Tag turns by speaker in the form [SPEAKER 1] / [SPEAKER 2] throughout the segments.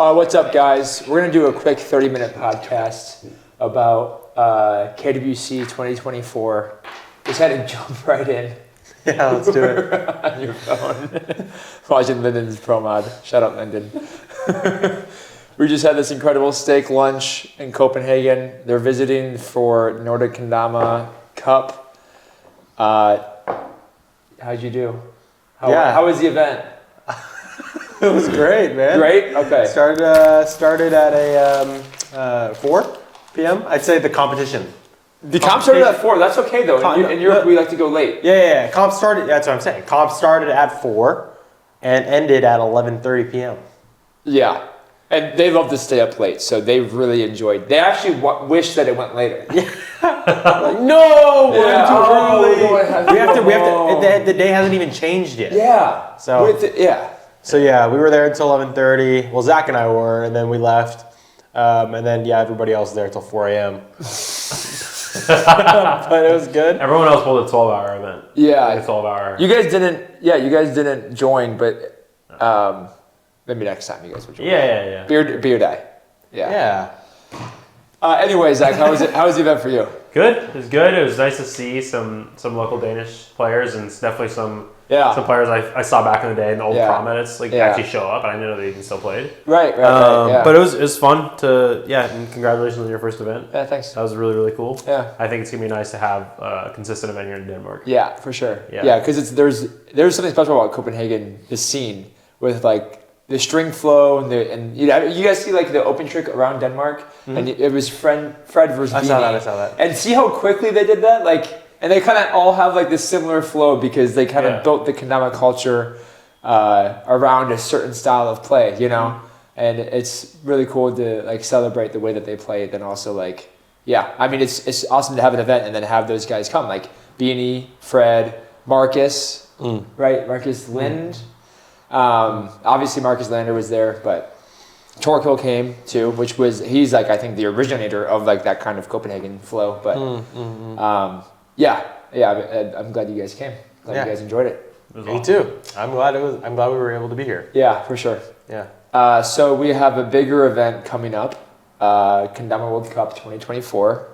[SPEAKER 1] What's up, guys? We're going to do a quick 30-minute podcast about KWC 2024. Just had to jump right in.
[SPEAKER 2] Yeah, let's do it.
[SPEAKER 1] On your phone. Watching Lyndon's pro mod. Shout out, Lyndon. We just had this incredible steak lunch in Copenhagen. They're visiting for Lotus Kendama Cup. How'd you do? How was the event?
[SPEAKER 2] It was great, man.
[SPEAKER 1] Great? Okay.
[SPEAKER 2] Started at a 4 p.m. I'd say the competition.
[SPEAKER 1] The comp started at 4. That's okay, though. In Europe, we like to go late.
[SPEAKER 2] Yeah. Comp started, that's what I'm saying. Comp started at 4 and ended at 11:30 p.m.
[SPEAKER 1] Yeah. And they love to stay up late, so they really enjoyed. They actually wish that it went later.
[SPEAKER 2] Like, no, we're too early. We have to. The day hasn't even changed yet.
[SPEAKER 1] Yeah.
[SPEAKER 2] So we were there until 11:30. Well, Zack and I were, and then we left, and then everybody else was there until 4 a.m. But it was good.
[SPEAKER 3] Everyone else pulled a 12-hour event.
[SPEAKER 1] Yeah,
[SPEAKER 3] like a 12-hour.
[SPEAKER 1] You guys didn't. Yeah, you guys didn't join, but maybe next time you guys will join.
[SPEAKER 3] Yeah.
[SPEAKER 1] Beer day.
[SPEAKER 2] Yeah.
[SPEAKER 1] Anyway, Zack, how was it? How was the event for you?
[SPEAKER 3] Good. It was good. It was nice to see some local Danish players and definitely some players I saw back in the day in the old prom edits actually show up, and I didn't know they even still played. Right. But it was fun to and congratulations on your first event.
[SPEAKER 1] Yeah, thanks.
[SPEAKER 3] That was really, really cool.
[SPEAKER 1] Yeah.
[SPEAKER 3] I think it's gonna be nice to have a consistent event here in Denmark.
[SPEAKER 1] Yeah, for sure. Yeah, because there's something special about Copenhagen, the scene with like the string flow and you guys see like the open trick around Denmark, and it was Fred versus
[SPEAKER 2] I saw that.
[SPEAKER 1] And see how quickly they did that, and they kind of all have like this similar flow because they kind of built the Kendama culture around a certain style of play, and it's really cool to like celebrate the way that they play. Then also it's awesome to have an event and then have those guys come, like Beanie, Fred, Marcus, right? Marcus Lind. Obviously Marcus Lander was there, but Torquil came too, he's like I think the originator of like that kind of Copenhagen flow. But I'm glad you guys came. Glad you guys enjoyed it.
[SPEAKER 2] Me too. I'm glad we were able to be here.
[SPEAKER 1] Yeah, for sure.
[SPEAKER 2] Yeah.
[SPEAKER 1] So we have a bigger event coming up, Kendama World Cup 2024.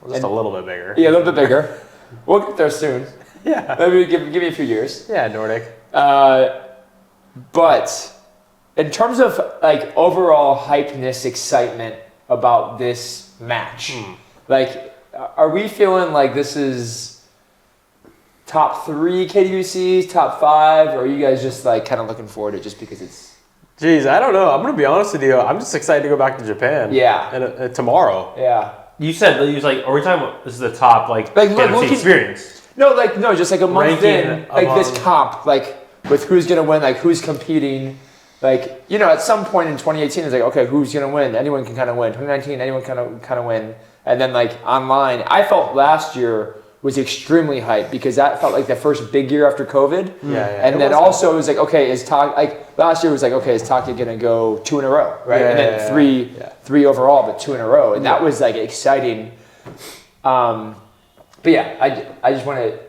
[SPEAKER 2] Just a little bit bigger.
[SPEAKER 1] Yeah, a little bit bigger. We'll get there soon.
[SPEAKER 2] Yeah.
[SPEAKER 1] Maybe give me a few years.
[SPEAKER 2] Yeah, Nordic.
[SPEAKER 1] But in terms of like overall hypeness, excitement about this match, are we feeling like this is top 3 KWCs, top 5, or are you guys just like kind of looking forward to it just because it's?
[SPEAKER 2] Jeez, I don't know. I'm gonna be honest with you. I'm just excited to go back to Japan.
[SPEAKER 1] Yeah.
[SPEAKER 2] And tomorrow.
[SPEAKER 1] Yeah.
[SPEAKER 3] You said are we talking about this is the top KWC experience?
[SPEAKER 1] No, just like a month
[SPEAKER 3] ranking
[SPEAKER 1] in, this comp, with who's going to win, who's competing. At some point in 2018, it's like, okay, who's going to win? Anyone can kind of win. 2019, anyone kind of win. And then, online, I felt last year was extremely hyped because that felt like the first big year after COVID.
[SPEAKER 2] Yeah.
[SPEAKER 1] And then also it was like, okay, last year was like, okay, is Takia going to go 2 in a row, right?
[SPEAKER 2] Yeah,
[SPEAKER 1] and then three overall, but 2 in a row. And that was, exciting. But I just want to...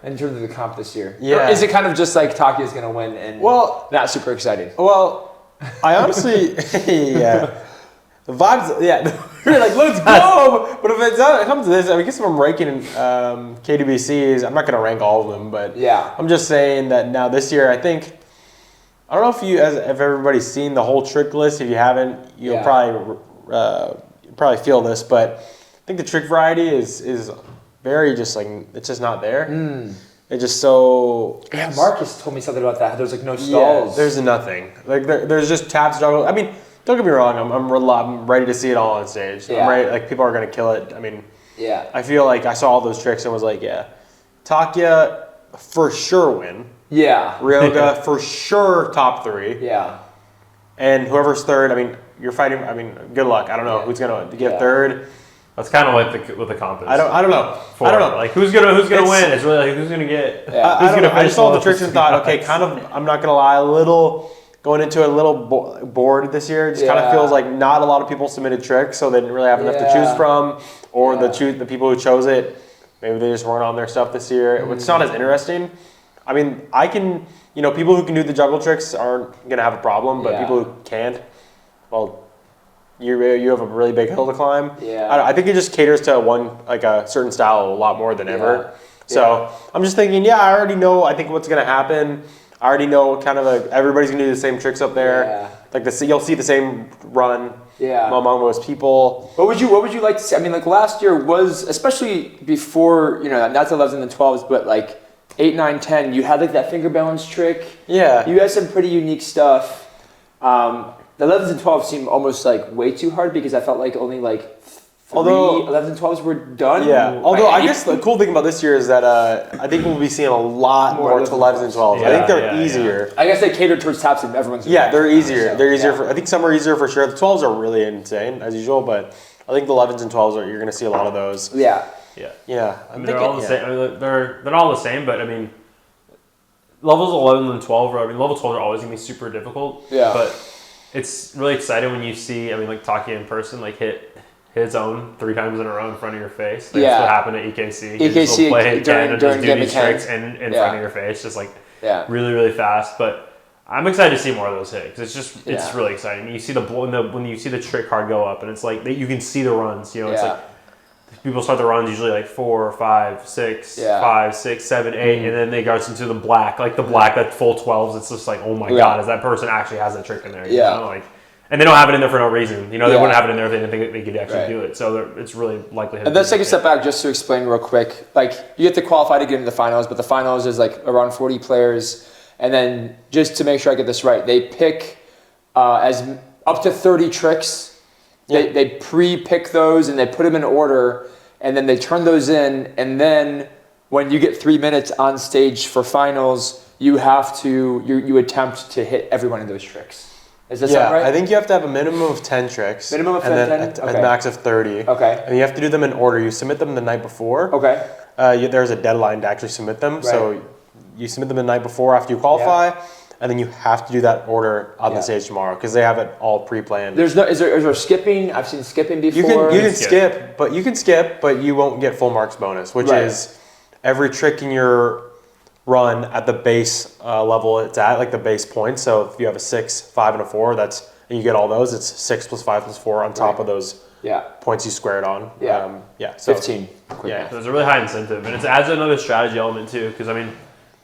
[SPEAKER 1] in terms of the comp this year. Yeah. Or is it kind of just like Takia's going to win and not super exciting?
[SPEAKER 2] Well, I honestly, the vibes, we're like, let's go! But if it comes to this, I guess if I'm ranking KWCs, I'm not going to rank all of them, but I'm just saying that now this year, I think, I don't know if everybody's seen the whole trick list. If you haven't, you'll probably feel this, but I think the trick variety is very just it's just not there. It's just so.
[SPEAKER 1] Yeah, Marcus told me something about that. There's no stalls.
[SPEAKER 2] Yeah, there's nothing. There's just tap juggle. I mean, don't get me wrong. I'm ready to see it all on stage.
[SPEAKER 1] Yeah.
[SPEAKER 2] I'm ready. People are gonna kill it. I mean, I feel like I saw all those tricks and was like, Takia for sure win.
[SPEAKER 1] Yeah.
[SPEAKER 2] Ryoga for sure top 3.
[SPEAKER 1] Yeah.
[SPEAKER 2] And whoever's third, I mean, you're fighting. I mean, good luck. I don't know who's gonna get third.
[SPEAKER 3] That's kind of like what the comp is.
[SPEAKER 2] I don't know. I don't know.
[SPEAKER 3] Who's gonna win? It's really who's gonna get.
[SPEAKER 2] Yeah. I just saw the tricks and thought, okay, kind of. I'm not gonna lie, going into a little bored this year. Just kind of feels like not a lot of people submitted tricks, so they didn't really have enough to choose from, or the people who chose it, maybe they just weren't on their stuff this year. It's not as interesting. I mean, I can, people who can do the juggle tricks aren't going to have a problem, but people who can't, well, you have a really big hill to climb.
[SPEAKER 1] Yeah.
[SPEAKER 2] I think it just caters to a certain style a lot more than ever. So I'm just thinking, I already know, I think what's going to happen. I already know kind of everybody's going to do the same tricks up there.
[SPEAKER 1] Yeah.
[SPEAKER 2] Like you'll see the same run among most people.
[SPEAKER 1] What would you like to see? I mean, like last year was, especially before, not the 11s and the 12s, but like 8, 9, 10, you had like that finger balance trick.
[SPEAKER 2] Yeah.
[SPEAKER 1] You had some pretty unique stuff. The 11s and 12s seemed almost like way too hard because I felt like only like 11s and 12s were done.
[SPEAKER 2] Yeah. Although I guess the cool thing about this year is that I think we'll be seeing a lot more to 11s and 12s. I think they're easier.
[SPEAKER 1] Yeah. I guess they cater towards tops and everyone's.
[SPEAKER 2] Yeah, they're easier. They're easier. I think some are easier for sure. The 12s are really insane as usual, but I think the 11s and 12s you're going to see a lot of those.
[SPEAKER 1] Yeah.
[SPEAKER 3] Yeah.
[SPEAKER 2] Yeah.
[SPEAKER 3] I mean, they're all the same. I mean, they're not all the same, but I mean, levels 11 and 12 level 12 are always going to be super difficult.
[SPEAKER 1] Yeah.
[SPEAKER 3] But it's really exciting when you see, like Takia in person, like hit his own 3 times in a row in front of your face. That's what happened at EKC.
[SPEAKER 1] EKC
[SPEAKER 3] play during just do these tricks in front of your face, just really, really fast. But I'm excited to see more of those hit because it's really exciting. You see when you see the trick card go up, and it's like you can see the runs. It's like people start the runs usually like 4, 5, 6, 5, 6, 7, 8, and then they go into the black, that full 12s. It's just like, oh my god, is that person actually has a trick in there? You know? And they don't have it in there for no reason. They wouldn't have it in there if they didn't think they could actually do it. So it's really likely.
[SPEAKER 1] And let's take a step back just to explain real quick. Like you have to qualify to get into the finals, but the finals is like around 40 players. And then just to make sure I get this right, they pick as up to 30 tricks. They pre-pick those and they put them in order, and then they turn those in. And then when you get 3 minutes on stage for finals, you have to you attempt to hit every one of those tricks. Is that sound right?
[SPEAKER 2] I think you have to have a minimum of 10 tricks.
[SPEAKER 1] Minimum of 10?
[SPEAKER 2] And then a max of 30.
[SPEAKER 1] Okay.
[SPEAKER 2] And you have to do them in order. You submit them the night before.
[SPEAKER 1] Okay.
[SPEAKER 2] There's a deadline to actually submit them. Right. So you submit them the night before after you qualify, and then you have to do that order on the stage tomorrow because they have it all pre-planned.
[SPEAKER 1] Is there skipping? I've seen skipping before.
[SPEAKER 2] You can skip, but you won't get full marks bonus, which is every trick in your run at the base level it's at, like the base points. So if you have a 6, 5, and a 4, and you get all those, it's 6 plus 5 plus 4 on top of those points you squared on. So
[SPEAKER 1] 15.
[SPEAKER 3] There's a really high incentive, and it adds another strategy element too. Because I mean,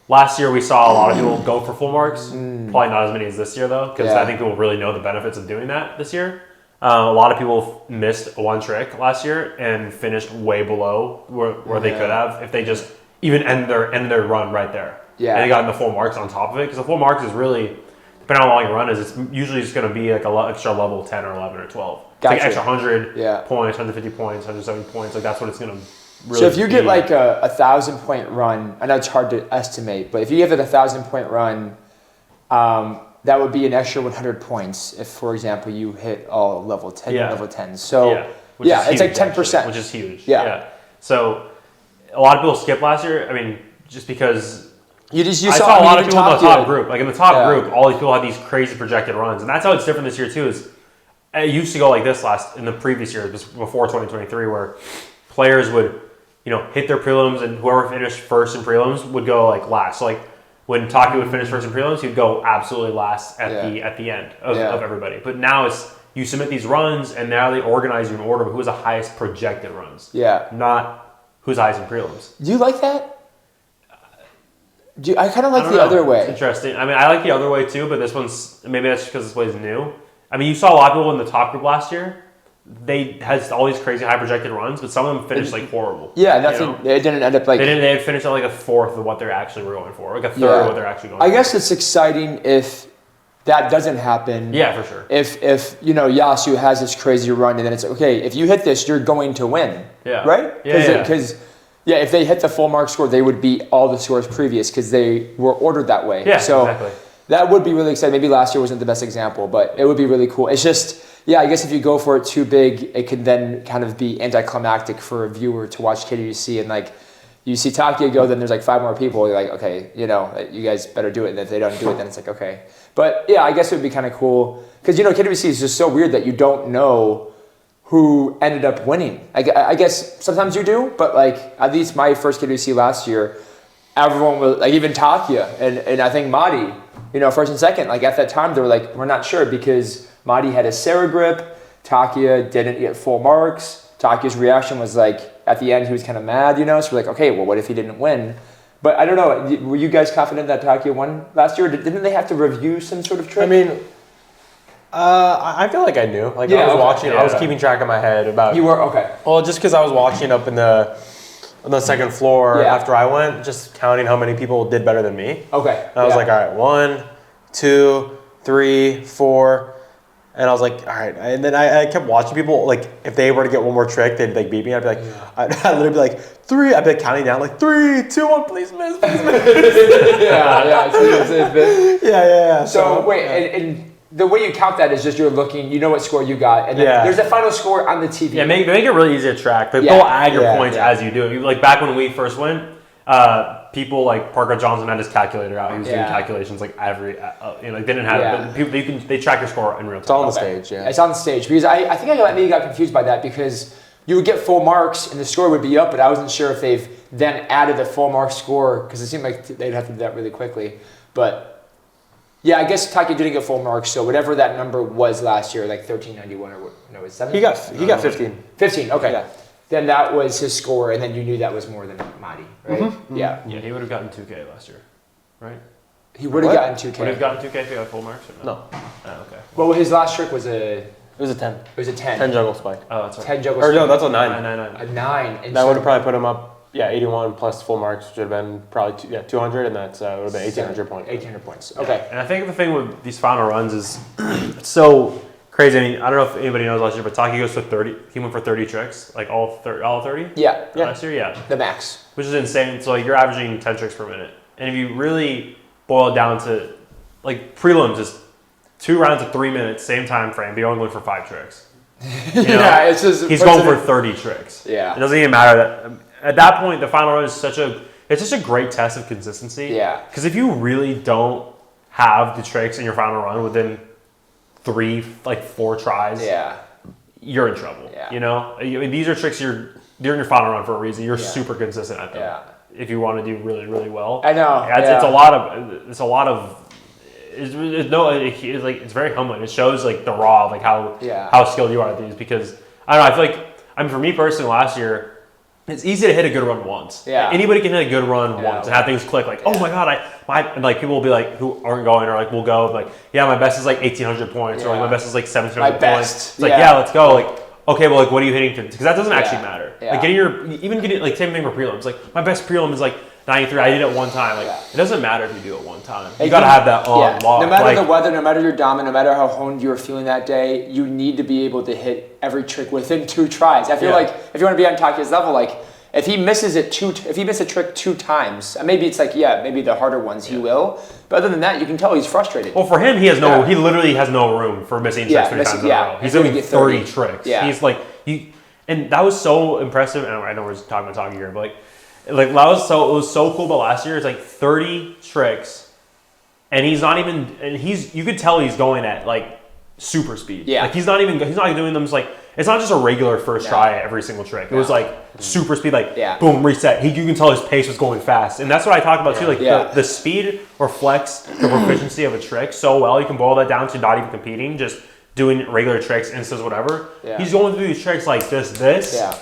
[SPEAKER 3] last year we saw a lot of people go for full marks. Probably not as many as this year though, because I think people really know the benefits of doing that this year. A lot of people missed one trick last year and finished way below where they could have if they just even end their run right there. Yeah. And they got the full marks on top of it. Because the full marks is really, depending on how long your run is, it's usually just going to be like an extra level 10 or 11 or 12. It's like extra 100 points, 150 points, 170 points. Like that's what it's going to really
[SPEAKER 1] So if you get like a 1,000 point run, I know it's hard to estimate, but if you give it a 1,000 point run, that would be an extra 100 points if, for example, you hit all level 10, level 10. So it's like 10%.
[SPEAKER 3] Actually, which is huge. Yeah. So a lot of people skipped last year. I mean, just because I saw a lot of people in the top group. Like in the top group, all these people had these crazy projected runs, and that's how it's different this year too. Is it used to go like this in the previous years before 2023, where players would hit their prelims, and whoever finished first in prelims would go like last. So like when Takia would finish first in prelims, he'd go absolutely last at the end of everybody. But now you submit these runs, and now they organize you in order of who has the highest projected runs. Yeah. Not who's highest in prelims.
[SPEAKER 1] Do you like that? I kind of like the other way.
[SPEAKER 3] It's interesting. I mean, I like the other way too, but this one's, maybe that's because this way is new. I mean, you saw a lot of people in the top group last year. They had all these crazy high projected runs, but some of them finished like horrible.
[SPEAKER 1] Yeah, nothing. They didn't end up like.
[SPEAKER 3] They had finished at like a fourth of what they actually were going for, like a third of what they're actually going for.
[SPEAKER 1] I guess it's exciting if that doesn't happen.
[SPEAKER 3] Yeah, for sure.
[SPEAKER 1] If Yasu has this crazy run, and then it's okay. If you hit this, you're going to win.
[SPEAKER 3] Yeah.
[SPEAKER 1] Right? Because if they hit the full mark score, they would beat all the scores previous because they were ordered that way.
[SPEAKER 3] Yeah, exactly.
[SPEAKER 1] That would be really exciting. Maybe last year wasn't the best example, but it would be really cool. It's just, I guess if you go for it too big, it can then kind of be anticlimactic for a viewer to watch KWC, and like you see Takia go, then there's like 5 more people. You're like, okay, you guys better do it. And if they don't do it, then it's like, okay. But yeah, I guess it would be kind of cool because KWC is just so weird that you don't know who ended up winning. I guess sometimes you do, but like at least my first KWC last year, everyone was like, even Takia and I think Madi, first and second, like at that time they were like, we're not sure because Madi had a Sarah grip, Takia didn't get full marks. Takia's reaction was like, at the end he was kind of mad, so we're like, okay, well what if he didn't win? But I don't know, were you guys confident that Takia won last year? Didn't they have to review some sort of trick?
[SPEAKER 2] I mean, I feel like I knew. Like I was watching, I was keeping track in my head about.
[SPEAKER 1] You were okay.
[SPEAKER 2] Well, just because I was watching up on the second floor after I went, just counting how many people did better than me.
[SPEAKER 1] Okay.
[SPEAKER 2] And I was like, all right, 1, 2, 3, 4. And I was like, all right. And then I kept watching people, like, if they were to get one more trick, they'd like beat me. I'd be like, I'd literally be like, 3. I'd be like counting down, like 3, 2, 1, please miss, please miss. Yeah.
[SPEAKER 1] So wait, and the way you count that is just you're looking, you know what score you got, and then there's a final score on the TV.
[SPEAKER 3] Yeah, make it really easy to track. But they'll add your points as you do it. Like back when we first went, people like Parker Johnson had his calculator out. He was doing calculations like every, they didn't have it. But people, they track your score in real time.
[SPEAKER 2] It's on the stage,
[SPEAKER 1] It's on the stage because I think I maybe got confused by that because you would get full marks and the score would be up, but I wasn't sure if they've then added the full mark score because it seemed like they'd have to do that really quickly. But yeah, I guess Takia didn't get full marks, so whatever that number was last year, like 1391 or no, it's 7.
[SPEAKER 2] He got 15.
[SPEAKER 1] 15, okay. Yeah. Then that was his score, and then you knew that was more than Madi, right? Mm-hmm. Yeah.
[SPEAKER 3] Yeah, he would have gotten 2K last year, right?
[SPEAKER 1] He would have gotten 2K.
[SPEAKER 3] Would have gotten 2K if he got full marks or
[SPEAKER 2] no?
[SPEAKER 3] Oh, okay.
[SPEAKER 1] Well, his last trick was
[SPEAKER 2] It was a 10.
[SPEAKER 1] It was a 10.
[SPEAKER 2] 10 juggle spike.
[SPEAKER 3] Oh, that's right.
[SPEAKER 1] 10 juggle
[SPEAKER 2] spike.
[SPEAKER 1] Or
[SPEAKER 2] no, that's a 9.
[SPEAKER 1] A 9. And
[SPEAKER 2] that would have probably put him up. Yeah, 81 plus full marks, which would have been probably 200, and that's would have been 1,800 points.
[SPEAKER 1] 1,800 points. Okay.
[SPEAKER 3] And I think the thing with these final runs is it's so crazy. I mean, I don't know if anybody knows last year, but Takia goes for 30. He went for 30 tricks, like all 30.
[SPEAKER 1] Yeah.
[SPEAKER 3] Last year, yeah.
[SPEAKER 1] The max.
[SPEAKER 3] Which is insane. So like you're averaging 10 tricks per minute, and if you really boil it down to like prelims is 2 rounds of 3 minutes, same time frame, but you're only going for 5 tricks.
[SPEAKER 1] It's just
[SPEAKER 3] he's going for 30 tricks.
[SPEAKER 1] Yeah.
[SPEAKER 3] It doesn't even matter that. At that point, the final run is such a great test of consistency.
[SPEAKER 1] Yeah.
[SPEAKER 3] Because if you really don't have the tricks in your final run within 4 tries, you're in trouble.
[SPEAKER 1] Yeah.
[SPEAKER 3] These are tricks you're in your final run for a reason. You're super consistent at them.
[SPEAKER 1] Yeah.
[SPEAKER 3] If you want to do really, really well.
[SPEAKER 1] I know.
[SPEAKER 3] It's a lot of. It's very humbling. It shows like the raw of like how skilled you are at these because I don't know. I feel like for me personally last year. It's easy to hit a good run once.
[SPEAKER 1] Yeah.
[SPEAKER 3] Anybody can hit a good run once and have things click. Like, oh my god, and like people will be like, who aren't going or like will go like, yeah, my best is like 1,800 points or like my best is like 1,700 points. It's like, let's go. Like, okay, well, like, what are you hitting? Because that doesn't actually matter.
[SPEAKER 1] Yeah.
[SPEAKER 3] Like getting like same thing for prelims. Like my best prelim is like 93. I did it one time. Like it doesn't matter if you do it one time. You gotta have that on lock.
[SPEAKER 1] No matter the weather, no matter your dominant, no matter how honed you're feeling that day, you need to be able to hit every trick within 2 tries. I feel like if you want to be on Takia's level, like. If he misses a trick 2 times, maybe it's like maybe the harder ones he will. But other than that, you can tell he's frustrated.
[SPEAKER 3] Well, for him, he literally has no room for missing tricks 3 times in a row. He's doing 30 tricks. Yeah. He's like and that was so impressive. And I know we're just talking about Takia here, but like that was it was so cool. But last year, it's like 30 tricks, and he's not even you could tell he's going at like super speed.
[SPEAKER 1] Yeah.
[SPEAKER 3] Like he's not doing them just like. It's not just a regular first try at every single trick. It was like super speed, like boom, reset. You can tell his pace was going fast. And that's what I talk about too. Like the speed reflects the proficiency of a trick so well. You can boil that down to not even competing, just doing regular tricks, instas, whatever. Yeah. He's going through these tricks like this. Yeah.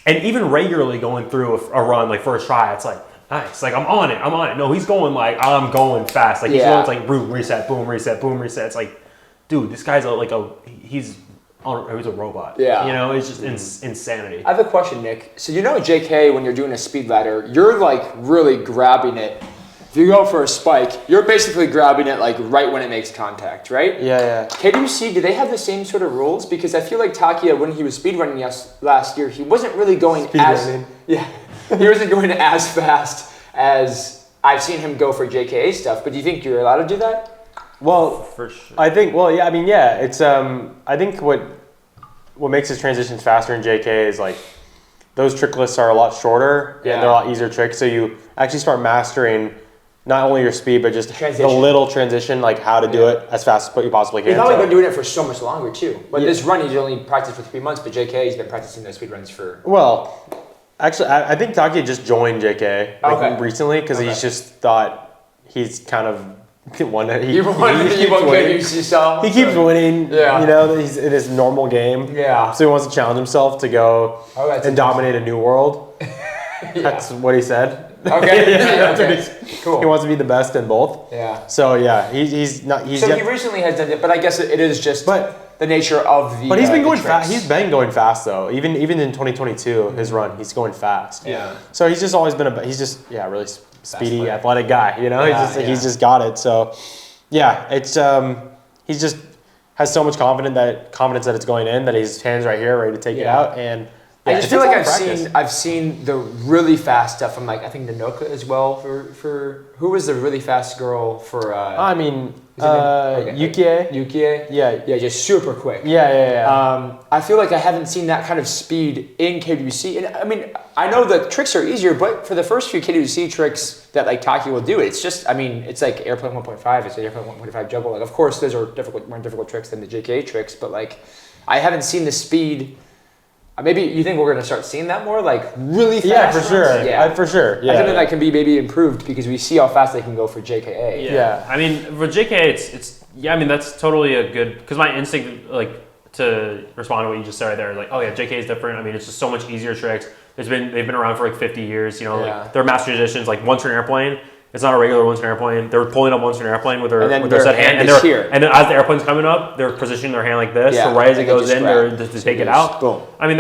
[SPEAKER 3] And even regularly going through a run, like first try, it's like, nice. Like, I'm on it. No, he's going like, I'm going fast. Like, he's going, it's like, boom, reset, boom, reset, boom, reset. It's like, dude, this guy's he's a robot. Yeah. It's just insanity.
[SPEAKER 1] I have a question, Nick. So JK, when you're doing a speed ladder, you're like really grabbing it. If you go for a spike, you're basically grabbing it like right when it makes contact, right?
[SPEAKER 2] Yeah.
[SPEAKER 1] KWC, do they have the same sort of rules? Because I feel like Takia, when he was speedrunning last year, he wasn't really going he wasn't going as fast as I've seen him go for JKA stuff. But do you think you're allowed to do that?
[SPEAKER 2] Well,
[SPEAKER 3] for sure.
[SPEAKER 2] I think. Well, yeah. I mean, yeah. It's. I think what makes his transitions faster in JK is like those trick lists are a lot shorter and they're a lot easier tricks. So you actually start mastering not only your speed but just the little transition, like how to do it as fast as you possibly can.
[SPEAKER 1] He's probably been doing it for so much longer too. But this run he's only practiced for 3 months, but JK he's been practicing those speed runs for.
[SPEAKER 2] Well, Actually, I think Takia just joined JK recently because he's just thought he's kind of one. He keeps winning. Yeah. You know, he's in his normal game.
[SPEAKER 1] Yeah.
[SPEAKER 2] So he wants to challenge himself to go and dominate a new world. That's what he said.
[SPEAKER 1] Okay.
[SPEAKER 2] Cool. He wants to be the best in both.
[SPEAKER 1] Yeah.
[SPEAKER 2] So yeah, he's not.
[SPEAKER 1] He recently has done it, but I guess it is just the nature of the.
[SPEAKER 2] But he's been going fast. He's been going fast though. Even in 2022, his run, he's going fast.
[SPEAKER 1] Yeah.
[SPEAKER 2] So he's just always been really speedy, athletic guy. You know, he's just got it. So yeah, it's he's just has so much confidence that it's going in that his hands right here ready to take it out and.
[SPEAKER 1] I just feel like I've seen the really fast stuff from like I think Nanoka as well for who was the really fast girl for
[SPEAKER 2] Yukie.
[SPEAKER 1] Yeah, just super quick.
[SPEAKER 2] Yeah.
[SPEAKER 1] I feel like I haven't seen that kind of speed in KWC, and I mean I know the tricks are easier, but for the first few KWC tricks that like Takia will do, it's just it's like airplane 1.5, it's an airplane 1.5 juggle. Like of course those are more difficult tricks than the JK tricks, but like I haven't seen the speed. Maybe you think we're going to start seeing that more, like really fast?
[SPEAKER 2] Yeah, for sure. Yeah, for sure. Yeah,
[SPEAKER 1] I think that can be maybe improved because we see how fast they can go for JKA.
[SPEAKER 3] Yeah. I mean, for JKA, it's that's totally a good because my instinct like to respond to what you just said right there, like JKA is different. I mean, it's just so much easier tricks. They've been around for like 50 years. You know, like they're master musicians. Like one-turn airplane. It's not a regular one-turn airplane. They're pulling up one-turn airplane with their set hand, and then as the airplane's coming up, they're positioning their hand like this. So right as it goes in, they're just to take it out.
[SPEAKER 1] Boom.
[SPEAKER 3] I mean,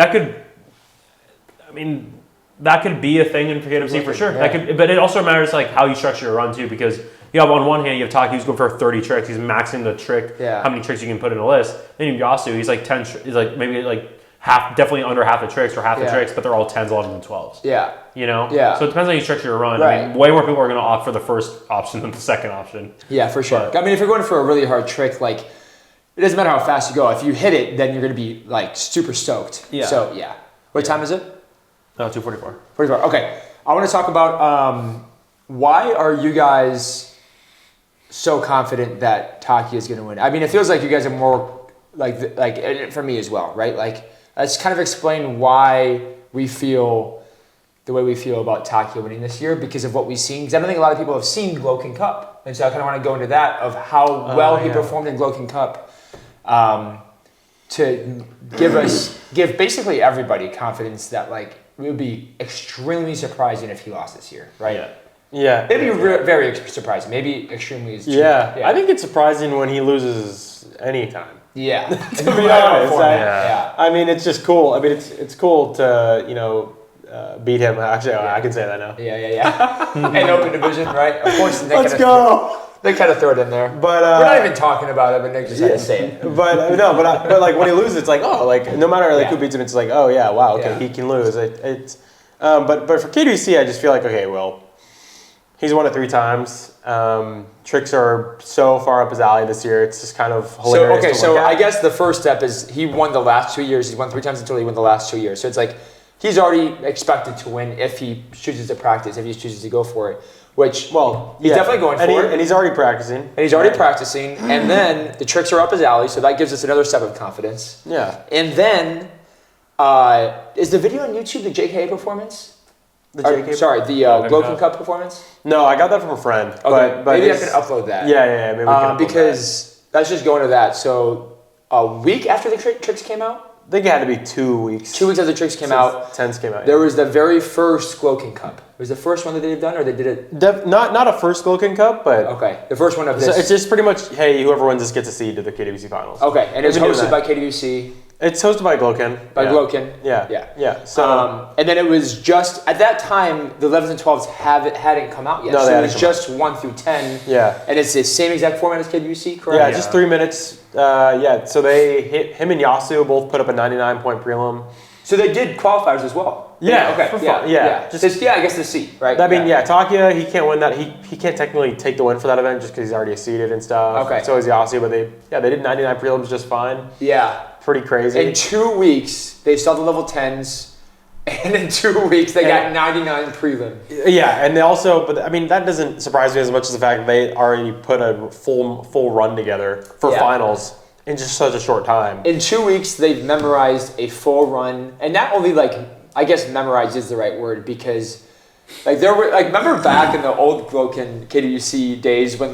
[SPEAKER 3] that could be a thing in KWC for sure. Yeah. But it also matters like how you structure your run too, because you have on one hand you have Takia who's going for 30 tricks. He's maxing the trick. Yeah. How many tricks you can put in a list? Then you have Yasu. He's like 10. He's like maybe like half, definitely under half the tricks or half the tricks, but they're all 10s, 11s, and 12s. Yeah. You know? Yeah. So it depends on how you structure your run. Right. I mean, way more people are going to opt for the first option than the second option.
[SPEAKER 1] Yeah, for sure. But, I mean, if you're going for a really hard trick, like, it doesn't matter how fast you go. If you hit it, then you're going to be, like, super stoked. Yeah. So, yeah. What time is it?
[SPEAKER 3] No, 2:44.
[SPEAKER 1] 44. Okay. I want to talk about why are you guys so confident that Takia is going to win? I mean, it feels like you guys are more, like for me as well, right? Like, let's kind of explain why we feel the way we feel about Takia winning this year because of what we've seen. Because I don't think a lot of people have seen Gloen Cup. And so I kind of want to go into that of how well he performed in Gloen Cup to give basically everybody confidence that like it would be extremely surprising if he lost this year, right?
[SPEAKER 2] Yeah.
[SPEAKER 1] Maybe very surprising. Maybe extremely is true.
[SPEAKER 2] Yeah. I think it's surprising when he loses anytime.
[SPEAKER 1] Yeah.
[SPEAKER 2] To be honest. I mean, it's just cool. I mean, it's cool to, beat him. Actually, I can say that now.
[SPEAKER 1] Yeah. And open division, right? Of course.
[SPEAKER 2] Let's go.
[SPEAKER 1] They kind of throw it in there. But we're not even talking about it, but Nick just had to say it.
[SPEAKER 2] But like when he loses, it's like, no matter who beats him, it's like, he can lose. But for KWC, I just feel like, he's won it 3 times. Tricks are so far up his alley this year. It's just kind of hilarious.
[SPEAKER 1] So I guess the first step is he won the last 2 years. He's won 3 times until he won the last 2 years. So it's like he's already expected to win if he chooses to practice, if he chooses to go for it. Which, he's definitely going for it.
[SPEAKER 2] And he's already practicing.
[SPEAKER 1] And then the tricks are up his alley, so that gives us another step of confidence.
[SPEAKER 2] Yeah.
[SPEAKER 1] And then, is the video on YouTube the JKA performance? The Gloen Cup performance?
[SPEAKER 2] No, I got that from a friend.
[SPEAKER 1] Okay, but maybe I can upload that.
[SPEAKER 2] Yeah, maybe we can upload
[SPEAKER 1] because let's just go into that. So, a week after the tricks came out?
[SPEAKER 2] I think it had to be 2 weeks.
[SPEAKER 1] 2 weeks after the tricks came out.
[SPEAKER 2] 10s came out.
[SPEAKER 1] There was the very first Gloen Cup. It was the first one that they've done, or they did it?
[SPEAKER 2] Not a first Gloen Cup, but...
[SPEAKER 1] Okay, the first one of this.
[SPEAKER 2] So it's just pretty much, hey, whoever wins this gets a seed to the KWC finals.
[SPEAKER 1] Okay, and it's hosted by KWC.
[SPEAKER 2] It's hosted by Gloen.
[SPEAKER 1] Gloen.
[SPEAKER 2] Yeah. So,
[SPEAKER 1] and then it was just, at that time, the 11s and 12s hadn't come out yet.
[SPEAKER 2] No,
[SPEAKER 1] so it was just 1 through 10.
[SPEAKER 2] Yeah.
[SPEAKER 1] And it's the same exact format as KWC, correct?
[SPEAKER 2] Yeah, just 3 minutes. So they hit him and Yasu both put up a 99-point prelim.
[SPEAKER 1] So they did qualifiers as well.
[SPEAKER 2] Yeah.
[SPEAKER 1] Okay.
[SPEAKER 2] For fun. Yeah.
[SPEAKER 1] I guess the seed, right?
[SPEAKER 2] I mean, Takia, he can't win that. He can't technically take the win for that event just because he's already seeded and stuff.
[SPEAKER 1] Okay.
[SPEAKER 2] So is Yasu, but they did 99 prelims just fine.
[SPEAKER 1] Yeah.
[SPEAKER 2] Pretty crazy.
[SPEAKER 1] In 2 weeks, they saw the level 10s. And in 2 weeks, they got 99 prelim.
[SPEAKER 2] Yeah, and they also, but I mean, that doesn't surprise me as much as the fact that they already put a full run together for finals in just such a short time.
[SPEAKER 1] In 2 weeks, they've memorized a full run, and not only like I guess memorized is the right word because. Like there were remember back in the old Gloen KWC days when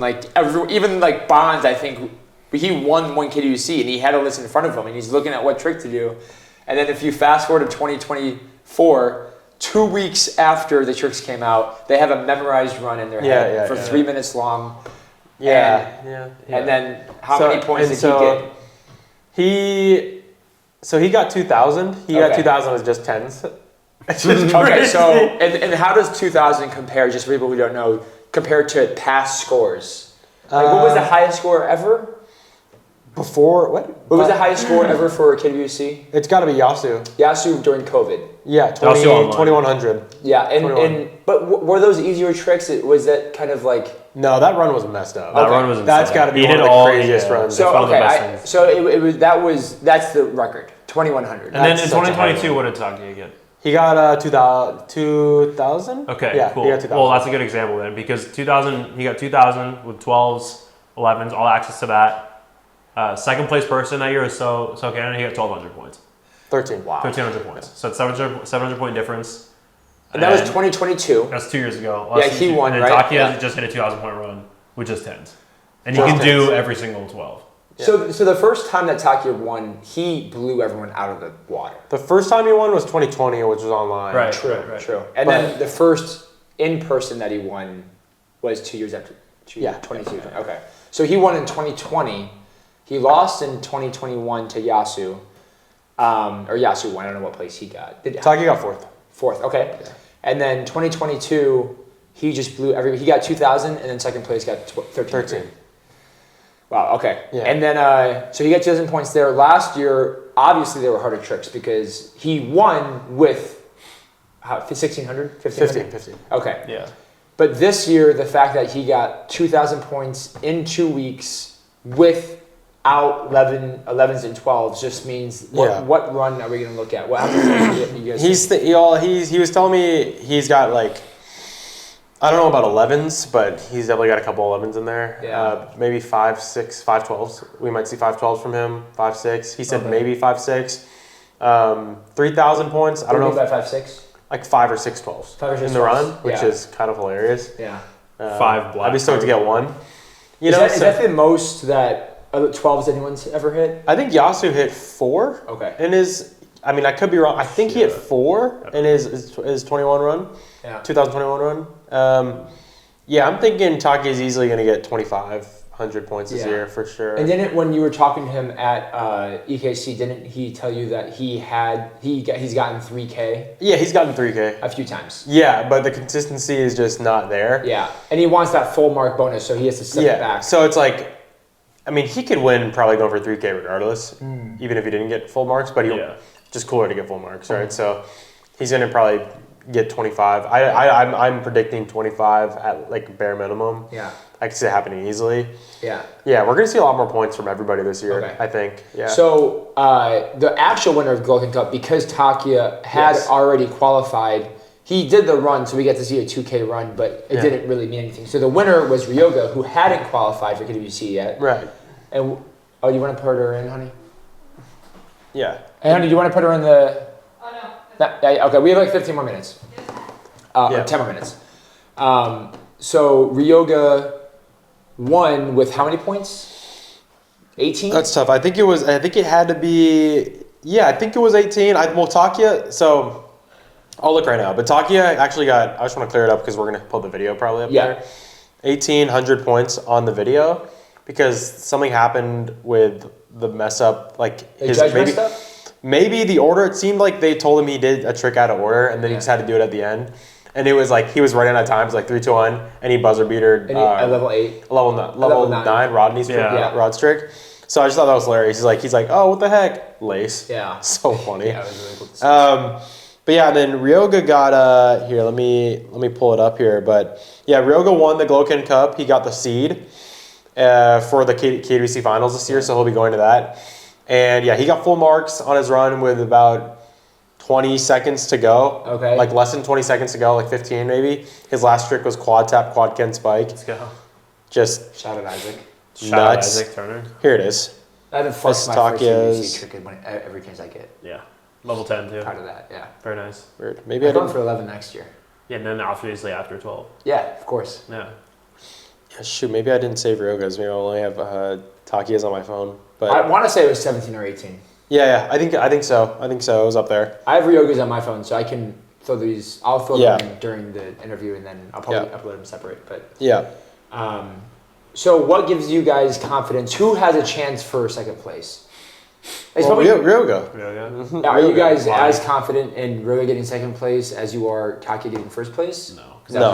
[SPEAKER 1] even Bonds, I think he won one KWC and he had a list in front of him and he's looking at what trick to do, and then if you fast forward to 2024, 2 weeks after the tricks came out, they have a memorized run in their head for 3 minutes long. And then how many points did he get? He got 2,000. He got 2,000 with just tens.
[SPEAKER 2] Okay,
[SPEAKER 1] so and how does 2,000 compare, just for people who don't know, compared to past scores? What was the highest score ever?
[SPEAKER 2] Before, what?
[SPEAKER 1] What was the highest score ever for KWC?
[SPEAKER 2] It's got to be Yasu.
[SPEAKER 1] Yasu during COVID.
[SPEAKER 2] Yeah, 2,100.
[SPEAKER 1] Yeah, but were those easier tricks? Was that kind of
[SPEAKER 2] No, that run was messed up.
[SPEAKER 3] That run was insane.
[SPEAKER 2] That's got to be one of the craziest runs.
[SPEAKER 1] So, that's the record, 2,100.
[SPEAKER 3] And then in 2022, what did Takia get?
[SPEAKER 2] He got 2,000.
[SPEAKER 3] Okay,
[SPEAKER 2] yeah,
[SPEAKER 3] cool.
[SPEAKER 2] He got 2,000.
[SPEAKER 3] Well, that's a good example then, because 2,000, he got 2,000 with 12s, 11s, all access to that. Second place person that year is So Canada. He got 1,200 points.
[SPEAKER 2] 13. Wow.
[SPEAKER 3] 1,300 points. So it's 700 point difference.
[SPEAKER 1] And that was 2022.
[SPEAKER 3] That's 2 years ago.
[SPEAKER 1] He won,
[SPEAKER 3] and
[SPEAKER 1] right?
[SPEAKER 3] Takia just hit a 2,000 point run with just 10s, and he can do every single 12.
[SPEAKER 1] Yeah. So the first time that Takia won, he blew everyone out of the water.
[SPEAKER 2] The first time he won was 2020, which was online.
[SPEAKER 3] Right.
[SPEAKER 1] True. And then the first in person that he won was 2 years after. 22. Okay. So he won in 2020. He lost in 2021 to Yasu. Or Yasu won. I don't know what place he got.
[SPEAKER 2] Takia got fourth.
[SPEAKER 1] Okay. Yeah. And then 2022, he just blew he got 2,000, and then second place got 13. Wow, okay. Yeah. And then, so he got 2,000 points there. Last year, obviously there were harder tricks because he won with 1,600?
[SPEAKER 2] 15.
[SPEAKER 1] Okay.
[SPEAKER 3] Yeah.
[SPEAKER 1] But this year, the fact that he got 2,000 points in 2 weeks without 11s and 12s just means what run are we going to look at? What happens you guys
[SPEAKER 2] he was telling me he's got I don't know about 11s, but he's definitely got a couple 11s in there.
[SPEAKER 1] Yeah.
[SPEAKER 2] Maybe 5, 6, 5 12s. We might see 5 12s from him. 5, 6. He said maybe 5, 6. 3,000 points. I don't know.
[SPEAKER 1] What do you mean by 5, 6?
[SPEAKER 2] Like 5 or 6 12s
[SPEAKER 1] 5 or 6
[SPEAKER 2] in the run, which is kind of hilarious.
[SPEAKER 1] Yeah.
[SPEAKER 3] 5 black.
[SPEAKER 2] I'd be stoked to get one.
[SPEAKER 1] Is that the most that 12s anyone's ever hit?
[SPEAKER 2] I think Yasu hit 4.
[SPEAKER 1] Okay.
[SPEAKER 2] In his, I could be wrong. I think he hit 4 in his 21 run.
[SPEAKER 1] Yeah.
[SPEAKER 2] 2021 run. I'm thinking Takia is easily going to get 2,500 points this year for sure.
[SPEAKER 1] And didn't, when you were talking to him at EKC, didn't he tell you that he's gotten 3K?
[SPEAKER 2] Yeah, he's gotten 3K
[SPEAKER 1] a few times.
[SPEAKER 2] Yeah, but the consistency is just not there.
[SPEAKER 1] Yeah, and he wants that full mark bonus, so he has to step it back.
[SPEAKER 2] So it's he could win probably going for 3K regardless, even if he didn't get full marks. But just cooler to get full marks, right? So he's going to probably get 25. I'm predicting 25 at bare minimum.
[SPEAKER 1] Yeah.
[SPEAKER 2] I can see it happening easily.
[SPEAKER 1] Yeah.
[SPEAKER 2] Yeah, we're going to see a lot more points from everybody this year,
[SPEAKER 1] okay.
[SPEAKER 2] I think. Yeah.
[SPEAKER 1] So the actual winner of Gloen Cup, because Takia had already qualified, he did the run, so we get to see a 2K run, but it didn't really mean anything. So the winner was Ryoga, who hadn't qualified for KWC yet.
[SPEAKER 2] Right.
[SPEAKER 1] And you want to put her in, honey?
[SPEAKER 2] Yeah.
[SPEAKER 1] Hey, honey, do you want to put her in the... Okay, we have 15 more minutes. Or 10 more minutes. So Ryoga won with how many points? 18?
[SPEAKER 2] That's tough. I think it had to be... Yeah, I think it was 18. Takia... So, I'll look right now. But Takia actually got... I just want to clear it up because we're going to pull the video probably up there. 1,800 points on the video because something happened with the mess up.
[SPEAKER 1] Messed up?
[SPEAKER 2] Maybe the order, it seemed like they told him he did a trick out of order and then he just had to do it at the end. And it was he was running out of times, 3, 2, 1, and he buzzer beatered.
[SPEAKER 1] At level 8.
[SPEAKER 2] Level 9, Rodney's trick, Rod's trick. So I just thought that was hilarious. He's like, oh, what the heck? Lace.
[SPEAKER 1] Yeah.
[SPEAKER 2] So funny.
[SPEAKER 1] Yeah, it was really cool to see.
[SPEAKER 2] But yeah, then Ryoga got, here, let me pull it up here. But yeah, Ryoga won the Gloen Cup. He got the seed for the KWC finals this year, so he'll be going to that. And yeah, he got full marks on his run with about 20 seconds to go.
[SPEAKER 1] Okay.
[SPEAKER 2] Less than 20 seconds to go, 15 maybe. His last trick was quad tap, quad Ken spike.
[SPEAKER 3] Let's go.
[SPEAKER 2] Just
[SPEAKER 1] shout out Isaac.
[SPEAKER 3] Shout out Isaac Turner.
[SPEAKER 2] Here it is.
[SPEAKER 1] I haven't fucked my first KWC trick every chance I get.
[SPEAKER 3] Yeah. Level 10 too.
[SPEAKER 1] Part of that, yeah.
[SPEAKER 3] Very nice.
[SPEAKER 2] Weird. Maybe
[SPEAKER 1] I'm going for 11 next year.
[SPEAKER 3] Yeah, and then obviously after 12.
[SPEAKER 1] Yeah, of course.
[SPEAKER 3] Yeah.
[SPEAKER 2] Yeah, shoot, maybe I didn't save Ryogas. Maybe I only have Takias on my phone. But
[SPEAKER 1] I want to say it was 17 or 18.
[SPEAKER 2] Yeah, I think so. I think so. It was up there.
[SPEAKER 1] I have Ryogas on my phone, so I can throw these. I'll throw them in during the interview, and then I'll probably upload them separate. But
[SPEAKER 2] yeah.
[SPEAKER 1] So what gives you guys confidence? Who has a chance for second place?
[SPEAKER 2] Ryoga.
[SPEAKER 3] Mm-hmm.
[SPEAKER 1] Are you guys as confident in Ryoga getting second place as you are Takia getting first place?
[SPEAKER 3] No.
[SPEAKER 2] No.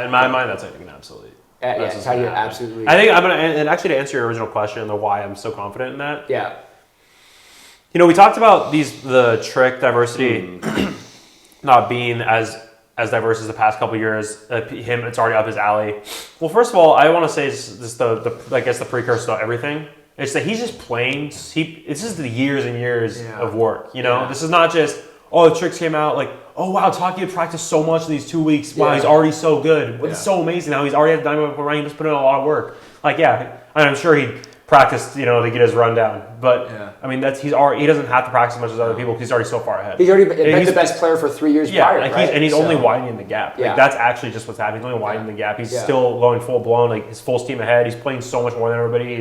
[SPEAKER 3] In my mind, that's like an absolute.
[SPEAKER 1] Takia absolutely.
[SPEAKER 3] I think I'm gonna, and actually to answer your original question, the why I'm so confident in that.
[SPEAKER 1] Yeah.
[SPEAKER 3] You know, we talked about the trick diversity not being as diverse as the past couple of years. It's already up his alley. Well, first of all, I want to say this I guess the precursor to everything. It's that he's just playing. It's just the years and years of work. You know, this is not just the tricks came out like, oh wow, Takia practiced so much in these 2 weeks. Wow, he's already so good. It's so amazing how he's already had the diamond rank. He just put in a lot of work. Like I'm sure he practiced, to get his rundown. But I mean, he doesn't have to practice as much as other people because he's already so far ahead.
[SPEAKER 1] He's already been the best player for 3 years prior, right?
[SPEAKER 3] He's only widening the gap. Like that's actually just what's happening. He's only widening the gap. He's still going full blown, like his full steam ahead. He's playing so much more than everybody.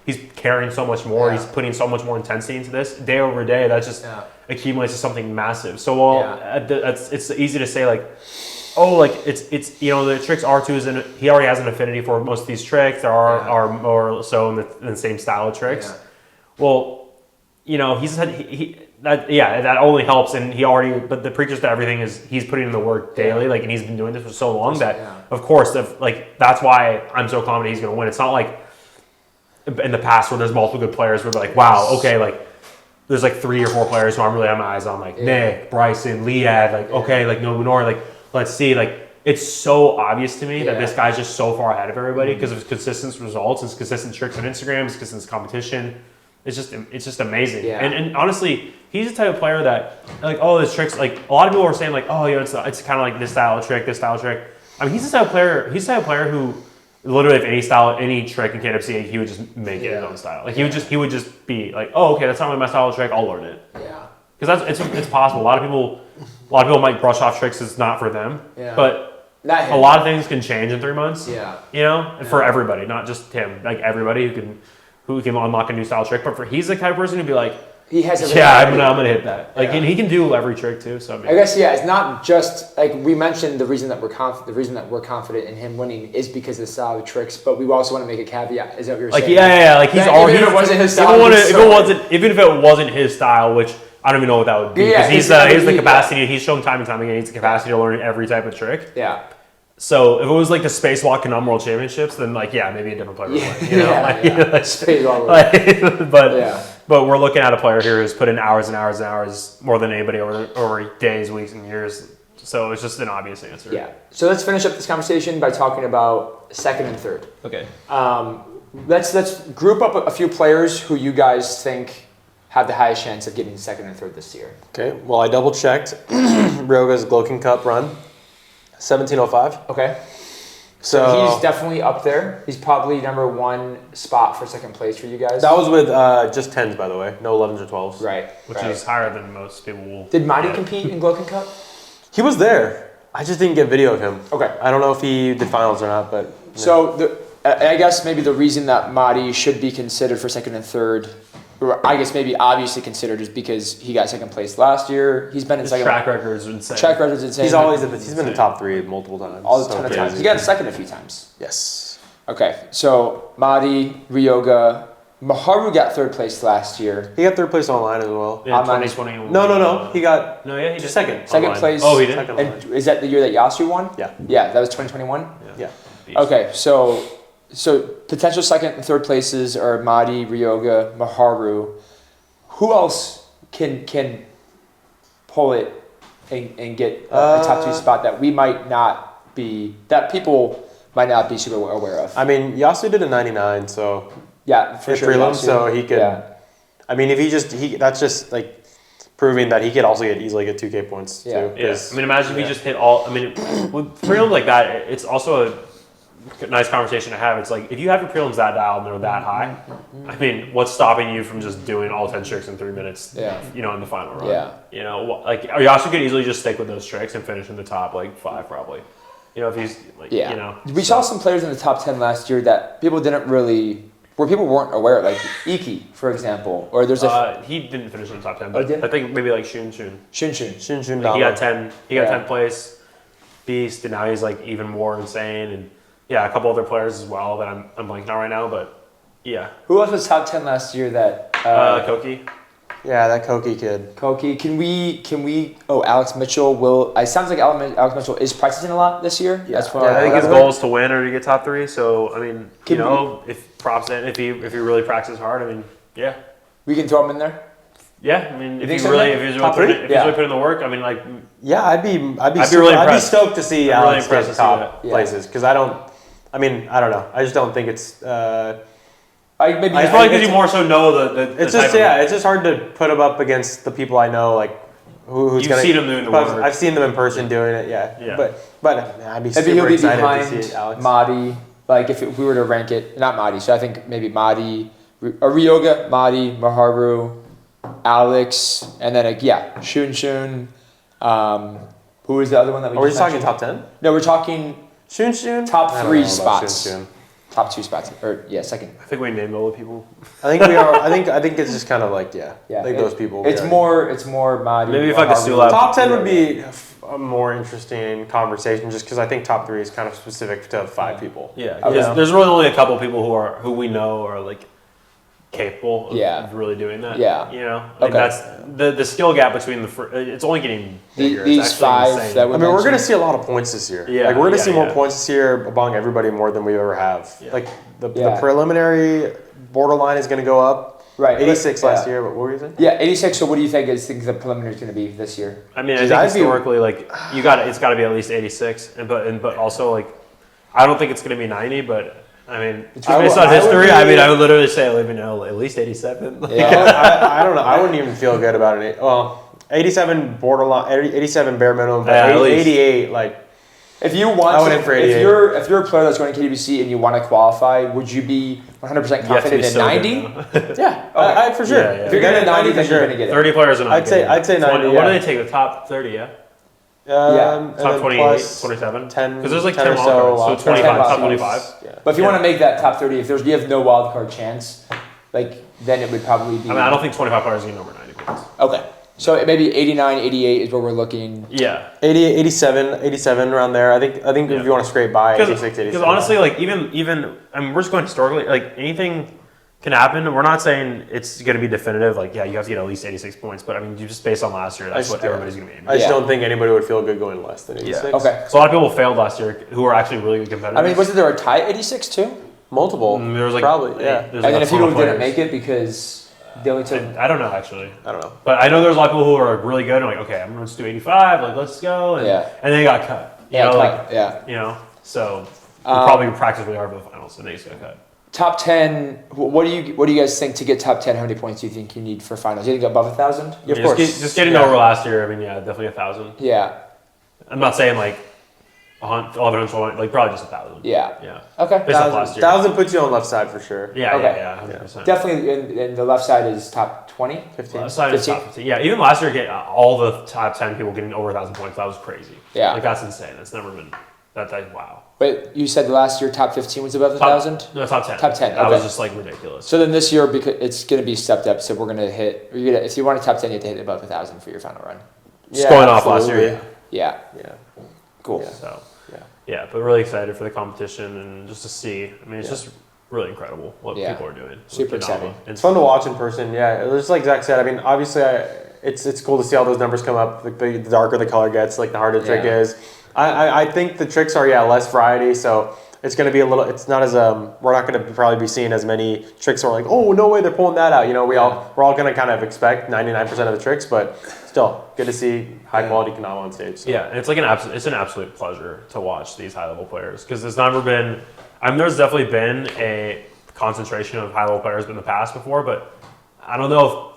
[SPEAKER 3] He's carrying so much more. He's putting so much more intensity into this day over day. That just accumulates to something massive. So it's easy to say like, it's the tricks R2 he already has an affinity for most of these tricks. There are more so in the same style of tricks. Yeah. Well, that only helps, and but the precursor to everything is he's putting in the work daily, and he's been doing this for so long that of course that's why I'm so confident he's going to win. It's not like in the past where there's multiple good players where they're like, wow, okay, there's 3 or 4 players who I'm really having my eyes on, Nick, Bryson, Liad, Nobunaga, let's see, it's so obvious to me that this guy's just so far ahead of everybody because of his consistent results, his consistent tricks on Instagram, his consistent competition. It's just amazing. Yeah. And honestly, he's the type of player that his tricks, a lot of people are saying it's kind of like this style of trick. I mean, he's the type of player who literally if any trick in KWC, he would just make it his own style. He would just be like, oh, okay, that's not really my style of trick. I'll learn it. Yeah. Because it's possible. A lot of people might brush off tricks as not for them. Yeah. But a lot of things can change in 3 months. Yeah. For everybody, not just him. Everybody who can unlock a new style trick. But he's the kind of person who'd be like, he has I'm gonna hit that. And he can do every trick too. So I
[SPEAKER 1] guess it's not just we mentioned the reason that we're confident in him winning is because of the style of tricks, but we also want to make a caveat. Is that what you're saying?
[SPEAKER 3] He's already. Even if it wasn't his style, even if it wasn't his style, which I don't even know what that would be, because he has the capacity. He's shown time and time again. He's the capacity to learn every type of trick. Yeah. So if it was the Spacewalk Kendama World Championships, then maybe a different player would win. Spacewalk. But we're looking at a player here who's put in hours and hours and hours more than anybody over days, weeks, and years. So it's just an obvious answer. Yeah. So let's finish up this conversation by talking about second and third. Okay.
[SPEAKER 2] Let's
[SPEAKER 1] group up a few players who you guys think have the highest chance of getting second and third this year.
[SPEAKER 2] Okay. Well, I double checked Ryoga's Gloen Cup run, 17:05.
[SPEAKER 1] Okay. So he's definitely up there. He's probably number 1 spot for second place for you guys.
[SPEAKER 2] That was with just 10s, by the way. No 11s or 12s.
[SPEAKER 1] Right.
[SPEAKER 3] Which is higher than most people will.
[SPEAKER 1] Did Madi compete in Gloen Cup?
[SPEAKER 2] He was there. I just didn't get video of him.
[SPEAKER 1] Okay.
[SPEAKER 2] I don't know if he did finals or not, but...
[SPEAKER 1] Yeah. So I guess maybe the reason that Madi should be considered for second and third, or I guess maybe obviously considered, is because he got second place last year. He's been in second.
[SPEAKER 3] Track record's insane.
[SPEAKER 1] Track record's insane.
[SPEAKER 2] He's been in the top 3 multiple times.
[SPEAKER 1] All the ton of times. He got second a few times.
[SPEAKER 2] Yes.
[SPEAKER 1] Okay, so Madi, Ryoga, Maharu got third place last year.
[SPEAKER 2] He got third place online as well.
[SPEAKER 3] Yeah, 2020.
[SPEAKER 2] No. He got
[SPEAKER 3] he did
[SPEAKER 2] second.
[SPEAKER 1] Second
[SPEAKER 3] online.
[SPEAKER 1] place.
[SPEAKER 3] Oh, he did.
[SPEAKER 1] And is that the year that Yasu won?
[SPEAKER 2] Yeah.
[SPEAKER 1] Yeah, that was 2021.
[SPEAKER 2] Yeah.
[SPEAKER 1] Okay, so potential second and third places are Madi, Ryoga, Maharu. Who else can pull it and get a top 2 spot that people might not be super aware of?
[SPEAKER 2] I mean, Yasu did a 99, so
[SPEAKER 1] yeah, for sure.
[SPEAKER 2] Prelim, so he could. Yeah. I mean, if that's just proving that he could also easily get 2K points too.
[SPEAKER 3] Yeah. I mean, imagine if he just hit all. I mean, with prelims like that, it's also nice conversation to have. It's like, if you have your prelims that dialed and they're that high, I mean, what's stopping you from just doing all 10 tricks in 3 minutes, you know, in the final run?
[SPEAKER 1] Yeah.
[SPEAKER 3] You know, like, you also could easily just stick with those tricks and finish in the top, like, 5 probably. You know, if he's, like, you know.
[SPEAKER 1] We saw some players in the top 10 last year that people didn't really, where people weren't aware, like Iki, for example, or there's
[SPEAKER 3] he didn't finish in the top 10, but I think maybe like Shun. Like, he got 10th place, beast, and now he's like even more insane, and a couple other players as well that I'm blanking on right now, but yeah.
[SPEAKER 1] Who else was top 10 last year that?
[SPEAKER 3] Koki.
[SPEAKER 2] Yeah, that Koki kid.
[SPEAKER 1] Koki, can we? Oh, Alex Mitchell will. It sounds like Alex Mitchell is practicing a lot this year.
[SPEAKER 3] Yeah, I think his goal is to win or to get top 3. So I mean, if props in, if he really practices hard, I mean, yeah,
[SPEAKER 1] we can throw him in there.
[SPEAKER 3] Yeah, I mean, if he's really putting in the work, I mean, like,
[SPEAKER 2] yeah, I'd be stoked to see Alex get top places, because I don't know. I just don't think it's.
[SPEAKER 3] It's probably because you more so know the
[SPEAKER 2] it's just it's just hard to put him up against the people I know, like who's
[SPEAKER 3] You've seen him doing the work.
[SPEAKER 2] I've seen them in person doing it, but I'd be super
[SPEAKER 1] maybe
[SPEAKER 2] excited
[SPEAKER 1] behind
[SPEAKER 2] to see Alex.
[SPEAKER 1] Mahdi, like if we were to rank it, not Mahdi, so I think maybe Mahdi, Ryoga, Mahdi, Maharu, Alex, and then Shun. Who is the other one that we?
[SPEAKER 2] Are we just talking top 10?
[SPEAKER 1] No, we're talking
[SPEAKER 2] Shun.
[SPEAKER 1] Top 3 spots. Top 2 spots, or second.
[SPEAKER 3] I think we named all the people.
[SPEAKER 2] I think we are. I think it's just kind of like those people.
[SPEAKER 1] It's more Mahdi.
[SPEAKER 3] Maybe if I could still
[SPEAKER 2] top 10 would be a more interesting conversation, just because I think top 3 is kind of specific to 5 people.
[SPEAKER 3] Yeah, there's really only a couple people who we know are like capable of really doing that.
[SPEAKER 1] Yeah,
[SPEAKER 3] you know, like that's the skill gap between it's only getting bigger.
[SPEAKER 1] These it's 5 that
[SPEAKER 2] we're going to see a lot of points this year.
[SPEAKER 3] Yeah,
[SPEAKER 2] like we're going to see more points this year among everybody more than we ever have. Yeah. Like the preliminary borderline is going to go up.
[SPEAKER 1] Right,
[SPEAKER 2] 86 last year. What were you saying?
[SPEAKER 1] Yeah, 86. So what do you think the preliminary is going to be this year?
[SPEAKER 3] I mean, I think historically, like it's got to be at least 86, but also like I don't think it's going to be 90, but. I mean, based on history, I would literally say at least 87.
[SPEAKER 2] I don't know. I wouldn't even feel good about it. Well, 87 borderline, 87 bare minimum, but 88 like.
[SPEAKER 1] If you want, if you're a player that's going to KDBC and you want to qualify, would you be 100% confident in 90?
[SPEAKER 2] Yeah, for sure.
[SPEAKER 1] Yeah. If you're getting a 90, then you're going to get it.
[SPEAKER 3] 30 players and
[SPEAKER 2] I'd say 90.
[SPEAKER 3] What do they take? The top 30, yeah. Top 28, 27?
[SPEAKER 2] 10.
[SPEAKER 3] Because there's like 10 wildcards, so 25, top 25.
[SPEAKER 1] Yeah. But if you want to make that top 30, if you have no wildcard chance, like then it would probably be.
[SPEAKER 3] I mean, I don't think 25 players get over 90 points.
[SPEAKER 1] Okay. So maybe 89, 88 is where we're looking.
[SPEAKER 3] Yeah.
[SPEAKER 2] 87 around there. I think if you want to scrape by 86, 87.
[SPEAKER 3] Because honestly, like even I mean, we're just going historically, like anything can happen. We're not saying it's going to be definitive. Like, you have to get at least 86 points. But I mean, just based on last year, that's what everybody's going to be aiming.
[SPEAKER 2] I just don't think anybody would feel good going less than 86.
[SPEAKER 1] Yeah. Okay.
[SPEAKER 3] So a lot of people failed last year who were actually really good competitors.
[SPEAKER 1] I mean, wasn't there a tie at 86 too?
[SPEAKER 2] Multiple.
[SPEAKER 3] There was like
[SPEAKER 2] probably, yeah.
[SPEAKER 1] And then if people didn't make it because they only took.
[SPEAKER 3] I don't know actually.
[SPEAKER 2] I don't know.
[SPEAKER 3] But I know there's a lot of people who are really good and like, okay, I'm going to do 85. Like, let's go. And, and they got cut. You know, so probably practice really hard for the finals and they just got cut.
[SPEAKER 1] Top 10. What do you guys think to get top 10? How many points do you think you need for finals? Do you think above 1,000?
[SPEAKER 3] Yeah, of course. Just getting over last year. I mean, definitely 1,000.
[SPEAKER 1] Yeah.
[SPEAKER 3] I'm not saying like 1,100, like probably just 1,000.
[SPEAKER 1] Yeah. Okay.
[SPEAKER 2] 1,000 puts you on left side for sure.
[SPEAKER 3] Yeah. Okay. Yeah. 100%.
[SPEAKER 1] Definitely. And the left side is top 20,
[SPEAKER 2] 15.
[SPEAKER 3] Left side is top 15. Yeah. Even last year, all the top 10 people getting over 1,000 points. That was crazy.
[SPEAKER 1] Yeah.
[SPEAKER 3] Like that's insane. That's never been. That's wow.
[SPEAKER 1] Wait, you said last year top 15 was above 1,000?
[SPEAKER 3] No, top 10.
[SPEAKER 1] Top 10.
[SPEAKER 3] That was just like ridiculous.
[SPEAKER 1] So then this year, because it's going to be stepped up, so we're going to hit. If you want a top 10, you have to hit above 1,000 for your final run.
[SPEAKER 3] Just going off last year.
[SPEAKER 1] Yeah. Cool.
[SPEAKER 3] Yeah. So. Yeah, but really excited for the competition and just to see. I mean, it's just really incredible what people are doing.
[SPEAKER 1] Super exciting.
[SPEAKER 2] It's fun to watch in person. Yeah, just like Zack said. I mean, obviously, it's cool to see all those numbers come up. The darker the color gets, like the harder the trick is. I think the tricks are less variety, so it's going to be a little. It's not as we're not going to probably be seeing as many tricks. Where we're like, oh no way, they're pulling that out. You know, we're all going to kind of expect 99% of the tricks, but still good to see high quality Kendama on stage. So.
[SPEAKER 3] Yeah, and it's like an absolute pleasure to watch these high level players because there's never been. I mean, there's definitely been a concentration of high level players in the past before, but I don't know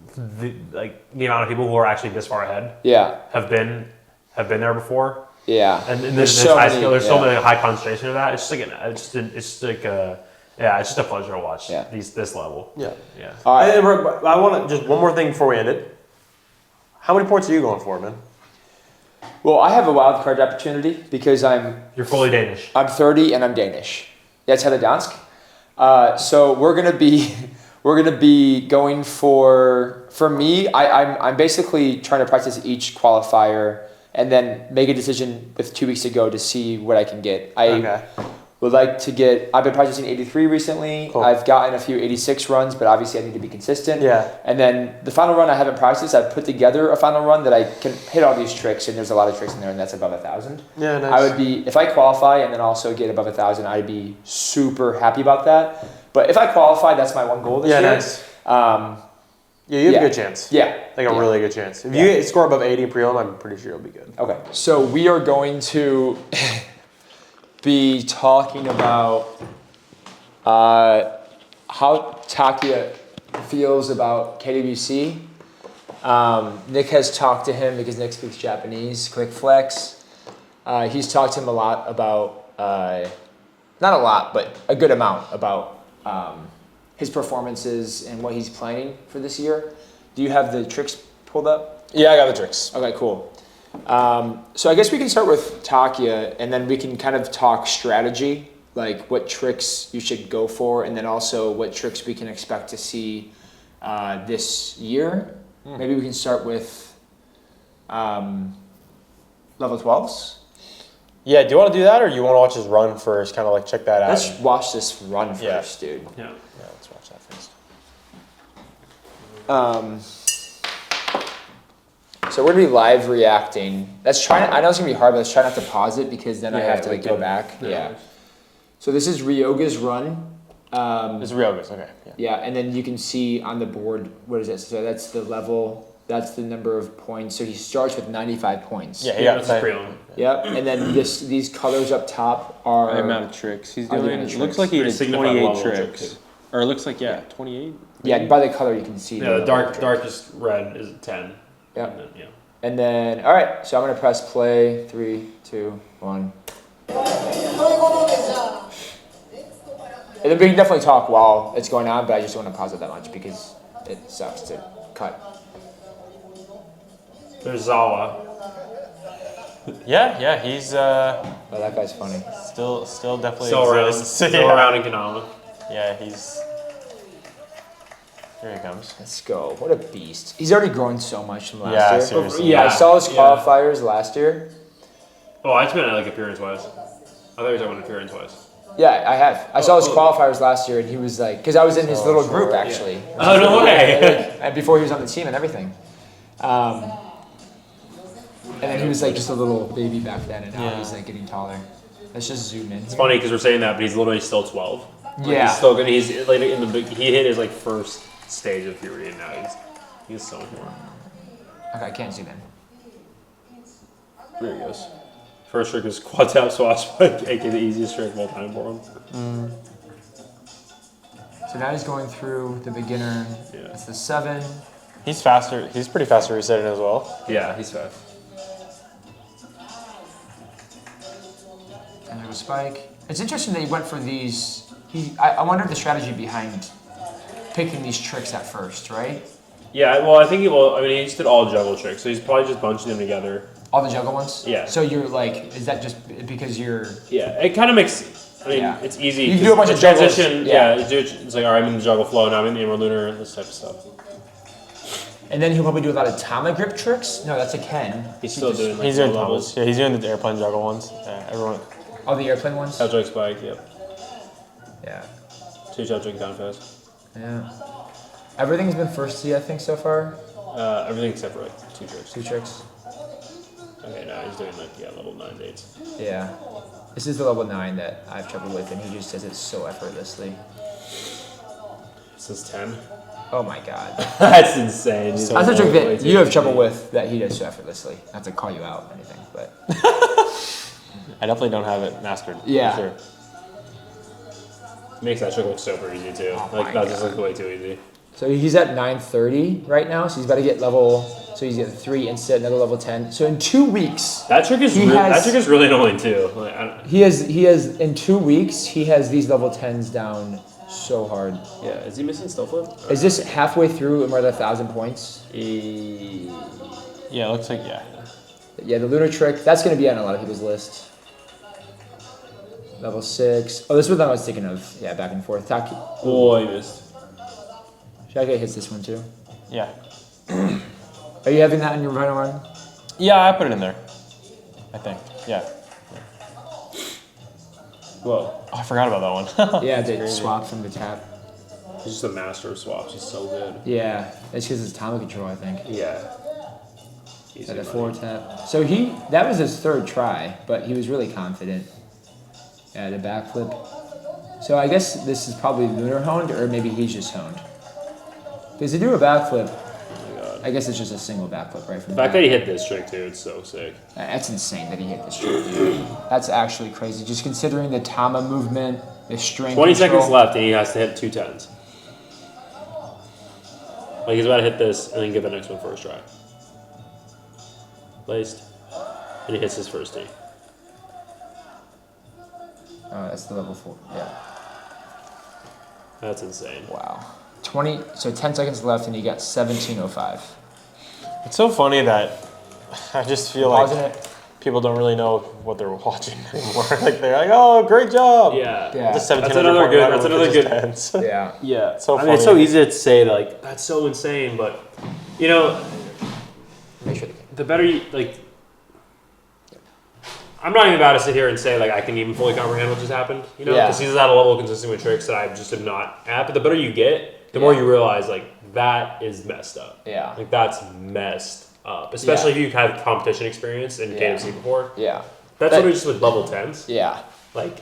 [SPEAKER 3] if the amount of people who are actually this far ahead have been there before.
[SPEAKER 1] Yeah.
[SPEAKER 3] And there's so many high concentration of that. It's just a pleasure to watch this level.
[SPEAKER 2] Yeah.
[SPEAKER 3] Yeah.
[SPEAKER 2] All right. I want to just one more thing before we end it. How many points are you going for, man?
[SPEAKER 1] Well, I have a wild card opportunity because
[SPEAKER 3] You're fully Danish.
[SPEAKER 1] I'm 30 and I'm Danish. That's how the dansk. So we're gonna be going for me. I'm basically trying to practice each qualifier and then make a decision with 2 weeks to go to see what I can get. Would like to get. I've been practicing 83 recently. Cool. I've gotten a few 86 runs, but obviously I need to be consistent.
[SPEAKER 2] Yeah.
[SPEAKER 1] And then the final run I haven't practiced. I've put together a final run that I can hit all these tricks, and there's a lot of tricks in there, and that's above 1,000.
[SPEAKER 2] Yeah, nice.
[SPEAKER 1] I would be, if I qualify and then also get above 1,000, I'd be super happy about that. But if I qualify, that's my one goal this year.
[SPEAKER 2] Nice. You have a good chance.
[SPEAKER 1] Yeah.
[SPEAKER 2] Like a really good chance. If you score above 80 in prelim, I'm pretty sure you'll be good.
[SPEAKER 1] Okay. So we are going to be talking about how Takia feels about KWC. Nick has talked to him because Nick speaks Japanese, quick flex. He's talked to him a lot about, not a lot, but a good amount about his performances and what he's planning for this year. Do you have the tricks pulled up?
[SPEAKER 2] Yeah, I got the tricks.
[SPEAKER 1] Okay, cool. So I guess we can start with Takia, and then we can kind of talk strategy, like what tricks you should go for, and then also what tricks we can expect to see this year. Maybe we can start with level 12s.
[SPEAKER 2] Yeah, do you want to do that, or you want to watch his run first, kind of like check that out?
[SPEAKER 1] Let's watch this run first, dude.
[SPEAKER 2] Yeah, let's watch that first.
[SPEAKER 1] So we're gonna be live reacting. I know it's gonna be hard, but let's try not to pause it because then I have to go back. Yeah. So this is Ryoga's run.
[SPEAKER 2] This is Ryoga's, okay.
[SPEAKER 1] Yeah, and then you can see on the board, what is it? So that's the level, that's the number of points. So he starts with 95 points.
[SPEAKER 2] Yeah,
[SPEAKER 3] that's pre-on.
[SPEAKER 1] Yep, and then these colors up top are
[SPEAKER 4] the amount of tricks he's doing. It looks like he did 28 tricks. Or it looks like, 28?
[SPEAKER 1] Yeah, by the color you can see.
[SPEAKER 3] Yeah, the darkest red is 10.
[SPEAKER 1] Yeah. And then, all right, so I'm going to press play. 3, 2, 1. And then we can definitely talk while it's going on, but I just don't want to pause it that much because it sucks to cut.
[SPEAKER 3] There's Zawa.
[SPEAKER 2] Yeah, he's
[SPEAKER 1] Oh, that guy's funny.
[SPEAKER 2] still definitely
[SPEAKER 3] Still around.
[SPEAKER 2] exists.
[SPEAKER 3] Still around in Kendama.
[SPEAKER 2] Yeah, here he comes.
[SPEAKER 1] Let's go. What a beast. He's already grown so much from last year.
[SPEAKER 2] Seriously.
[SPEAKER 1] Yeah, I saw his qualifiers last year.
[SPEAKER 3] Oh, I just meant like appearance-wise. I thought you were talking about appearance-wise.
[SPEAKER 1] Yeah, I have. I saw his qualifiers last year, and he was like, because I was in his little group actually.
[SPEAKER 3] Yeah. Oh, no way!
[SPEAKER 1] And before he was on the team and everything. And then he was like just a little baby back then, and now he's like getting taller. Let's just zoom in.
[SPEAKER 3] It's funny because we're saying that, but he's literally still 12.
[SPEAKER 1] Yeah.
[SPEAKER 3] He's still good. He's like in the big. He hit his like first stage of puberty, and now he's so much more.
[SPEAKER 1] Okay, I can't zoom in.
[SPEAKER 3] There he goes. First trick is quad tap swash, aka the easiest trick of all time for him.
[SPEAKER 1] So now he's going through the beginner.
[SPEAKER 3] Yeah.
[SPEAKER 1] It's the 7.
[SPEAKER 2] He's faster. He's pretty fast at resetting as well.
[SPEAKER 3] Yeah, he's fast.
[SPEAKER 1] And there's a spike. It's interesting that he went for these. I wonder the strategy behind picking these tricks at first, right?
[SPEAKER 3] Yeah, well, I think he just did all juggle tricks, so he's probably just bunching them together.
[SPEAKER 1] All the juggle ones?
[SPEAKER 3] Yeah.
[SPEAKER 1] So you're like, is that just because you're...
[SPEAKER 3] Yeah, it kind of makes... I mean, it's easy.
[SPEAKER 1] You can do a bunch of
[SPEAKER 3] transition. It's like, all right, I'm in the juggle flow, now I'm in the inward lunar, this type of stuff.
[SPEAKER 1] And then he'll probably do a lot of Tama grip tricks? No, that's a Ken.
[SPEAKER 3] He's still doing like
[SPEAKER 2] he's doing levels. Yeah, he's doing the airplane juggle ones. Yeah, everyone.
[SPEAKER 1] Oh, the airplane ones?
[SPEAKER 3] Tail joke spike, yep.
[SPEAKER 1] Yeah.
[SPEAKER 3] 2 tail joke down fast.
[SPEAKER 1] Yeah. Everything's been first C, I think, so far.
[SPEAKER 3] Everything except for like 2 tricks.
[SPEAKER 1] 2 tricks.
[SPEAKER 3] Okay, now he's doing like level 9 dates.
[SPEAKER 1] Yeah. This is the level 9 that I have trouble with, and he just does it so effortlessly.
[SPEAKER 3] This is 10.
[SPEAKER 1] Oh my god.
[SPEAKER 3] That's insane.
[SPEAKER 1] That's a trick that you have trouble with that he does so effortlessly. Not to call you out or anything, but...
[SPEAKER 2] I definitely don't have it mastered.
[SPEAKER 1] Yeah.
[SPEAKER 2] For sure.
[SPEAKER 3] Makes that trick look super easy too.
[SPEAKER 1] Oh
[SPEAKER 3] like that just looks way too easy.
[SPEAKER 1] So he's at 930 right now. So he's about to get level. So he's at 3 instead, another level 10. So in 2 weeks,
[SPEAKER 3] that trick is really annoying too. Like,
[SPEAKER 1] he has in 2 weeks he has these level 10s down so hard.
[SPEAKER 3] Yeah, is he missing still flip?
[SPEAKER 1] Is this halfway through and we're at 1,000 points?
[SPEAKER 2] Yeah, it looks like
[SPEAKER 1] Yeah, the lunar trick that's going to be on a lot of people's list. Level 6. Oh, this is what I was thinking of. Yeah, back and forth. Takia.
[SPEAKER 3] Oh, he missed.
[SPEAKER 1] Takia hits this one too.
[SPEAKER 2] Yeah.
[SPEAKER 1] Are you having that in your final run?
[SPEAKER 2] Yeah, I put it in there. I think. Yeah.
[SPEAKER 3] Whoa.
[SPEAKER 2] Oh, I forgot about that one.
[SPEAKER 1] Yeah, they swap from the tap.
[SPEAKER 3] He's just a master of swaps. He's so good.
[SPEAKER 1] Yeah, it's because it's Tama control, I think.
[SPEAKER 3] Yeah.
[SPEAKER 1] He's at a 4 tap. So that was his 3rd try, but he was really confident. Yeah, the backflip. So I guess this is probably lunar honed, or maybe he's just honed. Because to do a backflip, I guess it's just a single backflip, right?
[SPEAKER 3] The fact that he hit this trick too, it's so sick.
[SPEAKER 1] That's insane that he hit this trick, dude. That's actually crazy. Just considering the Tama movement, the string
[SPEAKER 3] 20
[SPEAKER 1] control.
[SPEAKER 3] seconds left and he has to hit 2 10s. Like he's about to hit this and then give the next one first try. Placed. And he hits his first tee.
[SPEAKER 1] Oh, that's the level 4. Yeah.
[SPEAKER 3] That's insane.
[SPEAKER 1] Wow. 10 seconds left and he got 17:05.
[SPEAKER 2] It's so funny that I just feel like people don't really know what they're watching anymore. Like they're like, "Oh, great job!"
[SPEAKER 3] Yeah.
[SPEAKER 2] That's another good. That's another good.
[SPEAKER 1] Yeah.
[SPEAKER 3] Yeah.
[SPEAKER 2] It's so funny.
[SPEAKER 3] I mean, it's so easy to say like that's so insane, but you know, the better you like. I'm not even about to sit here and say like I can even fully comprehend what just happened. You know, because he's at a level of consistency with tricks that I just am not at. But the better you get, the more you realize like that is messed up.
[SPEAKER 1] Yeah.
[SPEAKER 3] Like that's messed up. Especially if you've had competition experience in KFC before.
[SPEAKER 1] Yeah.
[SPEAKER 3] That's literally just with level 10s.
[SPEAKER 1] Yeah.
[SPEAKER 3] Like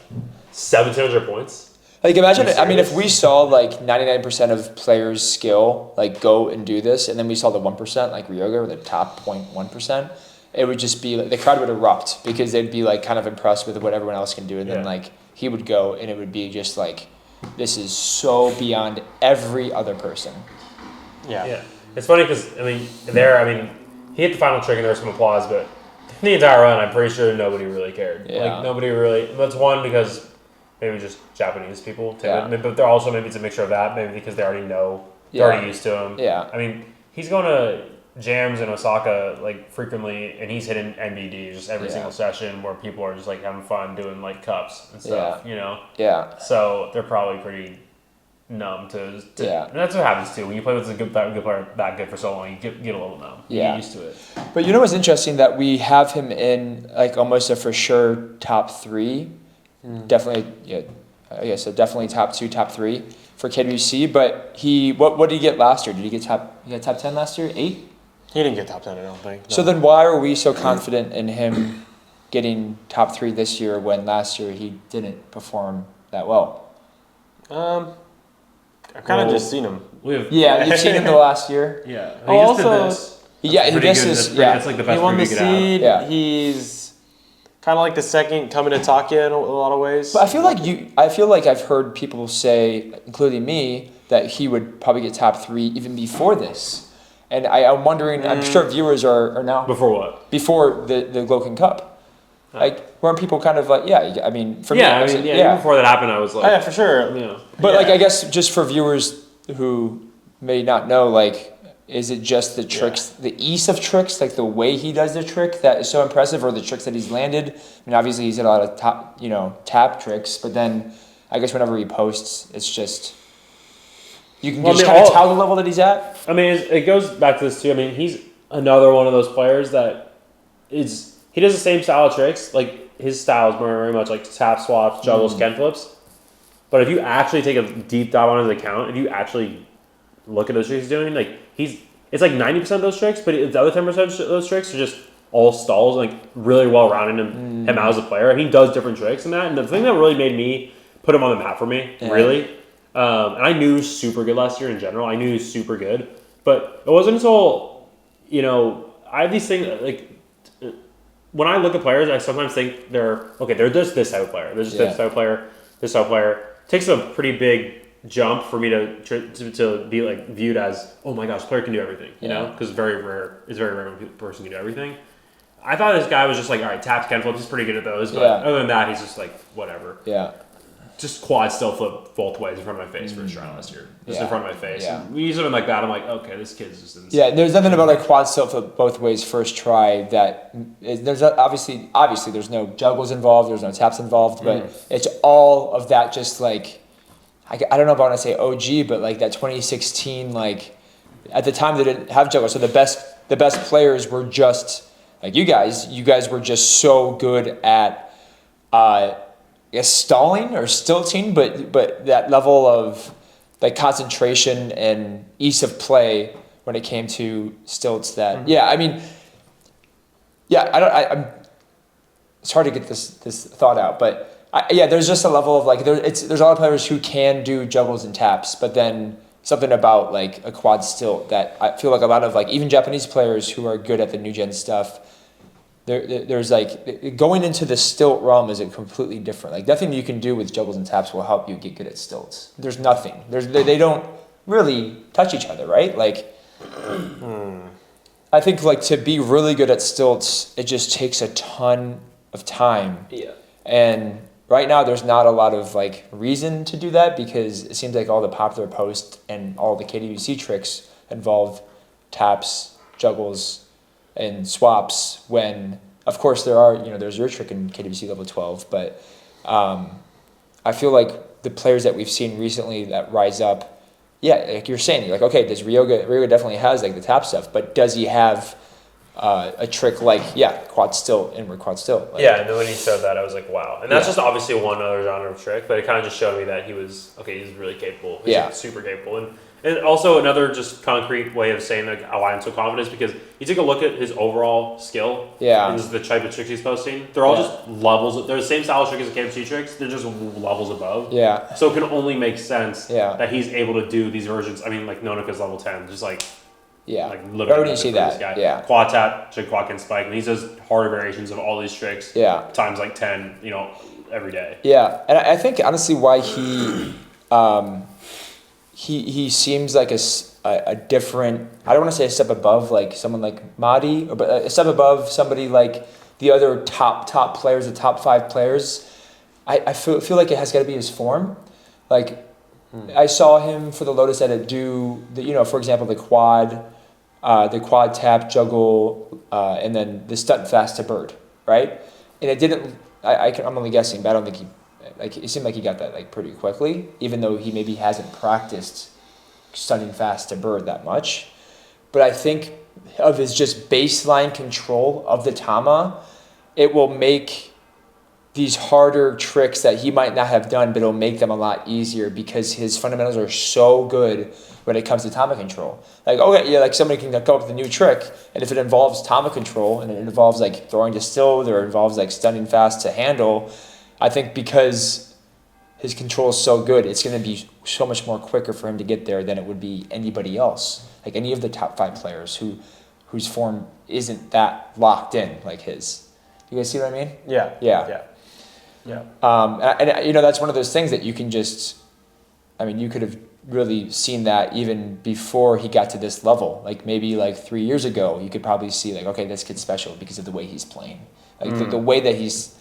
[SPEAKER 3] 1,700 points.
[SPEAKER 1] Like imagine, I mean, if we saw like 99% of players' skill like go and do this, and then we saw the 1% like Ryoga or the top 0.1%, it would just be like the crowd would erupt because they'd be like kind of impressed with what everyone else can do, and then like he would go and it would be just like this is so beyond every other person.
[SPEAKER 3] Yeah. It's funny because I mean he hit the final trick and there was some applause, but the entire run I'm pretty sure nobody really cared.
[SPEAKER 1] Yeah.
[SPEAKER 3] Like nobody really. That's one because maybe just Japanese people too, but they're also maybe it's a mixture of that, maybe because they already know, they're already used to him.
[SPEAKER 1] Yeah.
[SPEAKER 3] I mean he's going to jams in Osaka like frequently, and he's hitting NBD just every single session where people are just like having fun doing like cups and stuff, you know.
[SPEAKER 1] Yeah.
[SPEAKER 3] So they're probably pretty numb to and that's what happens too when you play with a good player that good for so long. You get a little numb. You get used to it.
[SPEAKER 1] But you know what's interesting that we have him in like almost a for sure top 3, definitely so definitely top 2, top 3 for KWC. But what did he get last year? Did he get top 10 last year? 8.
[SPEAKER 2] He didn't get top 10, I don't think. No.
[SPEAKER 1] So then why are we so confident in him getting top 3 this year when last year he didn't perform that well?
[SPEAKER 2] I've kind of just seen him.
[SPEAKER 1] You've seen him the last year?
[SPEAKER 3] Yeah.
[SPEAKER 2] He
[SPEAKER 3] just did this.
[SPEAKER 1] That's
[SPEAKER 3] like the best
[SPEAKER 2] he won the
[SPEAKER 3] we could
[SPEAKER 2] seed.
[SPEAKER 3] have.
[SPEAKER 1] Yeah.
[SPEAKER 2] He's kind of like the second coming to Takia in a lot of ways.
[SPEAKER 1] But I feel like I've heard people say, including me, that he would probably get top 3 even before this. And I'm wondering, I'm sure viewers are now.
[SPEAKER 3] Before what?
[SPEAKER 1] Before the Gloen Cup. Like, weren't people kind of like, I mean, for me.
[SPEAKER 3] Even before that happened, I was like.
[SPEAKER 2] Oh, yeah, for sure.
[SPEAKER 3] Yeah.
[SPEAKER 1] But, like, I guess just for viewers who may not know, like, is it just the tricks, the ease of tricks, like the way he does the trick that is so impressive, or the tricks that he's landed? I mean, obviously he's had a lot of tap tricks, but then I guess whenever he posts, it's just. You can just kind of tell the level that he's at.
[SPEAKER 3] I mean, it goes back to this too. I mean, he's another one of those players that he does the same style of tricks. Like his style is very much like tap swaps, juggles, Ken flips. But if you actually take a deep dive on his account, if you actually look at those tricks he's doing, like it's like 90% of those tricks, but the other 10% of those tricks are just all stalls, like really well rounded him out as a player. And he does different tricks and that. And the thing that really made me put him on the map for me, really. And I knew he was super good last year in general. I knew he was super good. But it wasn't until, I have these things, like, when I look at players, I sometimes think they're just this type of player. They're just this type of player, this type of player. It takes a pretty big jump for me to be like viewed as, oh my gosh, player can do everything, you know, because it's very rare when a person can do everything. I thought this guy was just like, all right, taps, can flips, he's pretty good at those, but other than that, he's just like, whatever.
[SPEAKER 1] Yeah.
[SPEAKER 3] Just quad still flip both ways in front of my face for his try last year. Just in front of my face. Yeah. And when you do something like that, I'm like, okay, this kid's just insane.
[SPEAKER 1] Yeah, there's nothing about a quad still flip both ways first try that there's obviously there's no juggles involved, there's no taps involved, but it's all of that just like, I don't know if I want to say OG, but like that 2016, like at the time they didn't have juggles, so the best players were just like you guys were just so good at stalling or stilting, but that level of like concentration and ease of play when it came to stilts that it's hard to get this thought out, but there's just a level of like there's a lot of players who can do juggles and taps, but then something about like a quad stilt that I feel like a lot of like even Japanese players who are good at the new gen stuff, there's like going into the stilt realm is a completely different. Like nothing you can do with juggles and taps will help you get good at stilts. There's nothing. They don't really touch each other, right? Like I think like to be really good at stilts, it just takes a ton of time.
[SPEAKER 3] Yeah.
[SPEAKER 1] And right now there's not a lot of like reason to do that because it seems like all the popular posts and all the KWC tricks involve taps, juggles, and swaps when, of course, there's your trick in KWC level 12, but I feel like the players that we've seen recently that rise up, like you're saying, like, okay, does Ryoga definitely has like the tap stuff, but does he have a trick like, quad stilt, inward quad stilt? Like,
[SPEAKER 3] and then when he showed that, I was like, wow. And that's just obviously one other genre of trick, but it kind of just showed me that he's really capable. He's like, super capable. And also another just concrete way of saying like why I'm so confident is because you take a look at his overall skill.
[SPEAKER 1] Yeah.
[SPEAKER 3] And the type of tricks he's posting. They're all just levels. They're the same style of trick as the KFC tricks. They're just levels above.
[SPEAKER 1] Yeah.
[SPEAKER 3] So it can only make sense that he's able to do these versions. I mean, like Nonika's level 10, just like like literally.
[SPEAKER 1] I already see that.
[SPEAKER 3] Guy.
[SPEAKER 1] Yeah.
[SPEAKER 3] Quad tap, trick quad can spike, and he does harder variations of all these tricks.
[SPEAKER 1] Yeah.
[SPEAKER 3] Times like 10, every day.
[SPEAKER 1] Yeah, and I think honestly why he seems like a different, I don't want to say a step above like someone like Mahdi, but a step above somebody like the other top players, the top 5 players. I feel like it has got to be his form. Like I saw him for the Lotus Edit do for example the quad tap juggle and then the stunt fast to bird, right? And it didn't. I'm only guessing, but I don't think he. Like it seemed like he got that like pretty quickly, even though he maybe hasn't practiced stunning fast to bird that much. But I think of his just baseline control of the tama, it will make these harder tricks that he might not have done, but it'll make them a lot easier because his fundamentals are so good when it comes to tama control. Like, like somebody can come up with a new trick, and if it involves tama control and it involves like throwing to still or it involves like stunning fast to handle, I think because his control is so good, it's going to be so much more quicker for him to get there than it would be anybody else. Like any of the top 5 players whose form isn't that locked in like his. You guys see what I mean?
[SPEAKER 2] Yeah.
[SPEAKER 1] And that's one of those things that you can just, you could have really seen that even before he got to this level. Like maybe like 3 years ago, you could probably see like, okay, this kid's special because of the way he's playing. Like the way that he's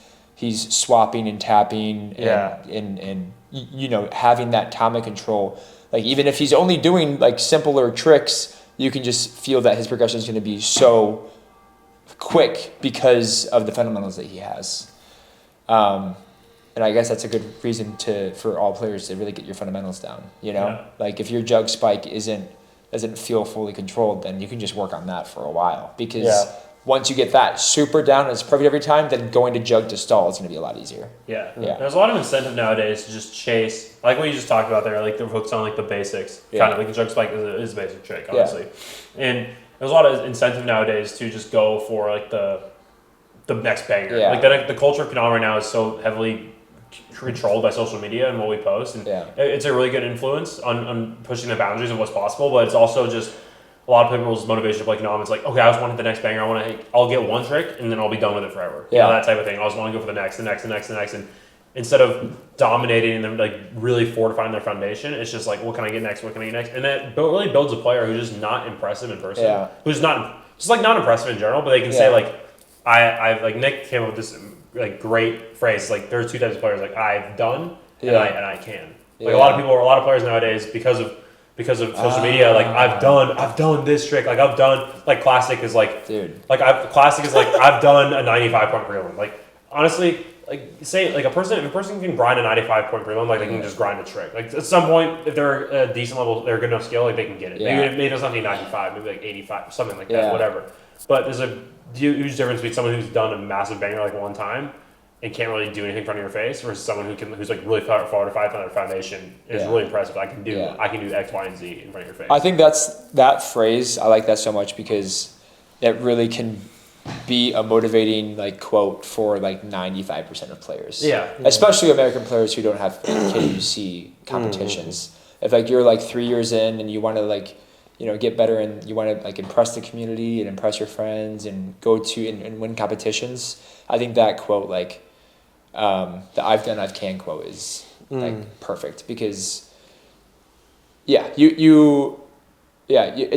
[SPEAKER 1] swapping and tapping and having that tama control. Like even if he's only doing like simpler tricks, you can just feel that his progression is going to be so quick because of the fundamentals that he has. And I guess that's a good reason for all players to really get your fundamentals down. Like if your jug spike doesn't feel fully controlled, then you can just work on that for a while because. Once you get that super down and it's perfect every time, then going to jug to stall is going to be a lot easier.
[SPEAKER 3] Yeah. There's a lot of incentive nowadays to just chase, like what you just talked about there, like the hooks on like the basics. Kind of like the jug spike is a basic trick, obviously. And there's a lot of incentive nowadays to just go for like the next banger. Like the culture of Kendama right now is so heavily controlled by social media and what we post. And it's a really good influence on pushing the boundaries of what's possible, but it's also just a lot of people's motivation to play Kendama. It's like, okay, I just want to hit the next banger. I'll get one trick and then I'll be done with it forever. That type of thing. I just want to go for the next. And instead of dominating them, like really fortifying their foundation, it's just like, what can I get next? What can I get next? And that really builds a player who's just not impressive in person. Yeah. Who's not just like not impressive in general, but they can say like, I've like Nick came up with this like great phrase. Like there's two types of players. Like I've done and I can. Like a lot of players nowadays because of social media, like I've done this trick, like I've done like classic is like classic is like I've done a 95-point prelim. Like honestly, like say like if a person can grind a 95-point prelim, like they can just grind a trick. Like at some point, if they're a decent level, they're good enough skill, like they can get it. Maybe it doesn't have to be 95, maybe like 85, something like that, whatever. But there's a huge difference between someone who's done a massive banger like one time and can't really do anything in front of your face versus someone who's like really fortified on their foundation is really impressive. I can do X, Y, and Z in front of your face.
[SPEAKER 1] I think that phrase, I like that so much because it really can be a motivating like quote for like 95% of players. Yeah. Especially American players who don't have KUC competitions. If like you're like 3 years in and you want to like, you know, get better and you want to like impress the community and impress your friends and go to and win competitions, I think that quote like the I've done, I can quote is like perfect because it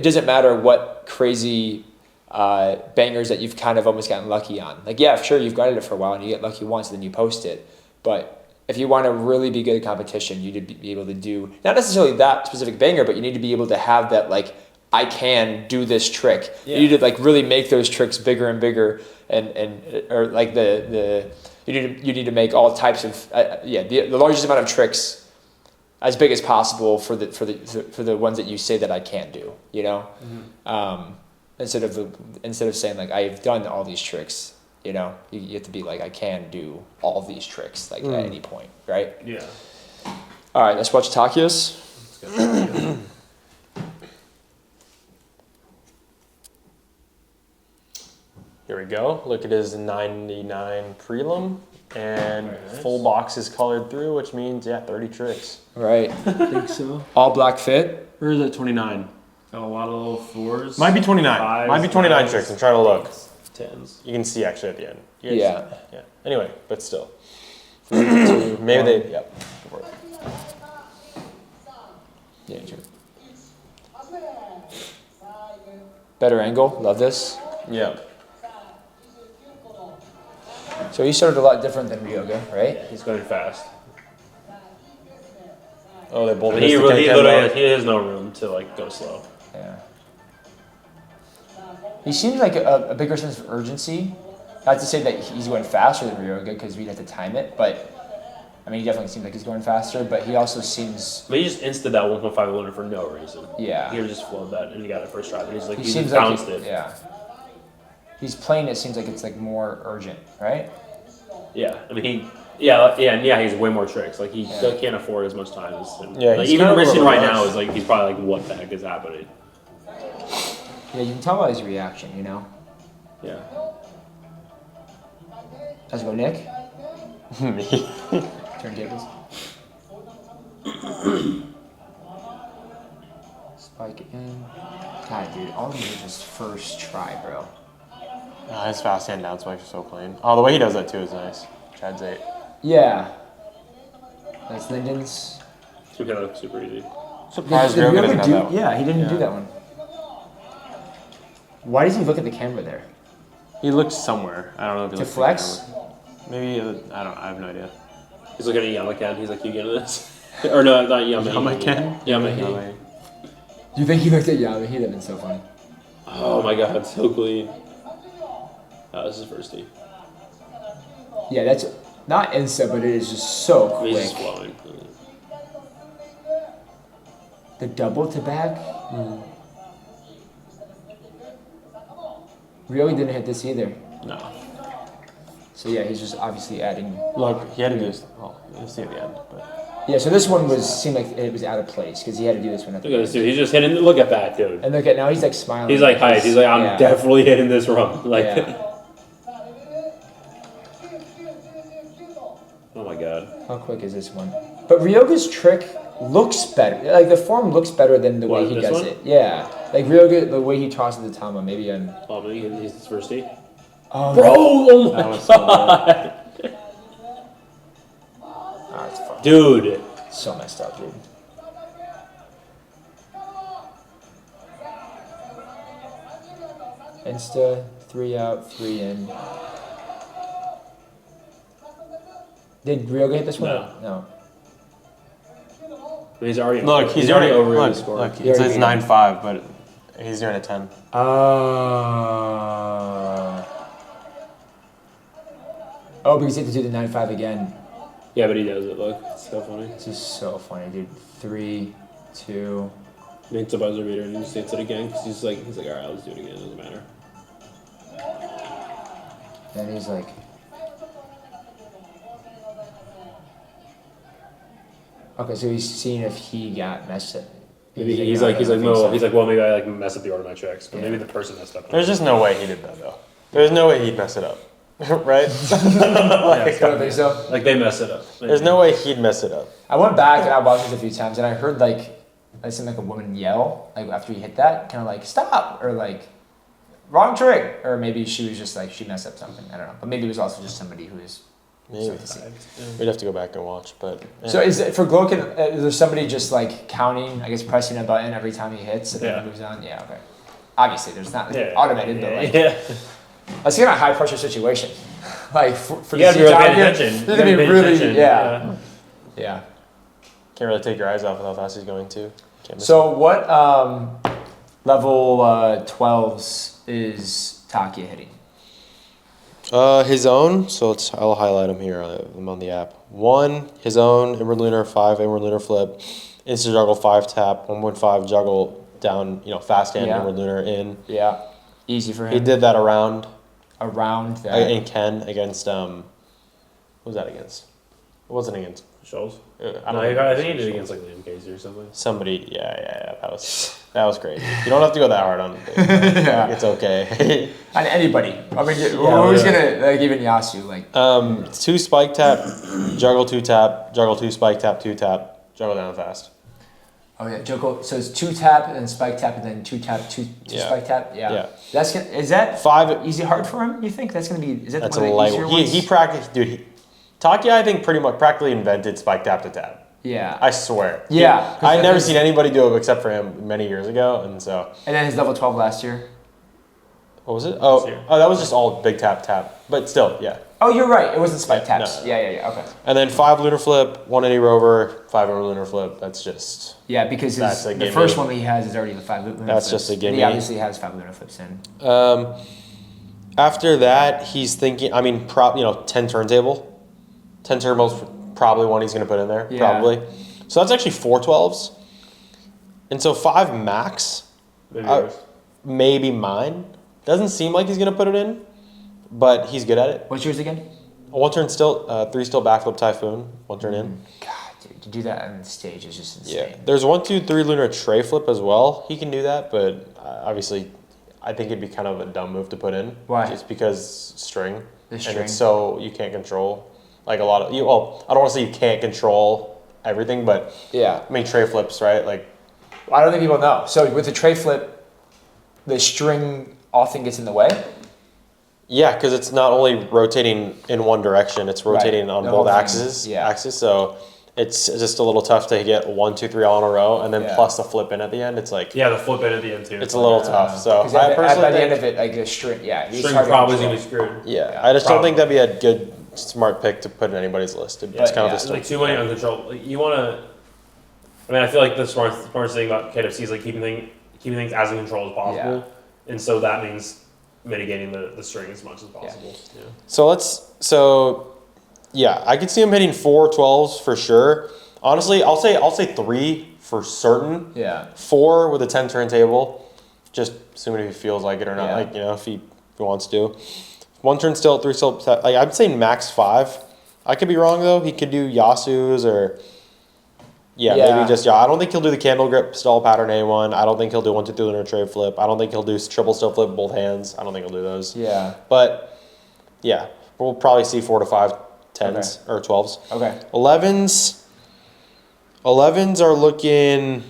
[SPEAKER 1] doesn't matter what crazy bangers that you've kind of almost gotten lucky on. Like, yeah, sure, you've guarded it for a while and you get lucky once and then you post it. But if you want to really be good at competition, you need to be able to do, not necessarily that specific banger, but you need to be able to have that, like, I can do this trick. Yeah. You need to, like, really make those tricks bigger and bigger or like you need to make all types of, the largest amount of tricks as big as possible for the ones that you say that I can't do, you know? Mm-hmm. Instead of saying like I've done all these tricks, you know, you have to be like I can do all these tricks like at any point, right? Yeah. All right, let's watch Takia's.
[SPEAKER 2] Here we go. Look at his 99 prelim, and full box is colored through, which means 30 tricks.
[SPEAKER 1] Right.
[SPEAKER 4] I think so.
[SPEAKER 1] All black fit.
[SPEAKER 4] Or is it 29?
[SPEAKER 3] A lot of little fours.
[SPEAKER 2] Might be 29. Might be 29 tricks. I'm trying to look.
[SPEAKER 3] 10s.
[SPEAKER 2] You can see actually at the end.
[SPEAKER 1] Yeah.
[SPEAKER 2] Anyway, but still. 3, 2, maybe they. Yep.
[SPEAKER 1] Yeah, true. Better angle. Love this.
[SPEAKER 2] Yeah.
[SPEAKER 1] So he started a lot different than Ryoga, right?
[SPEAKER 3] Yeah, he's going fast.
[SPEAKER 2] Oh, they both.
[SPEAKER 3] He literally has no room to like go slow.
[SPEAKER 1] Yeah. He seems like a bigger sense of urgency. Not to say that he's going faster than Ryoga because we'd have to time it, but I mean, he definitely seems like he's going faster. But he also seems.
[SPEAKER 3] But he just insted that 1.5 limiter for no reason.
[SPEAKER 1] Yeah.
[SPEAKER 3] He just flowed that and he got it first try. But he's like he just bounced it.
[SPEAKER 1] Yeah. He's playing. It seems like it's like more urgent, right?
[SPEAKER 3] Yeah. I mean he's way more tricks. Like he can't afford as much time as. Like, even Richard right now is like he's probably like, what the heck is happening?
[SPEAKER 1] Yeah, you can tell by his reaction, you know.
[SPEAKER 3] Yeah.
[SPEAKER 1] Let's go, Nick.
[SPEAKER 2] Me.
[SPEAKER 1] Turntables. Spike it in. God, dude, all these are just first try, bro.
[SPEAKER 2] His fast hand down spikes are so clean. Oh, the way he does that too is nice. Chad's 8.
[SPEAKER 1] Yeah. Nice Linden's.
[SPEAKER 3] Super easy.
[SPEAKER 2] Surprised Ryoga doesn't have that one.
[SPEAKER 1] Yeah, he didn't do that one. Why does he look at the camera there?
[SPEAKER 2] He looks somewhere. I don't know if he
[SPEAKER 1] to
[SPEAKER 2] looks
[SPEAKER 1] flex?
[SPEAKER 2] at the camera. Maybe, I have no idea.
[SPEAKER 3] He's looking at Yamaken. He's like, you get this? Or no, not Yamaken.
[SPEAKER 2] Yamaken.
[SPEAKER 1] Do you think he looked at Yamahe? That'd have been so funny.
[SPEAKER 3] Oh my god, so clean. Oh, this is first tee.
[SPEAKER 1] Yeah, that's not insta, but it is just so quick.
[SPEAKER 3] He's just flowing.
[SPEAKER 1] The double to back? Ryoga didn't hit this either.
[SPEAKER 3] No.
[SPEAKER 1] So yeah, he's just obviously adding.
[SPEAKER 2] Look, he had to do this. Well, you'll see at the end. But.
[SPEAKER 1] Yeah, so this one seemed like it was out of place because he had to do this one at the
[SPEAKER 3] end. Look at this dude. He's just hitting. Look at that dude.
[SPEAKER 1] And look at now he's like smiling.
[SPEAKER 3] He's like hyped. He's like, I'm definitely hitting this wrong. Like. Yeah. Oh my god.
[SPEAKER 1] How quick is this one? But Ryoga's trick looks better. Like the form looks better than the way he does it. Yeah. Like Ryoga, the way he tosses the Tama, maybe on.
[SPEAKER 3] Oh, but he's his first tee.
[SPEAKER 1] Oh,
[SPEAKER 3] bro! Oh my god! Dude.
[SPEAKER 1] So messed up, dude. Insta, 3 out, 3 in. Did Ryoga hit this one? No.
[SPEAKER 3] He's already
[SPEAKER 2] he's already over the score. Look, it says 9-5, but he's doing a 10.
[SPEAKER 1] Oh, because he had to do the 9-5 again.
[SPEAKER 3] Yeah, but he does it. Look, it's so funny.
[SPEAKER 1] This is so funny, dude. 3, 2.
[SPEAKER 3] It's a buzzer beater, and he just hits it again because he's like, all right, let's do it again. It doesn't matter.
[SPEAKER 1] Then he's like, okay, so he's seeing if he got messed up.
[SPEAKER 3] Maybe he's like, well, maybe I like mess up the order of my tricks, but maybe the person messed up.
[SPEAKER 2] There's just no way he did that though. There's no way he'd mess it up, right?
[SPEAKER 1] I don't think so.
[SPEAKER 3] Like they mess it up. Maybe.
[SPEAKER 2] There's no way he'd mess it up.
[SPEAKER 1] I went back and I watched this a few times, and I heard I seemed like a woman yell after he hit that, kind of like stop or like wrong trick, or maybe she was just like she messed up something. I don't know, but maybe it was also just somebody who is.
[SPEAKER 2] Maybe. We'd have to go back and watch, but. Yeah.
[SPEAKER 1] So is it for Gloen? Is there somebody just like counting? I guess pressing a button every time he hits and then it moves on. Yeah. Okay. Obviously, there's not automated, but like. Yeah. That's kind of a high pressure situation. Like for
[SPEAKER 3] you gotta be really paying attention.
[SPEAKER 1] You gotta be really yeah.
[SPEAKER 2] Can't really take your eyes off of how fast he's going too.
[SPEAKER 1] So what level 12s is Takia hitting?
[SPEAKER 2] His own, so I'll highlight him here. I'm on the app. 1, his own, inward lunar, 5, inward lunar flip, instant juggle, 5 tap, 1.5 juggle down, fast hand, inward lunar in.
[SPEAKER 1] Yeah, easy for him.
[SPEAKER 2] He did that around
[SPEAKER 1] that.
[SPEAKER 2] in Ken against, what was that against? It wasn't against.
[SPEAKER 3] Scholes? I think he did it against like Liam Casey or something.
[SPEAKER 2] Somebody, yeah, that was crazy. You don't have to go that hard on it. It's okay.
[SPEAKER 1] On anybody. I mean, who's gonna even Yasu like?
[SPEAKER 2] 2 spike tap, juggle 2 tap, juggle 2 spike tap, 2 tap, juggle down fast.
[SPEAKER 1] Oh yeah, juggle. So it's 2 tap and then spike tap and then 2 tap, 2 spike tap. Yeah. Is that
[SPEAKER 2] 5
[SPEAKER 1] easy hard for him? You think that's gonna be? Is that
[SPEAKER 2] that's
[SPEAKER 1] one of the easier ones?
[SPEAKER 2] He practiced, dude. Takia, I think, pretty much practically invented spike tap to tap.
[SPEAKER 1] Yeah.
[SPEAKER 2] I swear.
[SPEAKER 1] Yeah.
[SPEAKER 2] I'd never seen anybody do it except for him many years ago, and so.
[SPEAKER 1] And then his level 12 last year.
[SPEAKER 2] What was it? Oh, that was just all big tap, but still, yeah.
[SPEAKER 1] Oh, you're right. It wasn't spike taps. No. Yeah. Okay.
[SPEAKER 2] And then 5 lunar flip, 1 80 rover, 5 over lunar flip. That's just.
[SPEAKER 1] Yeah, because the first one that he has is already the 5 lunar flips.
[SPEAKER 2] That's just a gimme.
[SPEAKER 1] He obviously has 5 lunar flips in.
[SPEAKER 2] After that, he's thinking. 10 turntable. 10 turbos, probably one he's going to put in there, probably. So that's actually 4 12s. And so 5 max, maybe mine. Doesn't seem like he's going to put it in, but he's good at it.
[SPEAKER 1] What's yours again?
[SPEAKER 2] 1 turn still, 3 still backflip typhoon, 1 turn in.
[SPEAKER 1] God, dude, to do that on the stage is just insane.
[SPEAKER 2] Yeah, there's 1 2 3 lunar tray flip as well. He can do that, but obviously I think it'd be kind of a dumb move to put in.
[SPEAKER 1] Why?
[SPEAKER 2] Just because string.
[SPEAKER 1] The string.
[SPEAKER 2] And it's so you can't control. Like a lot of I don't want to say you can't control everything, but tray flips, right? Like,
[SPEAKER 1] I don't think people know. So with the tray flip, the string often gets in the way.
[SPEAKER 2] Yeah, because it's not only rotating in one direction; it's rotating on both axes.
[SPEAKER 1] Yeah.
[SPEAKER 2] So it's just a little tough to get 1 2 3 all in a row, and then plus the flip in at the end. It's like
[SPEAKER 3] the flip in at the end too.
[SPEAKER 2] It's a little tough. So
[SPEAKER 1] I personally at the end of it, like the string,
[SPEAKER 3] string probably is gonna be screwed.
[SPEAKER 2] Yeah, I just don't think that'd be a good. Smart pick to put in anybody's list. It's kind of
[SPEAKER 3] like too many uncontrolled. Like you want to. I feel like the smartest thing about KFC is like keeping things as in control as possible, and so that means mitigating the string as much as possible.
[SPEAKER 2] Yeah. I could see him hitting 4 12s for sure. Honestly, I'll say 3 for certain.
[SPEAKER 1] Yeah.
[SPEAKER 2] 4 with a 10 turntable, just assuming if he feels like it or not. If he wants to. 1 turn still, 3 still. Like I'm saying max 5. I could be wrong though. He could do Yasu's or maybe just I don't think he'll do the candle grip stall pattern A1. I don't think he'll do 1 2 3 lunar tray flip. I don't think he'll do triple still flip both hands. I don't think he'll do those.
[SPEAKER 1] Yeah.
[SPEAKER 2] But we'll probably see 4 to 5 10s or 12s.
[SPEAKER 1] Okay.
[SPEAKER 2] 11s are looking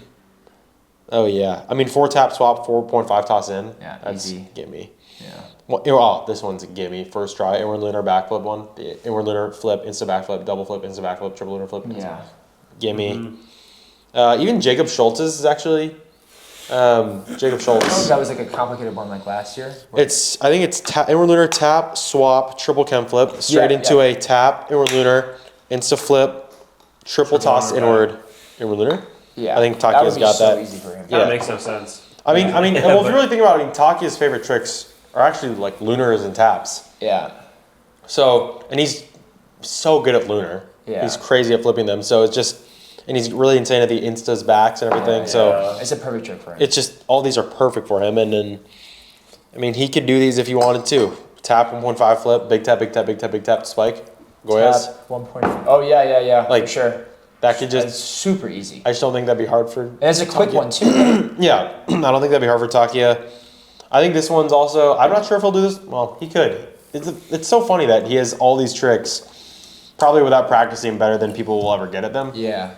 [SPEAKER 2] Oh, yeah. I mean, 4 tap swap, 4.5 toss in.
[SPEAKER 1] Yeah,
[SPEAKER 2] that's
[SPEAKER 1] easy.
[SPEAKER 2] gimme.
[SPEAKER 1] Yeah.
[SPEAKER 2] Well, this one's a gimme. First try, inward lunar backflip one. The inward lunar flip, insta backflip, double flip, insta backflip, triple lunar flip.
[SPEAKER 1] Yeah.
[SPEAKER 2] Gimme. Even Jacob Schultz's is actually. Jacob Schultz.
[SPEAKER 1] That was like a complicated one like last year.
[SPEAKER 2] I think it's inward lunar tap, swap, triple chem flip, straight into a tap, inward lunar, insta flip, triple toss inward lunar.
[SPEAKER 1] Yeah.
[SPEAKER 2] I think Takia's got that.
[SPEAKER 1] Easy for him.
[SPEAKER 3] Yeah. That makes no sense.
[SPEAKER 2] I mean, well, if you really think about it, Takia's favorite tricks are actually like lunars and taps.
[SPEAKER 1] Yeah.
[SPEAKER 2] So, and he's so good at lunar.
[SPEAKER 1] Yeah.
[SPEAKER 2] He's crazy at flipping them. So it's just, and he's really insane at the instas, backs, and everything. So
[SPEAKER 1] it's a perfect trick for him.
[SPEAKER 2] It's just all these are perfect for him, and then, I mean, he could do these if he wanted to. Tap 1.5 flip, big tap, big tap, big tap, big tap, spike. Goyas.
[SPEAKER 1] Tap 1.5. Oh yeah.
[SPEAKER 2] Like
[SPEAKER 1] for sure.
[SPEAKER 2] That could just.
[SPEAKER 1] It's super easy.
[SPEAKER 2] I just don't think that'd be hard for.
[SPEAKER 1] And it's a quick one too. Right?
[SPEAKER 2] Yeah, I don't think that'd be hard for Takia. I think this one's also. I'm not sure if he'll do this. Well, he could. It's so funny that he has all these tricks, probably without practicing better than people will ever get at them.
[SPEAKER 1] Yeah.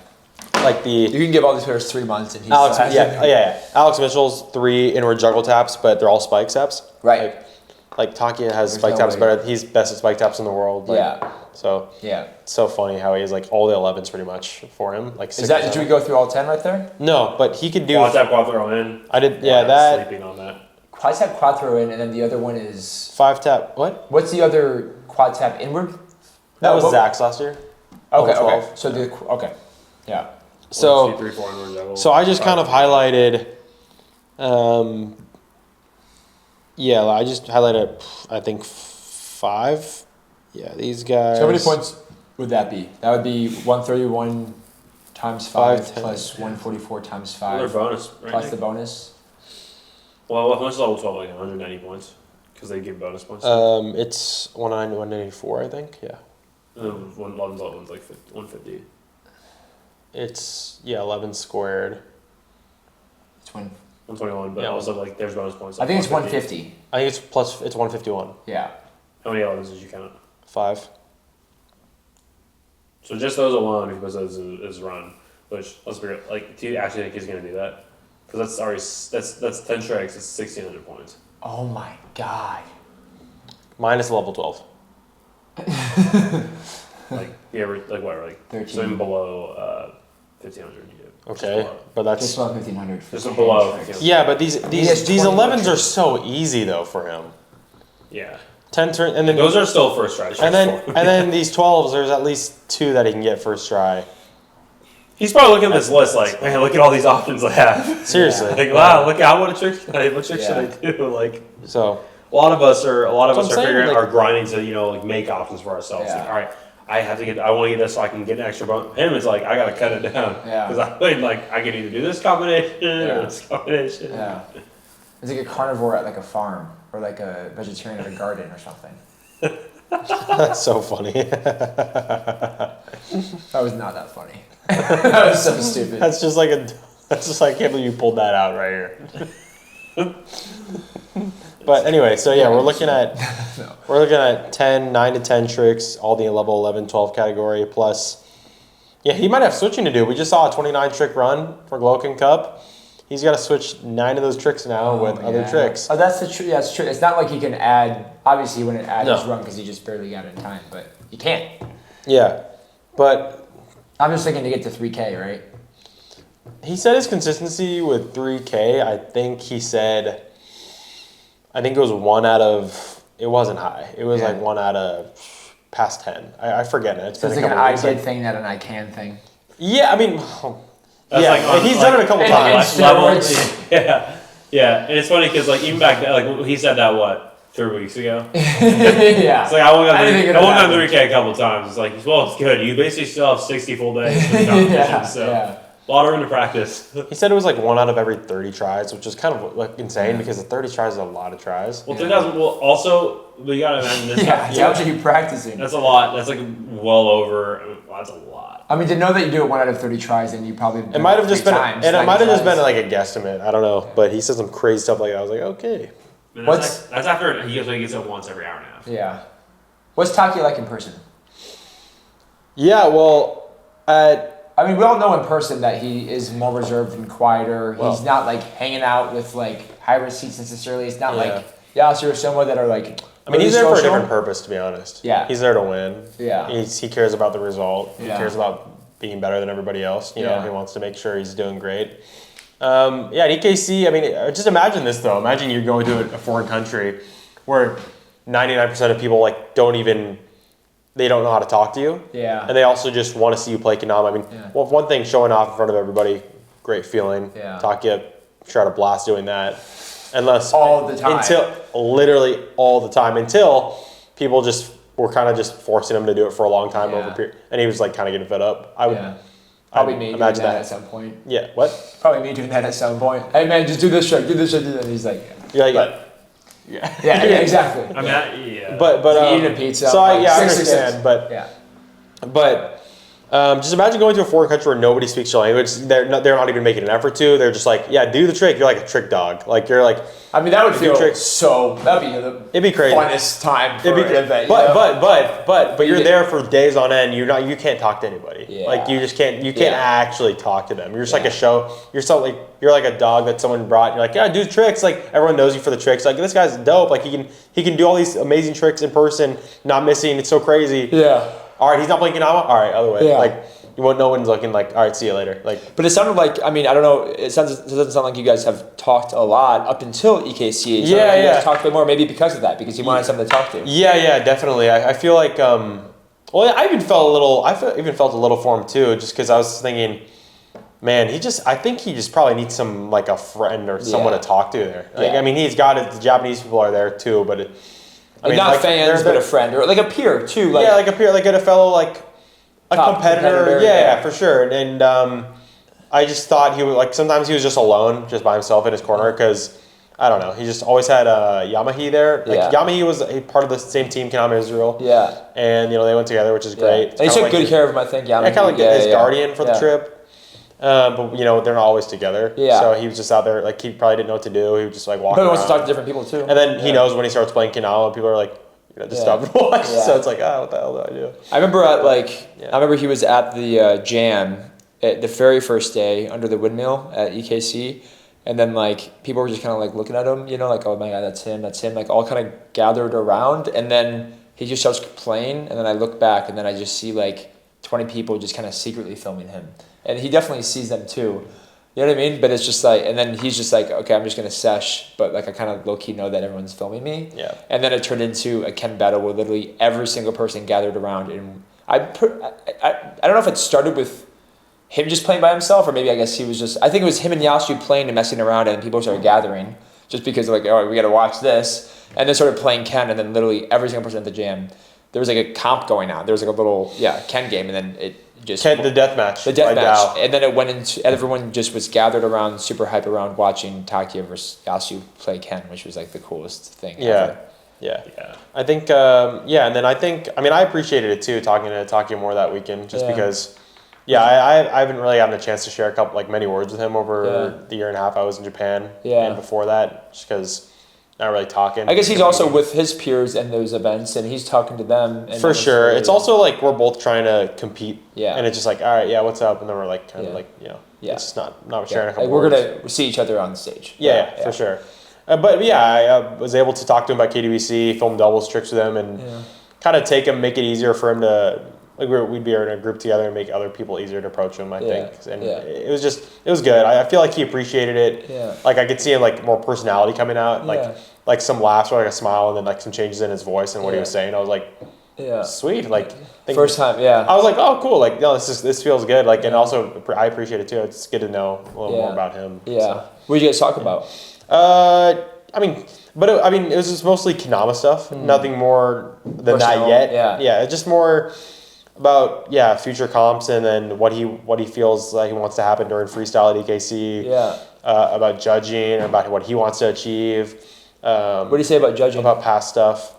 [SPEAKER 2] Like
[SPEAKER 1] you can give all these players 3 months and he's
[SPEAKER 2] Alex Mitchell's 3 inward juggle taps, but they're all spike taps.
[SPEAKER 1] Right.
[SPEAKER 2] Like Takia has spike taps better. He's best at spike taps in the world. Like, So it's so funny how he has like all the 11s pretty much for him. Like
[SPEAKER 1] did we go through all 10 right there?
[SPEAKER 2] No, but he could do
[SPEAKER 3] quad tap quad throw in.
[SPEAKER 2] I did that.
[SPEAKER 3] Sleeping on that.
[SPEAKER 1] Quad tap quad throw in, and then the other one is
[SPEAKER 2] 5 tap. What?
[SPEAKER 1] What's the other quad tap inward?
[SPEAKER 2] That was Zack's last year.
[SPEAKER 1] Okay. So yeah.
[SPEAKER 2] So
[SPEAKER 3] 2, 3, 4 inward juggle.
[SPEAKER 2] So I just kind of highlighted. I just highlighted. I think 5. Yeah, these guys.
[SPEAKER 1] So how many points would that be? That would be 131 times 5 plus 144 times 5.
[SPEAKER 3] Another bonus, right?
[SPEAKER 1] Plus the bonus.
[SPEAKER 3] Well, how much is level 12? Like 190 points? Because they give bonus points.
[SPEAKER 2] It's 194, I think. Yeah.
[SPEAKER 3] And then level one's like 150.
[SPEAKER 2] It's 11 squared.
[SPEAKER 1] It's
[SPEAKER 3] 121, but also like there's bonus points.
[SPEAKER 1] I think it's 150.
[SPEAKER 2] I think it's 151.
[SPEAKER 1] Yeah.
[SPEAKER 3] How many 11s did you count?
[SPEAKER 2] 5.
[SPEAKER 3] So just those alone, if you put those as run, which let's be real, like, do you actually think he's gonna do that? Because that's 10 tricks. It's 1,600 points.
[SPEAKER 1] Oh my god.
[SPEAKER 2] Minus level 12.
[SPEAKER 3] Like you ever like what 13. So even below 1,500 you do.
[SPEAKER 2] Okay, but that's
[SPEAKER 1] just below 1,500.
[SPEAKER 3] Just below.
[SPEAKER 2] Yeah, but these 11s are so easy though for him.
[SPEAKER 3] Yeah.
[SPEAKER 2] 10 turn, and then
[SPEAKER 3] those are still first try.
[SPEAKER 2] And then these 12s, there's at least 2 that he can get first try.
[SPEAKER 3] He's probably looking at this list like, man, look at all these options I have.
[SPEAKER 2] Seriously,
[SPEAKER 3] like, wow, look at what tricks should I do? Like,
[SPEAKER 2] so
[SPEAKER 3] a lot of us are are grinding to make options for ourselves.
[SPEAKER 1] Yeah.
[SPEAKER 3] Like, all right, I want to get this so I can get an extra bonus. Him, it's like I gotta cut it down.
[SPEAKER 1] Yeah.
[SPEAKER 3] Because I can either do this combination or this combination.
[SPEAKER 1] Yeah. It's like a carnivore at like a farm, or like a vegetarian at a garden or something.
[SPEAKER 2] That's so funny.
[SPEAKER 1] That was not that funny. That was so stupid.
[SPEAKER 2] That's just like I can't believe you pulled that out right here. But anyway, so yeah, we're looking at 9 to 10 tricks, all the level 11, 12 category plus. Yeah, he might have switching to do. We just saw a 29 trick run for Gloen Cup. He's got to switch 9 of those tricks now with other tricks.
[SPEAKER 1] Oh, that's the truth. Yeah, that's true. It's not like he can add. Obviously, he wouldn't add his run because he just barely got it in time. But he can't.
[SPEAKER 2] Yeah, but
[SPEAKER 1] I'm just thinking to get to 3K, right?
[SPEAKER 2] He said his consistency with 3K. I think it was 1 out of. It wasn't high. It was like 1 out of past 10. I forget it.
[SPEAKER 1] It's like an I did thing, not an I can thing.
[SPEAKER 2] Yeah, I mean.
[SPEAKER 3] That's
[SPEAKER 2] he's done it a couple times.
[SPEAKER 3] Yeah, and it's funny because even back then, he said that 3 weeks ago.
[SPEAKER 1] Yeah,
[SPEAKER 3] it's like I won on 3K a couple times. It's like, well, it's good. You basically still have 60 full days for the competition, so a lot of room to practice.
[SPEAKER 2] He said it was like 1 out of every 30 tries, which is kind of like insane because the 30 tries is a lot of tries.
[SPEAKER 3] Well, 3,000. Well, also we gotta imagine this.
[SPEAKER 1] How much are you practicing?
[SPEAKER 3] That's a lot. That's like well over. That's a lot. I
[SPEAKER 1] mean, to know that you do it 1 out of 30 tries, and you probably
[SPEAKER 2] it might have just been, and it might have just been like a guesstimate. I don't know, but he said some crazy stuff like that. I was like, okay.
[SPEAKER 3] That's after he gets up once every hour and a half.
[SPEAKER 1] Yeah. What's Takia like in person?
[SPEAKER 2] Yeah, well,
[SPEAKER 1] I mean, we all know in person that he is more reserved and quieter. Well, he's not like hanging out with like high risk seats necessarily. It's not like Yasu or someone that are like.
[SPEAKER 2] I mean, he's there for a different purpose, to be honest.
[SPEAKER 1] Yeah.
[SPEAKER 2] He's there to win.
[SPEAKER 1] Yeah.
[SPEAKER 2] He cares about the result. He cares about being better than everybody else. You know, he wants to make sure he's doing great. At EKC, I mean, just imagine this though. Imagine you're going to a foreign country where 99% of people like they don't know how to talk to you.
[SPEAKER 1] Yeah.
[SPEAKER 2] And they also just want to see you play Kendama. I mean, well, one thing, showing off in front of everybody, great feeling.
[SPEAKER 1] Yeah.
[SPEAKER 2] Takia, sure had a blast doing that.
[SPEAKER 1] All the time.
[SPEAKER 2] Literally all the time, until people just were kind of just forcing him to do it for a long time over a period. And he was like kind of getting fed up.
[SPEAKER 1] Probably me doing that at some point.
[SPEAKER 2] Yeah, what?
[SPEAKER 1] Probably me doing that at some point. Hey man, just do this trick, do this trick, do that. And he's like, yeah, exactly.
[SPEAKER 3] I mean,
[SPEAKER 2] but
[SPEAKER 1] eating a pizza.
[SPEAKER 2] So
[SPEAKER 1] like,
[SPEAKER 2] I understand, but just imagine going to a foreign country where nobody speaks your language. They're not even making an effort to. They're just like, do the trick. You're like a trick dog. Like you're like.
[SPEAKER 1] I mean, that would feel it'd be crazy. Funnest time for an event.
[SPEAKER 2] But you're there for days on end. You can't talk to anybody.
[SPEAKER 1] Yeah.
[SPEAKER 2] Like you just can't. You can't actually talk to them. You're just like a show. You're like a dog that someone brought. And you're like, do tricks. Like everyone knows you for the tricks. Like this guy's dope. Like he can do all these amazing tricks in person, not missing. It's so crazy.
[SPEAKER 1] Yeah.
[SPEAKER 2] All right, he's not playing Kendama. All right, other way.
[SPEAKER 1] Yeah.
[SPEAKER 2] Like you won't. No one's looking. Like all right, see you later. Like.
[SPEAKER 1] But it sounded like, I mean, I don't know. It doesn't sound like you guys have talked a lot up until EKC. You guys talked a bit more, maybe because of that, because you wanted someone to talk to.
[SPEAKER 2] Yeah, definitely. I feel like. I even felt a little for him too, just because I was thinking, man, I think he just probably needs some like a friend or someone to talk to there. Like, I mean, he's got it. The Japanese people are there too, but
[SPEAKER 1] not fans, but a friend or like a peer too. Like,
[SPEAKER 2] like a peer, like a fellow, like a competitor. Yeah, for sure. And I just thought he was like sometimes he was just alone, just by himself in his corner because. I don't know. He just always had Yamahi there. Like Yamahi was a part of the same team, Kendama Israel. Yeah. And they went together, which is great.
[SPEAKER 1] And he took good care of him, I think. Yamahi.
[SPEAKER 2] Kind of like his guardian for the trip. But they're not always together. Yeah. So he was just out there, like he probably didn't know what to do. He was just like walking.
[SPEAKER 1] But he wants to talk to different people too.
[SPEAKER 2] And then he knows when he starts playing Kendama, people are like, just stop and watch. Yeah. So it's like, what the hell do I do?
[SPEAKER 1] I remember he was at the jam at the very first day under the windmill at EKC. And then, like, people were just kind of, like, looking at him, like, oh, my God, that's him. Like, all kind of gathered around. And then he just starts playing. And then I look back, and then I just see, like, 20 people just kind of secretly filming him. And he definitely sees them, too. You know what I mean? But it's just, like, and then he's just like, okay, I'm just going to sesh. But, like, I kind of low-key know that everyone's filming me. Yeah. And then it turned into a Ken battle where literally every single person gathered around. And I don't know if it started with him just playing by himself, or maybe I guess he was just. I think it was him and Yasu playing and messing around, and people started gathering just because they're like, all right, we got to watch this, and then started playing Ken, and then literally every single person at the jam, there was like a comp going on. There was like a little Ken game, and then it just
[SPEAKER 2] the death match,
[SPEAKER 1] and then it went into everyone just was gathered around, super hype around watching Takia versus Yasu play Ken, which was like the coolest thing ever.
[SPEAKER 2] Yeah. I think and then I appreciated it too, talking to Takia more that weekend, just because. Yeah, I haven't really gotten a chance to share many words with him over the year and a half I was in Japan. Yeah. And before that, just because not really talking.
[SPEAKER 1] I guess he's also with his peers in those events, and he's talking to them. And
[SPEAKER 2] for sure. It's also like we're both trying to compete. Yeah. And it's just like, all right, what's up? And then we're like, kind of like, it's just not sharing a couple
[SPEAKER 1] words. We're
[SPEAKER 2] going
[SPEAKER 1] to see each other on stage.
[SPEAKER 2] Yeah, for sure. But I was able to talk to him about KDBC, film doubles tricks with him, and kind of make it easier for him to. Like we'd be in a group together and make other people easier to approach him, I think. And it was good. I feel like he appreciated it. Yeah. Like I could see him like more personality coming out, like some laughs or like a smile, and then like some changes in his voice and what he was saying. I was like, sweet. Like
[SPEAKER 1] first time,
[SPEAKER 2] I was like, oh, cool. Like this feels good. Like and also I appreciate it too. It's good to know a little more about him.
[SPEAKER 1] Yeah. So. What did you guys talk about?
[SPEAKER 2] It was just mostly Kendama stuff. Nothing more than that yet. Yeah. It's just more. About future comps and then what he feels like he wants to happen during freestyle at EKC. Yeah. About judging, about what he wants to achieve.
[SPEAKER 1] What do you say about judging?
[SPEAKER 2] About past stuff.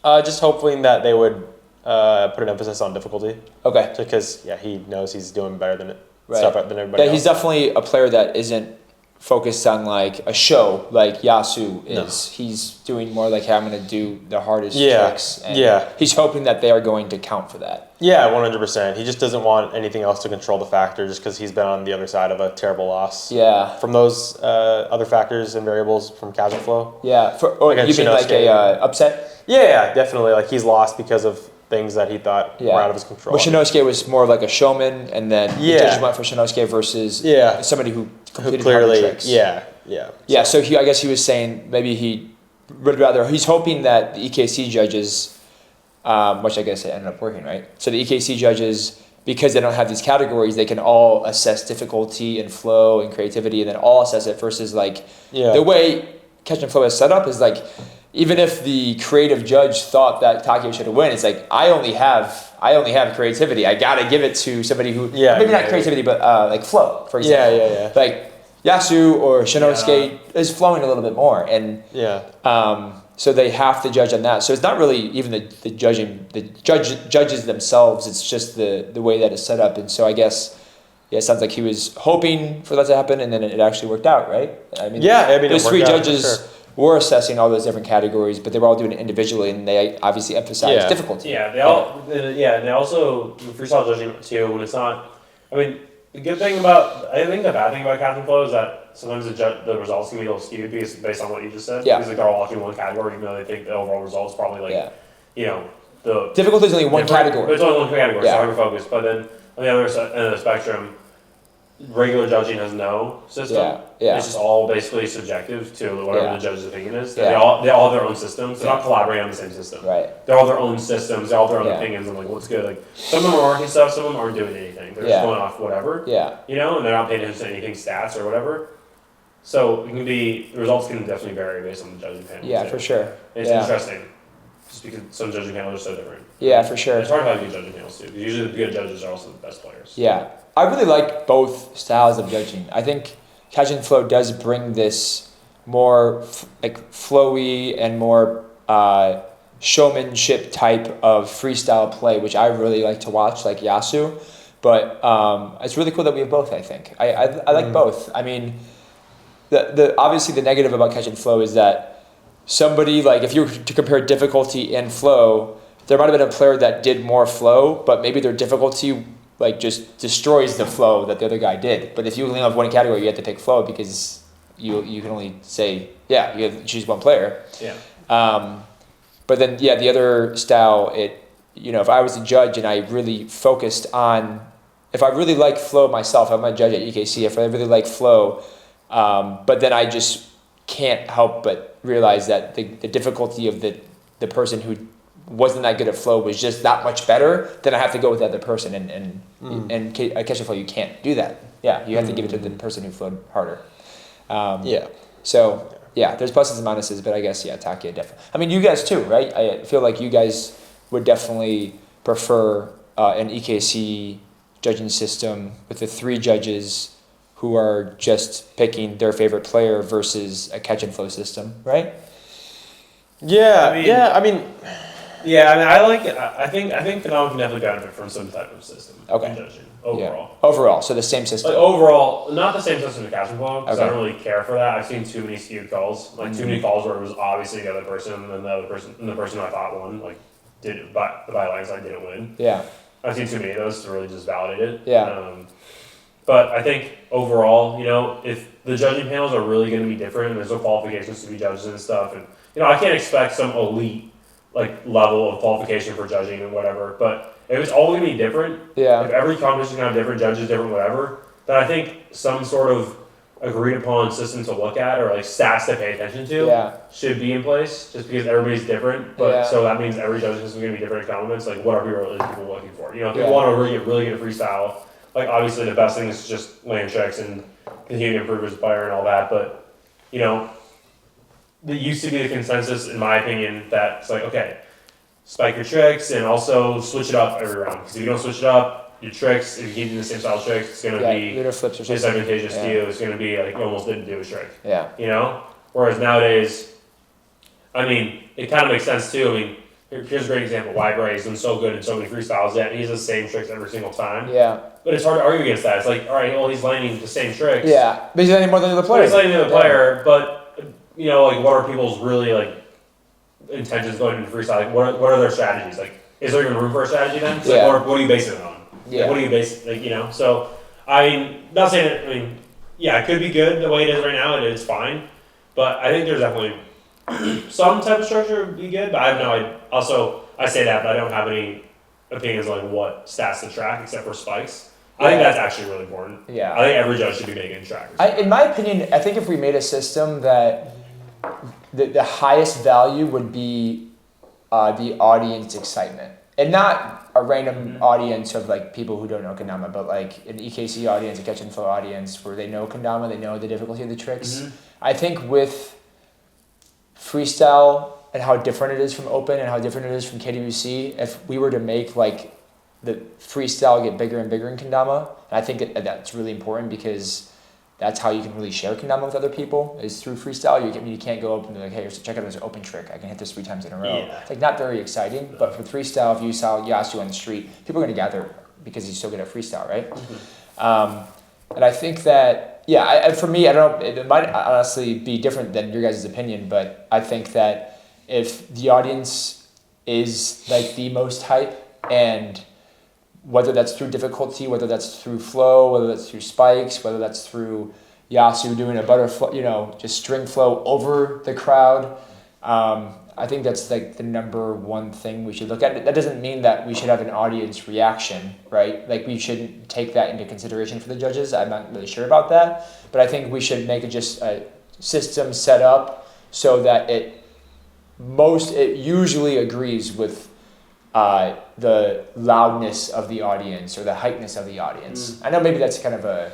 [SPEAKER 2] Just hoping that they would put an emphasis on difficulty. Okay. Because he knows he's doing better than stuff than everybody else.
[SPEAKER 1] He's definitely a player that isn't focused on like a show like Yasu is. No. He's doing more like, hey, I'm going to do the hardest tricks. And he's hoping that they are going to count for that.
[SPEAKER 2] Yeah, 100%. He just doesn't want anything else to control the factor just because he's been on the other side of a terrible loss.
[SPEAKER 1] Yeah.
[SPEAKER 2] From those other factors and variables from casual flow.
[SPEAKER 1] Yeah. You mean like a upset?
[SPEAKER 2] Yeah, definitely. Like he's lost because of things that he thought were out of his control.
[SPEAKER 1] Well, Shinosuke was more like a showman, and then the judges went for Shinosuke versus somebody who completed clearly tricks.
[SPEAKER 2] Yeah.
[SPEAKER 1] So I guess he was saying maybe he would rather. He's hoping that the EKC judges, which I guess it ended up working, right? So the EKC judges, because they don't have these categories, they can all assess difficulty and flow and creativity, and then all assess it. Versus like the way Catch and Flow is set up is like, even if the creative judge thought that Takia should win, it's like I only have creativity. I gotta give it to somebody who maybe not creativity, but like flow, for example.
[SPEAKER 2] Yeah.
[SPEAKER 1] Like Yasu or Shinosuke is flowing a little bit more, and so they have to judge on that. So it's not really even the judges themselves. It's just the way that it's set up. And so I guess it sounds like he was hoping for that to happen, and then it actually worked out, right? I mean, those three judges were assessing all those different categories, but they were all doing it individually, and they obviously emphasized difficulty.
[SPEAKER 3] Yeah, they also freestyle judging too. When it's not, I mean, the good thing about, I think the bad thing about Catch and Flow is that sometimes the results can be a little skewed based on what you just said. Because like they're all watching one category, even though they think the overall results probably like, the
[SPEAKER 1] difficulty is only one category.
[SPEAKER 3] But it's only one category, so hyper focus. But then on the other end of the spectrum, regular judging has no system. It's just all basically subjective to whatever the judge's opinion is. They all have their own systems. They're not collaborating on the same system.
[SPEAKER 1] Right.
[SPEAKER 3] They're all their own systems. They all have their own opinions on like what's good. Like some of them are marking stuff. Some of them aren't doing anything. They're just going off whatever.
[SPEAKER 1] Yeah.
[SPEAKER 3] And they're not paying attention to anything stats or whatever. So the results can definitely vary based on the judging panel.
[SPEAKER 1] Yeah, for sure.
[SPEAKER 3] It's interesting. Just because some judging panels are so different.
[SPEAKER 1] Yeah, for sure.
[SPEAKER 3] It's hard to have good judging panels too. Usually the good judges are also the best players.
[SPEAKER 1] Yeah. I really like both styles of judging. I think Catch and Flow does bring this more flowy and more showmanship type of freestyle play, which I really like to watch, like Yasu. But it's really cool that we have both, I think. I like both. I mean, the obviously the negative about Catch and Flow is that somebody, like if you were to compare difficulty and flow, there might have been a player that did more flow, but maybe their difficulty like just destroys the flow that the other guy did. But if you only have one category, you have to pick flow because you can only say, you have to choose one player.
[SPEAKER 3] Yeah.
[SPEAKER 1] But then, the other style, if I was a judge and I really focused on, if I really like flow myself, I'm a judge at EKC, if I really like flow, but then I just can't help but realize that the difficulty of the person who wasn't that good at flow was just that much better, then I have to go with the other person. And Catch and Flow, you can't do that. Yeah, you have to give it to the person who flowed harder. So, there's pluses and minuses, but I guess, Takia definitely. I mean, you guys too, right? I feel like you guys would definitely prefer an EKC judging system with the 3 judges who are just picking their favorite player versus a Catch and Flow system, right?
[SPEAKER 3] I like it. I think Kendama can definitely benefit from some type of system.
[SPEAKER 1] Okay.
[SPEAKER 3] Judging overall.
[SPEAKER 1] Yeah. Overall, so the same system.
[SPEAKER 3] Like overall, not the same system as Catch and Flow, because I don't really care for that. I've seen too many skewed calls, too many calls where it was obviously the other person, and the person I thought won, did by the landslide didn't win.
[SPEAKER 1] Yeah.
[SPEAKER 3] I've seen too many of those to really just validate it.
[SPEAKER 1] Yeah.
[SPEAKER 3] But I think overall, if the judging panels are really going to be different, and there's no qualifications to be judges and stuff, and I can't expect some elite level of qualification for judging and whatever, but if it's all going to be different, if every competition can have different judges, different whatever, then I think some sort of agreed upon system to look at or stats to pay attention to should be in place, just because everybody's different. But so that means every judging system is going to be different elements. What are people looking for? If you want to really get good at freestyle, obviously the best thing is just land tricks and continue to improve as a player and all that. But it used to be the consensus, in my opinion, that it's okay, spike your tricks and also switch it up every round. Because if you don't switch it up, your tricks, if you keep doing the same style of tricks, it's going to be disadvantageous to you. It's going to be you almost didn't do a trick. Yeah. Whereas nowadays, I mean, it kind of makes sense too. I mean, here's a great example. Library has been so good in so many freestyles that he has the same tricks every single time.
[SPEAKER 1] Yeah.
[SPEAKER 3] But it's hard to argue against that. It's like, all right, well, he's landing the same tricks.
[SPEAKER 1] Yeah, but he's landing more than the other player.
[SPEAKER 3] He's landing the other player, but, you know, like, what are people's really, like, intentions going into freestyle? Like, what are their strategies? Like, is there even room for a strategy then? It's like, what are you basing it on?
[SPEAKER 1] Yeah.
[SPEAKER 3] Like, what do you base, like, you know? So, I mean, not saying that, I mean, yeah, it could be good the way it is right now, and it's fine. But I think there's definitely some type of structure would be good, but I have no idea. Also, I say that, but I don't have any opinions on like what stats to track except for spikes. I think that's actually really important.
[SPEAKER 1] Yeah.
[SPEAKER 3] I think every judge should be making trackers.
[SPEAKER 1] In my opinion, I think if we made a system that the highest value would be the audience excitement. And not a random audience of like people who don't know Kendama, but like an EKC audience, a catch and flow audience where they know Kendama, they know the difficulty of the tricks. I think with freestyle and how different it is from open and how different it is from KWC, if we were to make like the freestyle get bigger and bigger in Kendama, and I think that's really important because that's how you can really share Kendama with other people is through freestyle. You can't go up and be like, hey, check out this open trick. I can hit this 3 times in a row.
[SPEAKER 3] Yeah.
[SPEAKER 1] It's like not very exciting, but for freestyle, if you saw Yasu on the street, people are going to gather because he's so good at freestyle, right? And I think that, for me, I don't know, it might honestly be different than your guys' opinion, but I think that if the audience is like the most hype, and whether that's through difficulty, whether that's through flow, whether that's through spikes, whether that's through Yasu doing a butterfly, just string flow over the crowd, I think that's like the number one thing we should look at. That doesn't mean that we should have an audience reaction, right? Like we shouldn't take that into consideration for the judges. I'm not really sure about that, but I think we should make just a system set up so that it usually agrees with the loudness of the audience or the hypeness of the audience. I know maybe that's kind of a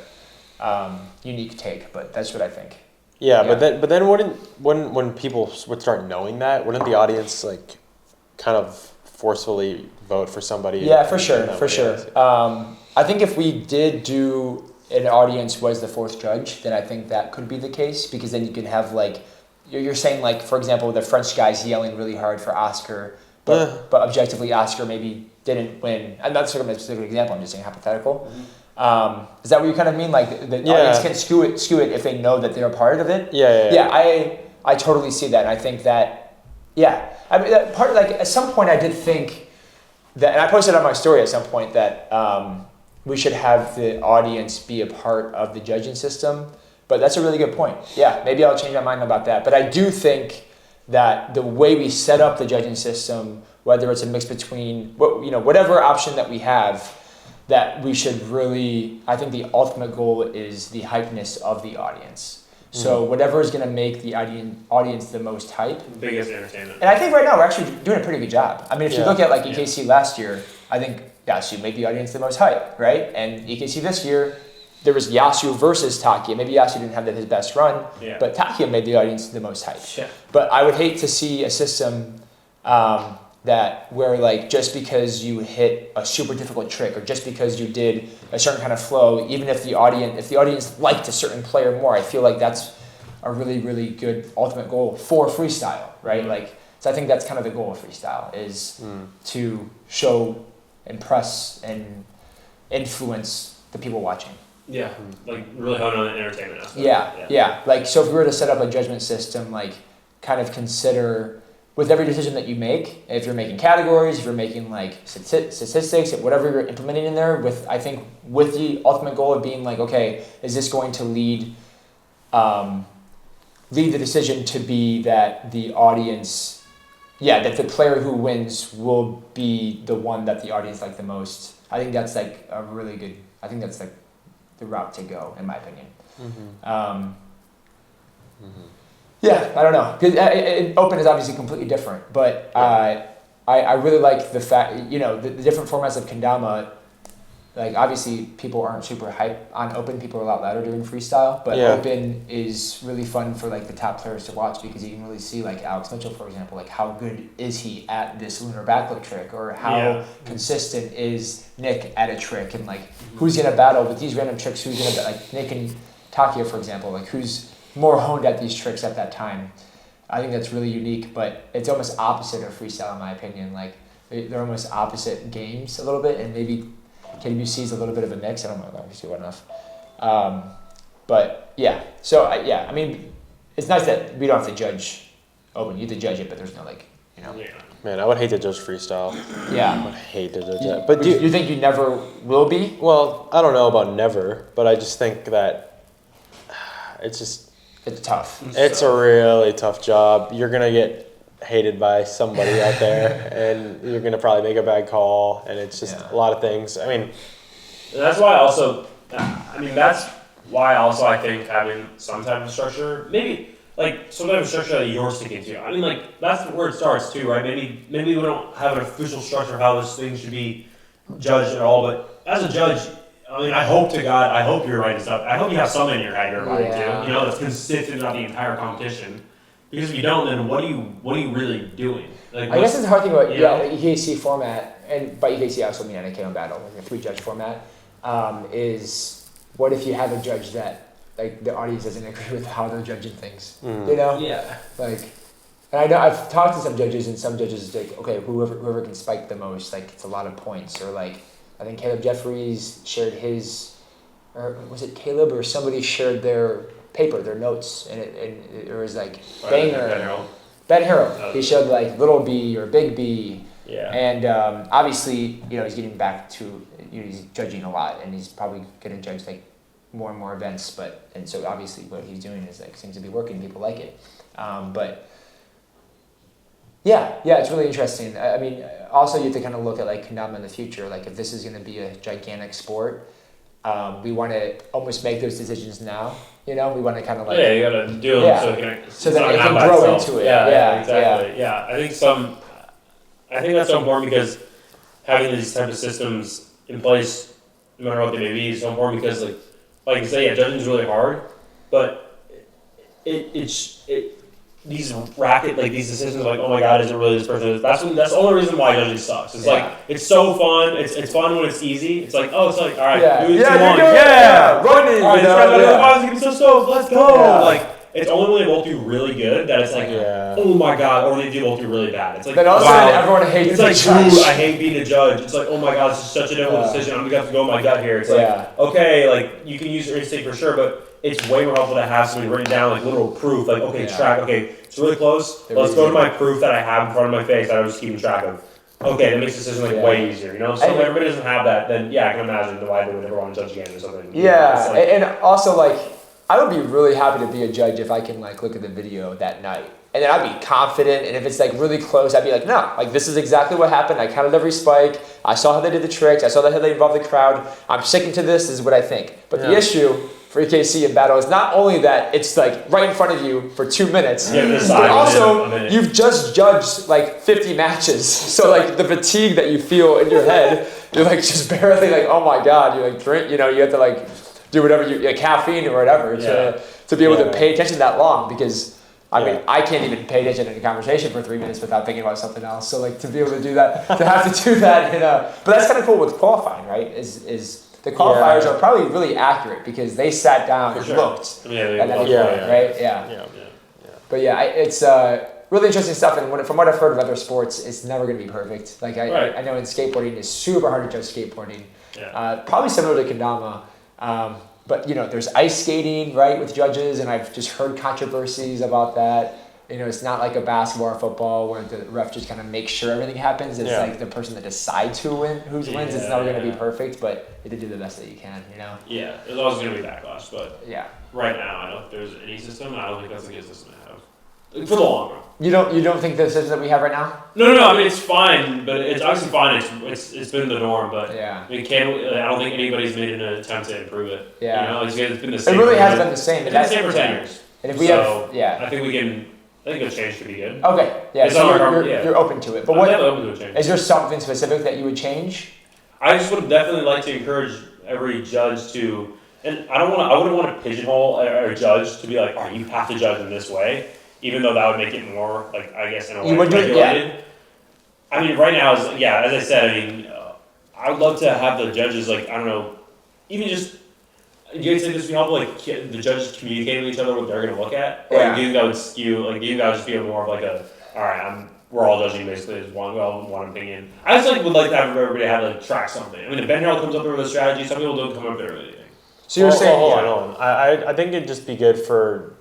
[SPEAKER 1] unique take, but that's what I think.
[SPEAKER 2] Yeah, but then wouldn't when people would start knowing that, wouldn't the audience like kind of forcefully vote for somebody?
[SPEAKER 1] Yeah, for sure. I think if we did do an audience was the fourth judge, then I think that could be the case, because then you can have like you're saying like, for example, the French guy's yelling really hard for Oscar, but objectively Oscar maybe didn't win. I'm not talking about a specific example, I'm just saying hypothetical. Is that what you kind of mean? Like the audience can skew it if they know that they're a part of it? Yeah, I totally see that. And I think that, I mean, that part, like at some point I did think that, and I posted on my story at some point that we should have the audience be a part of the judging system. But that's a really good point. Yeah, maybe I'll change my mind about that. But I do think that the way we set up the judging system, whether it's a mix between whatever option that we have, that we should really, I think the ultimate goal is the hypeness of the audience. So whatever is going to make the audience the most hype.
[SPEAKER 3] Biggest entertainment.
[SPEAKER 1] And I think right now we're actually doing a pretty good job. I mean, if you look at like EKC last year, I think Yasu made the audience the most hype, right? And EKC this year, there was Yasu versus Takia. Maybe Yasu didn't have his best run, but Takia made the audience the most hype.
[SPEAKER 3] Yeah.
[SPEAKER 1] But I would hate to see a system that where like just because you hit a super difficult trick or just because you did a certain kind of flow, even if the audience liked a certain player more, I feel like that's a really, really good ultimate goal for freestyle, right? Like, so I think that's kind of the goal of freestyle is to show, impress, and influence the people watching.
[SPEAKER 3] Yeah, like really hone on the entertainment aspect.
[SPEAKER 1] Yeah. Like, so if we were to set up a judgment system, like kind of consider with every decision that you make, if you're making categories, if you're making like statistics, whatever you're implementing in there, with the ultimate goal of being like, okay, is this going to lead the decision to be that the audience, that the player who wins will be the one that the audience like the most. I think that's like a really good, I think that's like the route to go, in my opinion. Yeah, I don't know. Because open is obviously completely different, but I really like the fact, the different formats of Kendama. Like obviously people aren't super hype on open. People are a lot louder doing freestyle, but open is really fun for like the top players to watch because you can really see like Alex Mitchell, for example, like how good is he at this lunar backflip trick, or how consistent is Nick at a trick, and like who's gonna battle with these random tricks, who's gonna like Nick and Takia, for example, like who's more honed at these tricks at that time. I think that's really unique, but it's almost opposite of freestyle in my opinion. Like they're almost opposite games a little bit, and maybe KWC is a little bit of a mix. I don't know if you well enough. But yeah, so I mean, it's nice that we don't have to judge open. You have to judge it, but there's no like, you know.
[SPEAKER 3] Yeah.
[SPEAKER 2] Man, I would hate to judge freestyle.
[SPEAKER 1] Yeah.
[SPEAKER 2] I would hate to judge that. But
[SPEAKER 1] do you think you never will be?
[SPEAKER 2] Well, I don't know about never, but I just think that it's
[SPEAKER 1] tough.
[SPEAKER 2] It's a really tough job. You're going to get hated by somebody out there, and you're going to probably make a bad call, and it's just a lot of things. I mean,
[SPEAKER 3] that's why I think having some type of structure, maybe like some type of structure that you're sticking to. I mean, like that's where it starts too, right? Maybe we don't have an official structure of how this thing should be judged at all, but as a judge, I mean, I hope to God, I hope you're writing stuff. I hope you have some in your head you're writing to, you know, that's consistent throughout the entire competition. Because if you don't, then what are you really doing? Like,
[SPEAKER 1] I guess it's the hard thing about EKC format, and by EKC I also mean NAKO battle, like a 3-judge format, is what if you have a judge that like the audience doesn't agree with how they're judging things, you know? Yeah. Like, and I know I've talked to some judges, and some judges like, okay, whoever can spike the most, like it's a lot of points, or like I think Caleb Jeffries shared his, or was it Caleb or somebody shared their paper, their notes, and it was like banger. Ben Harrell. He showed like little B or big B. Yeah. And obviously, you know, he's getting back to, you know, he's judging a lot, and he's probably going to judge like more and more events. And so obviously, what he's doing is like seems to be working. People like it. But yeah, it's really interesting. I mean, also you have to kind of look at like Kendama in the future. Like if this is going to be a gigantic sport, we want to almost make those decisions now. You know, we want to kind of like
[SPEAKER 3] you got to do them
[SPEAKER 1] so that it can grow into it.
[SPEAKER 3] Yeah, exactly. Yeah, I think that's so important because having these type of systems in place, no matter what they may be, is so important because like you say, judging is really hard, but these these decisions like, oh my God, is it really this person? That's the only reason why judging sucks. It's like it's so fun. It's fun when it's easy. It's like, oh, it's like, all right, do it running. All right, this guy's gonna be so stoked. Let's go. Yeah. Like it's only when they both do really good that it's like, oh my God, or they do both do really bad. It's like,
[SPEAKER 1] then also everyone hates.
[SPEAKER 3] It's like, ooh, I hate being a judge. It's like, oh my God, this is such a difficult decision. I'm gonna have to go with my gut here. It's like, okay, like you can use your instinct for sure, but it's way more helpful to have something written down, like literal proof, like, okay, track, okay, it's really close. Let's go to my proof that I have in front of my face that I was keeping track of. Okay, that makes the decision like way easier, you know? So if everybody doesn't have that, then I can imagine why they would never want to judge again or something.
[SPEAKER 1] Yeah, and also like, I would be really happy to be a judge if I can like look at the video that night. And then I'd be confident, and if it's like really close, I'd be like, no, like this is exactly what happened. I counted every spike. I saw how they did the tricks. I saw how they involved the crowd. I'm sticking to this. This is what I think. But the issue for EKC in battle is not only that it's like right in front of you for 2 minutes, but also you've just judged like 50 matches. So like the fatigue that you feel in your head, you're like just barely like, oh my God, you like drink, you know, you have to like do whatever caffeine or whatever to be able to pay attention that long, because I mean, I can't even pay attention in a conversation for 3 minutes without thinking about something else. So like to be able to do that, to have to do that, you know. But that's kind of cool with qualifying, right? Is the qualifiers are probably really accurate because they sat down and looked. Right? Yeah. But it's really interesting stuff. And from what I've heard of other sports, it's never going to be perfect. Like I know in skateboarding, it's super hard to judge skateboarding. Probably similar to Kendama. But, you know, there's ice skating, right, with judges, and I've just heard controversies about that. You know, it's not like a basketball or football where the ref just kind of makes sure everything happens. It's like the person that decides who wins. It's never going to be perfect, but you have to do the best that you can, you know?
[SPEAKER 3] Yeah, there's always going to be backlash, but right now, I don't think there's any system. I don't think that's a good system to have. For the long run.
[SPEAKER 1] You don't think the system that we have right now?
[SPEAKER 3] No. I mean, it's fine, but it's obviously fine. It's been the norm, but I mean, I don't think anybody's made an attempt to improve it. Yeah, you know, it's been the same.
[SPEAKER 1] It really has been the same.
[SPEAKER 3] It's been the same for 10 years.
[SPEAKER 1] And if we have,
[SPEAKER 3] I think we can. I think a change could be good.
[SPEAKER 1] Okay, so you're open to it. But
[SPEAKER 3] I'm open to a change.
[SPEAKER 1] Is there something specific that you would change?
[SPEAKER 3] I just would definitely like to encourage every judge to, and I wouldn't want to pigeonhole a judge to be like, oh, you have to judge in this way. Even though that would make it more, like, I guess, in a way, regulated. I mean, right now, as I said, I mean, I would love to have the judges, like, I don't know, even just,
[SPEAKER 5] do you guys think this would be helpful, like the judges communicating with each other what they're going to look at? Or do you think that would skew, like, do you think that would just be more of like all right, we're all judging basically as one opinion? I just would like to have everybody have like track something. I mean, if Ben Harrell comes up with a strategy, some people don't come up with anything.
[SPEAKER 2] So you're saying, hold on. I think it'd just be good for,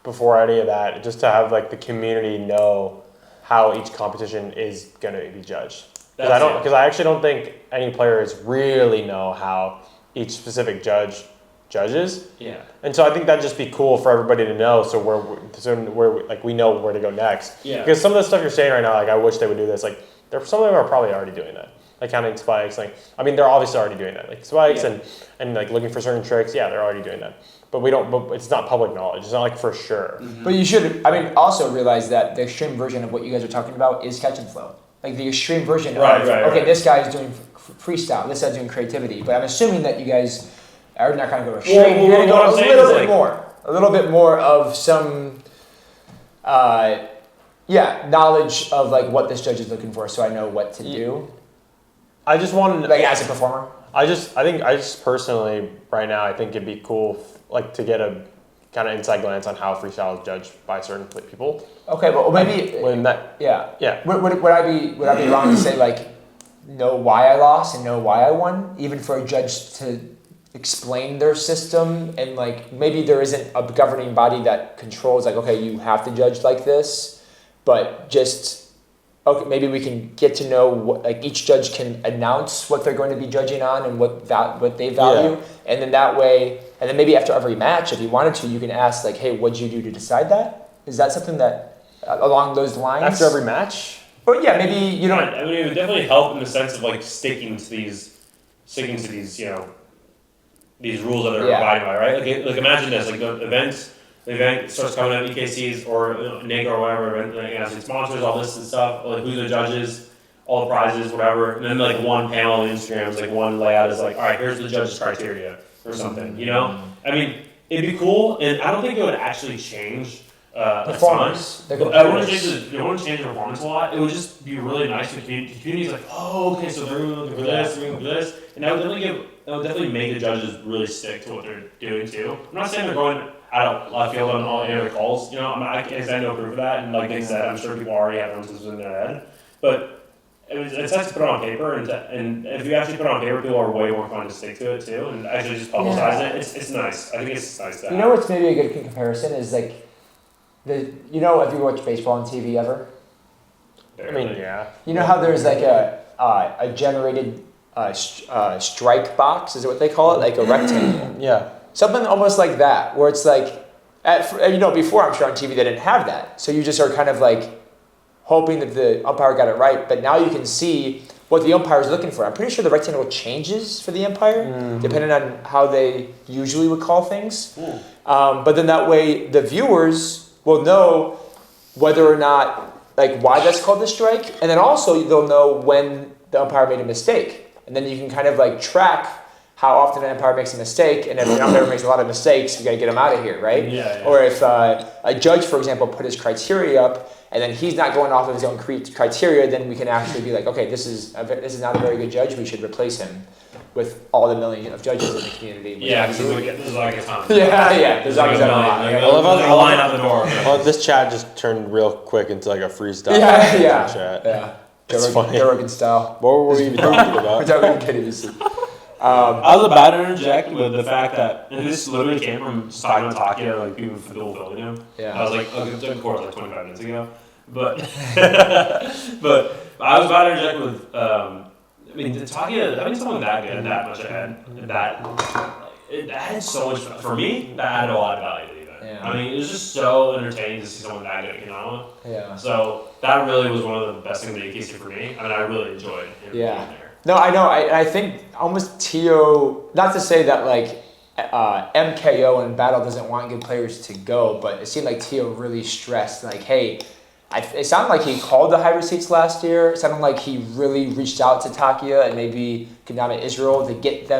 [SPEAKER 2] before any of that, just to have like the community know how each competition is going to be judged. Because I actually don't think any players really know how each specific judge judges.
[SPEAKER 5] Yeah.
[SPEAKER 2] And so I think that'd just be cool for everybody to know, so we know where to go next.
[SPEAKER 5] Yeah.
[SPEAKER 2] Because some of the stuff you're saying right now, like I wish they would do this, like some of them are probably already doing that. Like counting spikes, they're obviously already doing that. Like spikes and like looking for certain tricks, they're already doing that. But it's not public knowledge. It's not like for sure.
[SPEAKER 1] Mm-hmm. But you should, also realize that the extreme version of what you guys are talking about is catch and flow. Like the extreme version this guy is doing freestyle, this guy's doing creativity. But I'm assuming that you guys are not going to go extreme. You're going to go a little bit more of some, knowledge of like what this judge is looking for, so I know what to do.
[SPEAKER 2] I just want
[SPEAKER 1] like as a performer.
[SPEAKER 2] I just personally right now I think it'd be cool like to get a kind of inside glance on how freestyle is judged by certain people.
[SPEAKER 1] Okay, well maybe
[SPEAKER 2] when that
[SPEAKER 1] Would I be wrong to say like know why I lost and know why I won, even for a judge to explain their system, and like maybe there isn't a governing body that controls like, okay, you have to judge like this, but just maybe we can get to know what, like each judge can announce what they're going to be judging on and what they value, and then that way, and then maybe after every match, if you wanted to, you can ask like, hey, what'd you do to decide that? Is that something that along those lines?
[SPEAKER 2] After every match?
[SPEAKER 1] But yeah, maybe you don't.
[SPEAKER 5] I mean, it would definitely help in the sense of like sticking to these, these rules that they're abiding by, right? Like imagine this, like the event starts coming out EKCs or NIG or whatever, and it sponsors all this and stuff, like who the judges, all the prizes, whatever, and then like one panel on Instagram is like one layout is like, all right, here's the judges' criteria or something, I mean, it'd be cool, and I don't think it would actually change
[SPEAKER 1] performance.
[SPEAKER 5] I wouldn't change the performance a lot. It would just be really nice to the community. The community's like, oh, okay, so they're looking for this, they're looking for this, and that would definitely make the judges really stick to what they're doing too. I'm not saying they're going out of left field on all any of the calls. I have no proof of that, and like they said, I'm sure people already have answers in their head. But it's nice to put it on paper, and if you actually put it on paper, people are way more fun to stick to it too, and actually just publicize it. It's nice. I think it's nice.
[SPEAKER 1] You know what's maybe a good comparison is like have you watched baseball on TV ever?
[SPEAKER 5] Barely.
[SPEAKER 2] I mean, yeah.
[SPEAKER 1] You know how there's like a generated strike box, is it what they call it? Like a rectangle.
[SPEAKER 2] Yeah.
[SPEAKER 1] Something almost like that, where it's like, before I'm sure on TV they didn't have that. So you just are kind of like hoping that the umpire got it right, but now you can see what the umpire is looking for. I'm pretty sure the rectangle changes for the umpire, depending on how they usually would call things. But then that way the viewers will know whether or not, like why that's called the strike, and then also they'll know when the umpire made a mistake. And then you can kind of like track how often an umpire makes a mistake, and if an umpire makes a lot of mistakes, you got to get him out of here, right?
[SPEAKER 5] Yeah.
[SPEAKER 1] Or if a judge, for example, put his criteria up, and then he's not going off of his own criteria, then we can actually be like, okay, this is not a very good judge. We should replace him with all the million of judges in the community.
[SPEAKER 5] Yeah, because there's like a ton.
[SPEAKER 1] Yeah. There's always a lot.
[SPEAKER 2] I love how
[SPEAKER 5] the line out the door.
[SPEAKER 2] Oh, this chat just turned real quick into like a freestyle. Chat.
[SPEAKER 1] Yeah.
[SPEAKER 2] It's funny.
[SPEAKER 1] Joe Rogan style.
[SPEAKER 2] What were we even talking about?
[SPEAKER 1] We're talking KDBC.
[SPEAKER 5] I was about to interject with the fact that, and this literally came from just talking about Takia, like people filming him.
[SPEAKER 1] Yeah.
[SPEAKER 5] I was like, okay, of course, like 25 minutes ago. But I was about to interject with, Takia, having someone that good, that much ahead, it added so much, for me, that added a lot of value to the event. Yeah. I mean, it was just so entertaining to see someone that good at Kendama.
[SPEAKER 1] Yeah.
[SPEAKER 5] So that really was one of the best things that EKC for me. I mean, I really enjoyed him being there.
[SPEAKER 1] No, I know. I think almost Tio, not to say that like MKO and Battle doesn't want good players to go, but it seemed like Tio really stressed like, hey, it sounded like he called the high receipts last year. It sounded like he really reached out to Takia and maybe Kendama Israel to get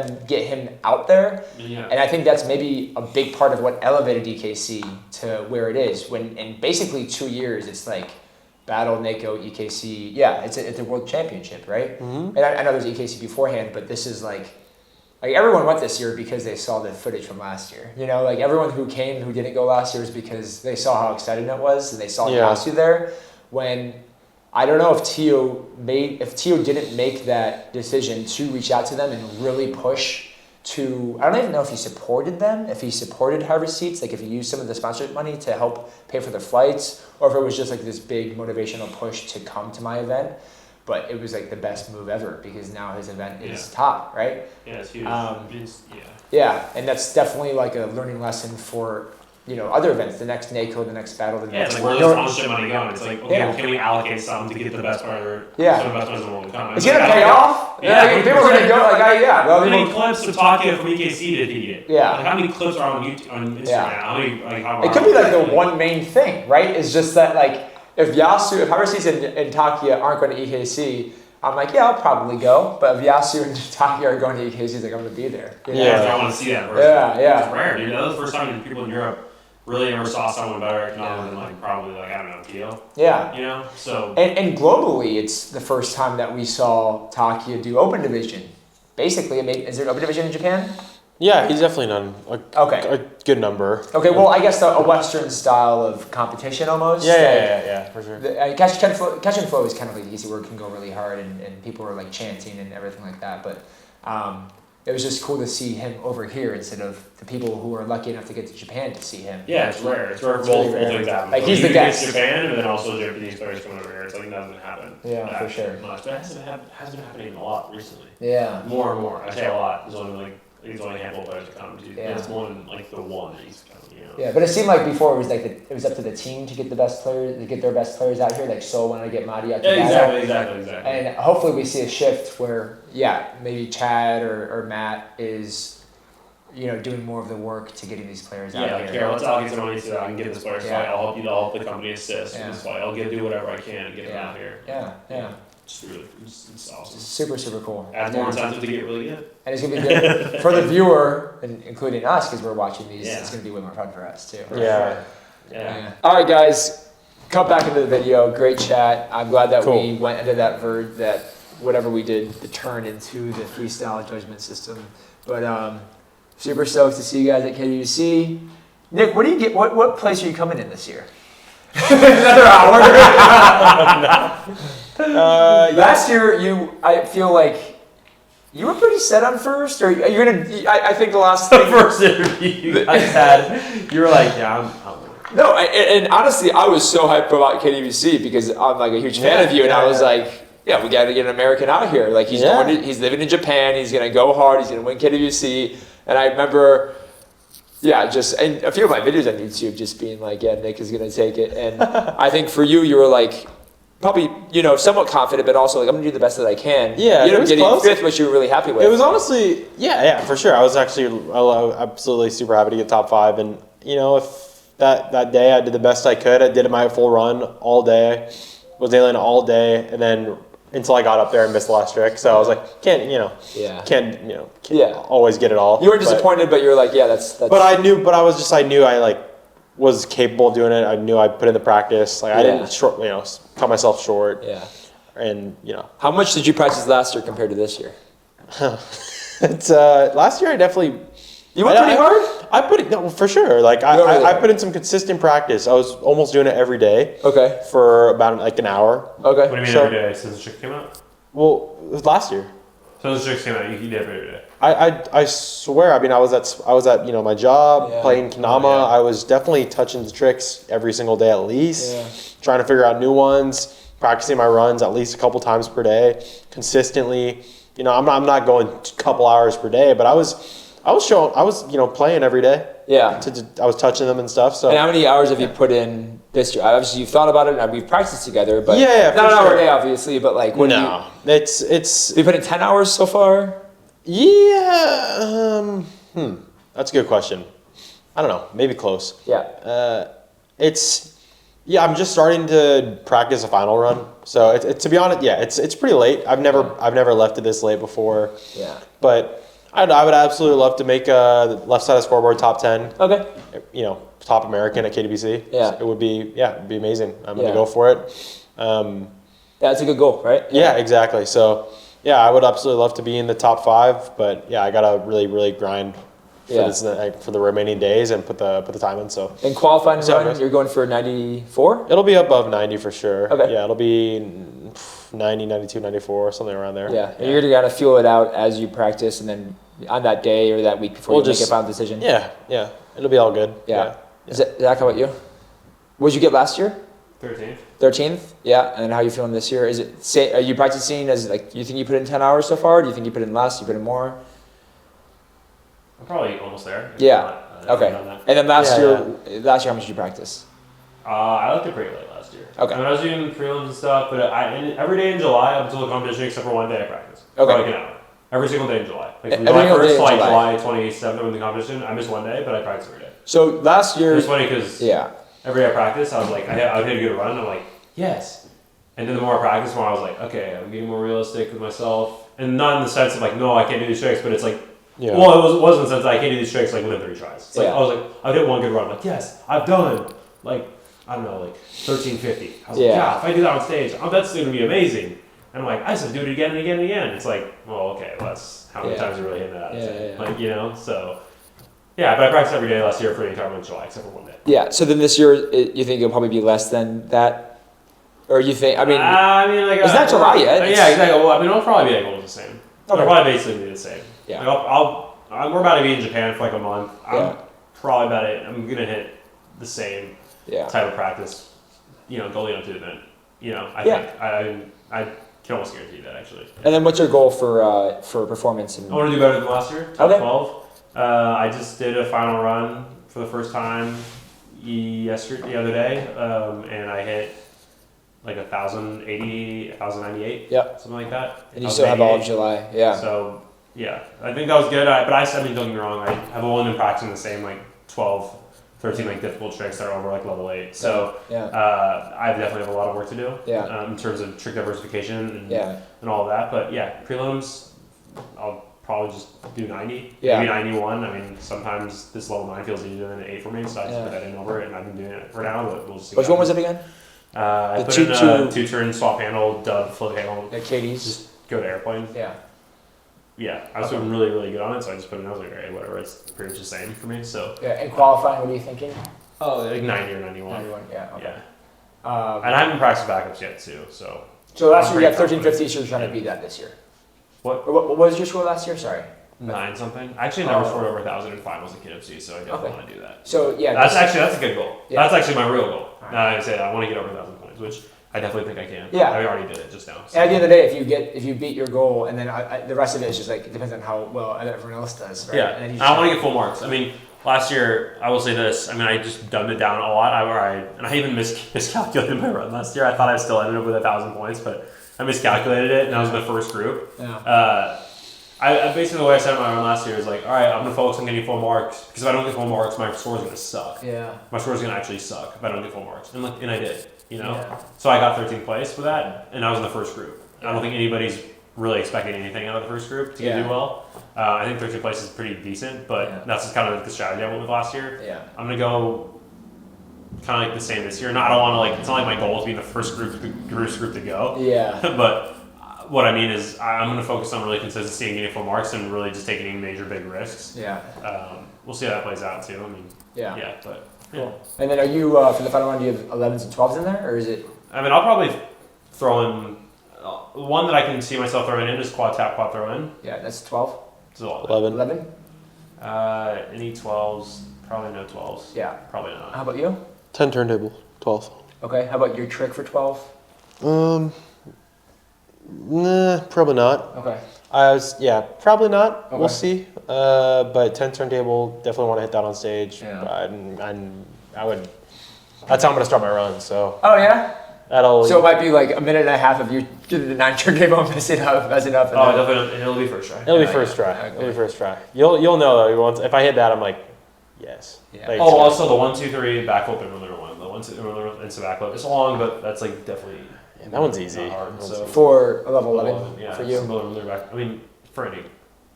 [SPEAKER 1] him out there.
[SPEAKER 5] Yeah.
[SPEAKER 1] And I think that's maybe a big part of what elevated EKC to where it is. When in basically 2 years, it's like Battle, NACO, EKC. Yeah, it's a world championship, right? Mm-hmm. And I know there's EKC beforehand, but this is like like everyone went this year because they saw the footage from last year. You know, like everyone who came who didn't go last year was because they saw how exciting it was and they saw Yasu there. When I don't know if Tio didn't make that decision to reach out to them and really push to, I don't even know if he supported them, if he supported Harvest Seats, like if he used some of the sponsorship money to help pay for their flights, or if it was just like this big motivational push to come to my event. But it was like the best move ever because now his event is top, right?
[SPEAKER 5] Yeah, it's huge.
[SPEAKER 1] Yeah, and that's definitely like a learning lesson for, you know, other events, the next NACO, the next battle, the next...
[SPEAKER 5] it's like, where's the sponsorship money going? It's like, okay, well, can we allocate some to get the best player, some of the best players in the world to come?
[SPEAKER 1] It's going to pay off? Yeah. People are going to go, like,
[SPEAKER 5] how many clips of Takia from EKC did he get?
[SPEAKER 1] Yeah.
[SPEAKER 5] Like, how many clips are on YouTube, on Instagram now?
[SPEAKER 1] It could be like the one main thing, right? It's just that, like, if Harvest and Takia aren't going to EKC, I'm like, yeah, I'll probably go. But if Yasu and Takia are going to EKC, like, I'm going to be there.
[SPEAKER 5] You know? I want to see that person. It's rare, dude. That was the first time people in Europe really ever saw someone better economically than like probably like, I don't know, Kyo.
[SPEAKER 1] Yeah.
[SPEAKER 5] You know? So
[SPEAKER 1] and globally it's the first time that we saw Takia do open division. Basically, is there an open division in Japan?
[SPEAKER 2] Yeah, he's definitely done a good number.
[SPEAKER 1] Okay, well I guess a Western style of competition almost.
[SPEAKER 2] Yeah, for sure.
[SPEAKER 1] Catch and flow is kind of like easy where it can go really hard and people are like chanting and everything like that. But it was just cool to see him over here instead of the people who are lucky enough to get to Japan to see him.
[SPEAKER 5] Yeah, it's rare. It's rare for both things happen.
[SPEAKER 1] Like he's the guest.
[SPEAKER 5] Japan, and then also Japanese players coming over here. It's like it doesn't happen.
[SPEAKER 1] Yeah, for sure.
[SPEAKER 5] Much, but it has been happening a lot recently.
[SPEAKER 1] Yeah.
[SPEAKER 5] More and more. I say a lot. There's only a handful of players that come.
[SPEAKER 1] Yeah.
[SPEAKER 5] It's more than like the one that used to come. You know?
[SPEAKER 1] Yeah, but it seemed like before it was like it was up to the team to get the best players, to get their best players out here. Like Sol wanted to get Madi out.
[SPEAKER 5] Exactly.
[SPEAKER 1] And hopefully we see a shift where maybe Chad or Matt is, you know, doing more of the work to getting these players out here.
[SPEAKER 5] Yeah, Carol, let's allocate some money so that I can get this player fight. I'll help you to help the company assist with this fight. I'll do whatever I can to get them out here.
[SPEAKER 1] Yeah.
[SPEAKER 5] It's awesome.
[SPEAKER 1] Super, super cool.
[SPEAKER 5] Adds more incentive to get really good.
[SPEAKER 1] And it's going to be good for the viewer, and including us, because we're watching these. Yeah. It's going to be way more fun for us, too.
[SPEAKER 5] Yeah.
[SPEAKER 1] All right, guys. Come back into the video. Great chat. I'm glad that we went into that whatever we did, the turn into the freestyle judgment system. But super stoked to see you guys at KWC. Nick, what do you get? What place are you coming in this year? Another hour. Last year, I feel like you were pretty set on first, or you're gonna. I think the last
[SPEAKER 3] first interview you guys had, you were like, yeah, I'm
[SPEAKER 1] No, and honestly, I was so hyped about KWC because I'm like a huge fan of you, and I was like, yeah, we got to get an American out here. Like he's he's living in Japan. He's gonna go hard. He's gonna win KWC. And I remember. Yeah, and a few of my videos on YouTube just being like, yeah, Nick is going to take it. And I think for you were like, probably, you know, somewhat confident, but also like, I'm going to do the best that I can.
[SPEAKER 2] Yeah,
[SPEAKER 1] you know, getting close. Fifth, which you were really happy with.
[SPEAKER 2] It was honestly, yeah, for sure. I was actually absolutely super happy to get top 5. And, you know, if that day I did the best I could, I did my full run all day, was nailing it all day, and then until I got up there and missed the last trick. So I was like, can't always get it all.
[SPEAKER 1] You were disappointed, but you were like, yeah, that's.
[SPEAKER 2] But I knew I was capable of doing it. I knew I put in the practice. Like I didn't cut myself short.
[SPEAKER 1] Yeah.
[SPEAKER 2] And
[SPEAKER 1] how much did you practice last year compared to this year?
[SPEAKER 2] It's last year I definitely.
[SPEAKER 1] You went pretty hard?
[SPEAKER 2] I put it for sure. Like I put in some consistent practice. I was almost doing it every day.
[SPEAKER 1] Okay.
[SPEAKER 2] For about like an hour.
[SPEAKER 1] Okay.
[SPEAKER 3] What do you mean every day since the trick came out?
[SPEAKER 2] Well, it was last year.
[SPEAKER 3] So the tricks came out. You did every day.
[SPEAKER 2] I swear. I mean, I was at my job playing Kendama.
[SPEAKER 1] Oh, yeah.
[SPEAKER 2] I was definitely touching the tricks every single day at least. Trying to figure out new ones. Practicing my runs at least a couple times per day, consistently. I'm not going a couple hours per day, but I was playing every day.
[SPEAKER 1] Yeah.
[SPEAKER 2] I was touching them and stuff. So.
[SPEAKER 1] And how many hours have you put in this year? Obviously, you've thought about it, and we've practiced together. But not an hour a day, obviously. But like,
[SPEAKER 2] it's.
[SPEAKER 1] You put in 10 hours so far.
[SPEAKER 2] Yeah. That's a good question. I don't know. Maybe close.
[SPEAKER 1] Yeah.
[SPEAKER 2] I'm just starting to practice a final run. So to be honest, it's pretty late. I've never left it this late before.
[SPEAKER 1] Yeah.
[SPEAKER 2] But I would absolutely love to make a left side of scoreboard top 10.
[SPEAKER 1] Okay.
[SPEAKER 2] Top American at KWC.
[SPEAKER 1] Yeah.
[SPEAKER 2] It would be amazing. I'm gonna go for it.
[SPEAKER 1] That's a good goal, right?
[SPEAKER 2] Yeah, exactly. So yeah, I would absolutely love to be in the top 5, but yeah, I gotta really grind for the remaining days and put the time in. So
[SPEAKER 1] in qualifying run, you're going for 94.
[SPEAKER 2] It'll be above 90 for sure.
[SPEAKER 1] Okay.
[SPEAKER 2] Yeah, it'll be 90, 92, 94, something around there.
[SPEAKER 1] Yeah, and you're gonna gotta feel it out as you practice, and then on that day or that week before you make a final decision.
[SPEAKER 2] Yeah, it'll be all good.
[SPEAKER 1] Yeah. Zach, how about you? What did you get last year?
[SPEAKER 5] 13th.
[SPEAKER 1] 13th, yeah. And how are you feeling this year? Is it are you practicing as like you think you put in 10 hours so far? Do you think you put in less? You put in more?
[SPEAKER 5] I'm probably almost there.
[SPEAKER 1] Yeah. Okay. And then last year, how much did you practice?
[SPEAKER 5] I left it pretty late last year.
[SPEAKER 1] Okay.
[SPEAKER 5] I mean, I was doing prelims and stuff, but every day in July up until the competition, except for one day, I practiced.
[SPEAKER 1] Okay.
[SPEAKER 5] For like an hour. Every single day in July. Like from
[SPEAKER 1] Every
[SPEAKER 5] July 1st to like
[SPEAKER 1] July.
[SPEAKER 5] July 27th when the competition, I missed one day, but I practiced every day.
[SPEAKER 1] So last year,
[SPEAKER 5] It's funny because every day I practiced, I was like, I would hit a good run, and I'm like, yes. And then the more I practiced, the more I was like, okay, I'm getting more realistic with myself. And not in the sense of like, no, I can't do these tricks, but it's like, well, it was in the sense that I can't do these tricks like within 3 tries. It's like, I was like, I did one good run. I'm like, yes, I've done like, I don't know, like 1350. I was like, yeah, if I do that on stage, that's going to be amazing. And I'm like, I just have to do it again and again and again. It's like, well, okay, well, that's how many times you really hit that. Like, you know, so. Yeah, but I practiced every day last year for the entire month of July, except for one day.
[SPEAKER 1] Yeah, so then this year, you think it'll probably be less than that? Or you think, I mean like, it's not July yet.
[SPEAKER 5] Yeah, exactly. Well, I mean, it'll probably be like almost the same.
[SPEAKER 1] Okay.
[SPEAKER 5] It'll probably basically be the same.
[SPEAKER 1] Yeah.
[SPEAKER 5] Like, we're about to be in Japan for like a month. I'm probably about it. I'm going to hit the same type of practice, you know, going up to the event. You know, I think I can almost guarantee that, actually.
[SPEAKER 1] And then what's your goal for performance?
[SPEAKER 5] I want to do better than last year, top 12. I just did a final run for the first time the other day, and I hit like 1,080, 1,098, something like that.
[SPEAKER 1] And you still have all of July,
[SPEAKER 5] So, yeah, I think that was good. But I mean, don't get me wrong, I've only been practicing the same like 12, 13 like difficult tricks that are over like level 8. So I definitely have a lot of work to do in terms of trick diversification and all of that. But yeah, prelims, I'll probably just do 90, maybe 91. I mean, sometimes this level 9 feels easier than an 8 for me, so I just put that in over it, and I've been doing it for now. But we'll just
[SPEAKER 1] which one was it again?
[SPEAKER 5] I put in a 2-turn swap handle, dub, flip handle.
[SPEAKER 1] Yeah, Katie's.
[SPEAKER 5] Just go to airplane. Yeah, I was doing really good on it, so I just put it in. I was like, alright, whatever, it's pretty much the same for me. So
[SPEAKER 1] and qualifying, what are you thinking?
[SPEAKER 5] Oh, like 90 or 91.
[SPEAKER 1] 91, okay.
[SPEAKER 5] And I haven't practiced backups yet too, so.
[SPEAKER 1] So last year you got 1350, so you're trying to beat that this year. What was your score last year? Sorry.
[SPEAKER 5] 9 something. I actually never scored over 1,000 in finals at KFC, so I definitely want to do that.
[SPEAKER 1] So
[SPEAKER 5] that's a good goal. Yeah. That's actually my real goal. Right. Now I say I want to get over 1,000 points, which I definitely think I can.
[SPEAKER 1] Yeah.
[SPEAKER 5] I already did it just now. So.
[SPEAKER 1] And at the end of the day, if you beat your goal, and then the rest of it is just like it depends on how well everyone else does. Right?
[SPEAKER 5] Yeah.
[SPEAKER 1] And then
[SPEAKER 5] I want to get full marks. I mean, last year I will say this. I mean, I just dumbed it down a lot. I even miscalculated my run last year. I thought I still ended up with 1,000 points, but I miscalculated it, and I was in the first group.
[SPEAKER 1] Yeah.
[SPEAKER 5] I basically the way I set up my run last year is like, all right, I'm gonna focus on getting full marks because if I don't get full marks, my score is gonna suck.
[SPEAKER 1] Yeah.
[SPEAKER 5] My score is gonna actually suck if I don't get full marks, and I did, you know. Yeah. So I got 13th place for that, and I was in the first group. Yeah. I don't think anybody's really expecting anything out of the first group to do well. I think 13th place is pretty decent, but that's just kind of the strategy I went with last year.
[SPEAKER 1] Yeah.
[SPEAKER 5] I'm gonna go kind of like the same this year. I don't want to like. It's not like my goal is to be in the first group to go.
[SPEAKER 1] Yeah.
[SPEAKER 5] But what I mean is I'm going to focus on really consistency and getting full marks and really just taking any major big risks.
[SPEAKER 1] Yeah.
[SPEAKER 5] We'll see how that plays out too. I mean, but
[SPEAKER 1] cool. And then are you for the final round? Do you have 11s and 12s in there, or is it?
[SPEAKER 5] I mean, I'll probably throw in one that I can see myself throwing in is quad tap, quad throw in.
[SPEAKER 1] Yeah, that's 12.
[SPEAKER 5] It's 11.
[SPEAKER 1] 11.
[SPEAKER 5] Any 12s? Probably no 12s.
[SPEAKER 1] Yeah.
[SPEAKER 5] Probably not.
[SPEAKER 1] How about you?
[SPEAKER 2] 10 turntable, 12.
[SPEAKER 1] Okay. How about your trick for 12?
[SPEAKER 2] Nah, probably not.
[SPEAKER 1] Okay.
[SPEAKER 2] Probably not.
[SPEAKER 1] Okay.
[SPEAKER 2] We'll see. But 10 turntable, definitely want to hit that on stage.
[SPEAKER 1] Yeah.
[SPEAKER 2] I would. That's how I'm gonna start my run. So.
[SPEAKER 1] Oh yeah.
[SPEAKER 2] So
[SPEAKER 1] it might be like a minute and a half of you do the 9 turntable, mess it up.
[SPEAKER 5] It'll be first try.
[SPEAKER 2] It'll be first try. Okay. It'll be first try. You'll know though. Once if I hit that, I'm like, yes.
[SPEAKER 5] Yeah. Like, also the 1, 2, 3 backflip and another one. The 1, 2, into backflip. It's long, but that's like definitely.
[SPEAKER 2] Yeah, that one's easy.
[SPEAKER 5] Hard, so.
[SPEAKER 1] For a level 11,
[SPEAKER 5] yeah,
[SPEAKER 1] for you.
[SPEAKER 5] I mean, for any.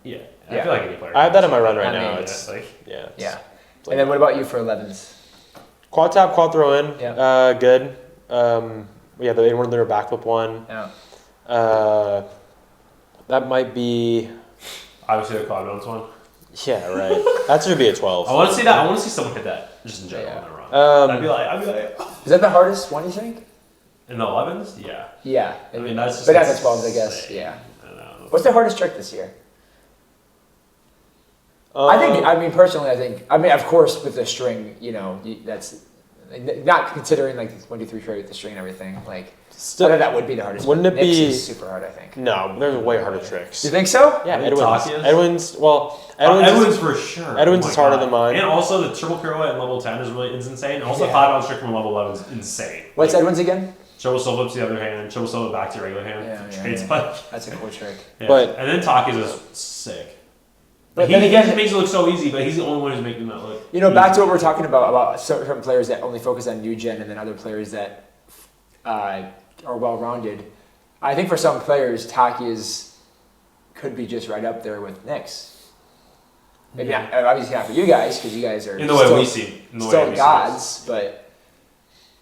[SPEAKER 5] Yeah. I feel like any player.
[SPEAKER 2] I have that in my run right now. It's
[SPEAKER 5] like
[SPEAKER 1] yeah. And then what about you for 11s?
[SPEAKER 2] Quad tap, quad throw in.
[SPEAKER 1] Yeah.
[SPEAKER 2] Good. The inward litter backflip one.
[SPEAKER 1] Yeah.
[SPEAKER 2] That might be.
[SPEAKER 3] Obviously, the Cloud Bones one.
[SPEAKER 2] Yeah, right. That should be a 12.
[SPEAKER 3] I want to see that. I want to see someone hit that just in general in a run. I'd be like,
[SPEAKER 1] is that the hardest one you think?
[SPEAKER 3] In the 11s? Yeah.
[SPEAKER 1] Yeah.
[SPEAKER 3] I mean, that's just.
[SPEAKER 1] But that's the 12s, I guess. Yeah.
[SPEAKER 3] I don't know.
[SPEAKER 1] What's the hardest trick this year? I mean, personally, of course, with the string, that's not considering like 1, 2, 3 straight with the string and everything. Like, still, that would be the hardest.
[SPEAKER 2] Wouldn't it be
[SPEAKER 1] super hard? I think.
[SPEAKER 2] No, there's way harder tricks.
[SPEAKER 1] You think so?
[SPEAKER 2] Yeah, Edwin's. Well, Edwin's
[SPEAKER 3] for sure.
[SPEAKER 2] Edwin's is harder than mine.
[SPEAKER 3] And also the triple pirouette at level 10 is insane. And also 5-out trick from level 11 is insane.
[SPEAKER 1] What's Edwin's again?
[SPEAKER 3] Triple solo to the other hand, triple solo back to your regular hand.
[SPEAKER 1] Yeah. That's a cool trick.
[SPEAKER 3] Yeah.
[SPEAKER 2] But
[SPEAKER 3] and then Takia's is sick.
[SPEAKER 1] But
[SPEAKER 3] he makes it look so easy, but he's the only one who's making that look.
[SPEAKER 1] Back to what we're talking about certain players that only focus on new gen, and then other players that are well-rounded. I think for some players, Takia's could be just right up there with Nick's. Maybe not, obviously not for you guys, because you guys are
[SPEAKER 3] in the way we see,
[SPEAKER 1] still gods. But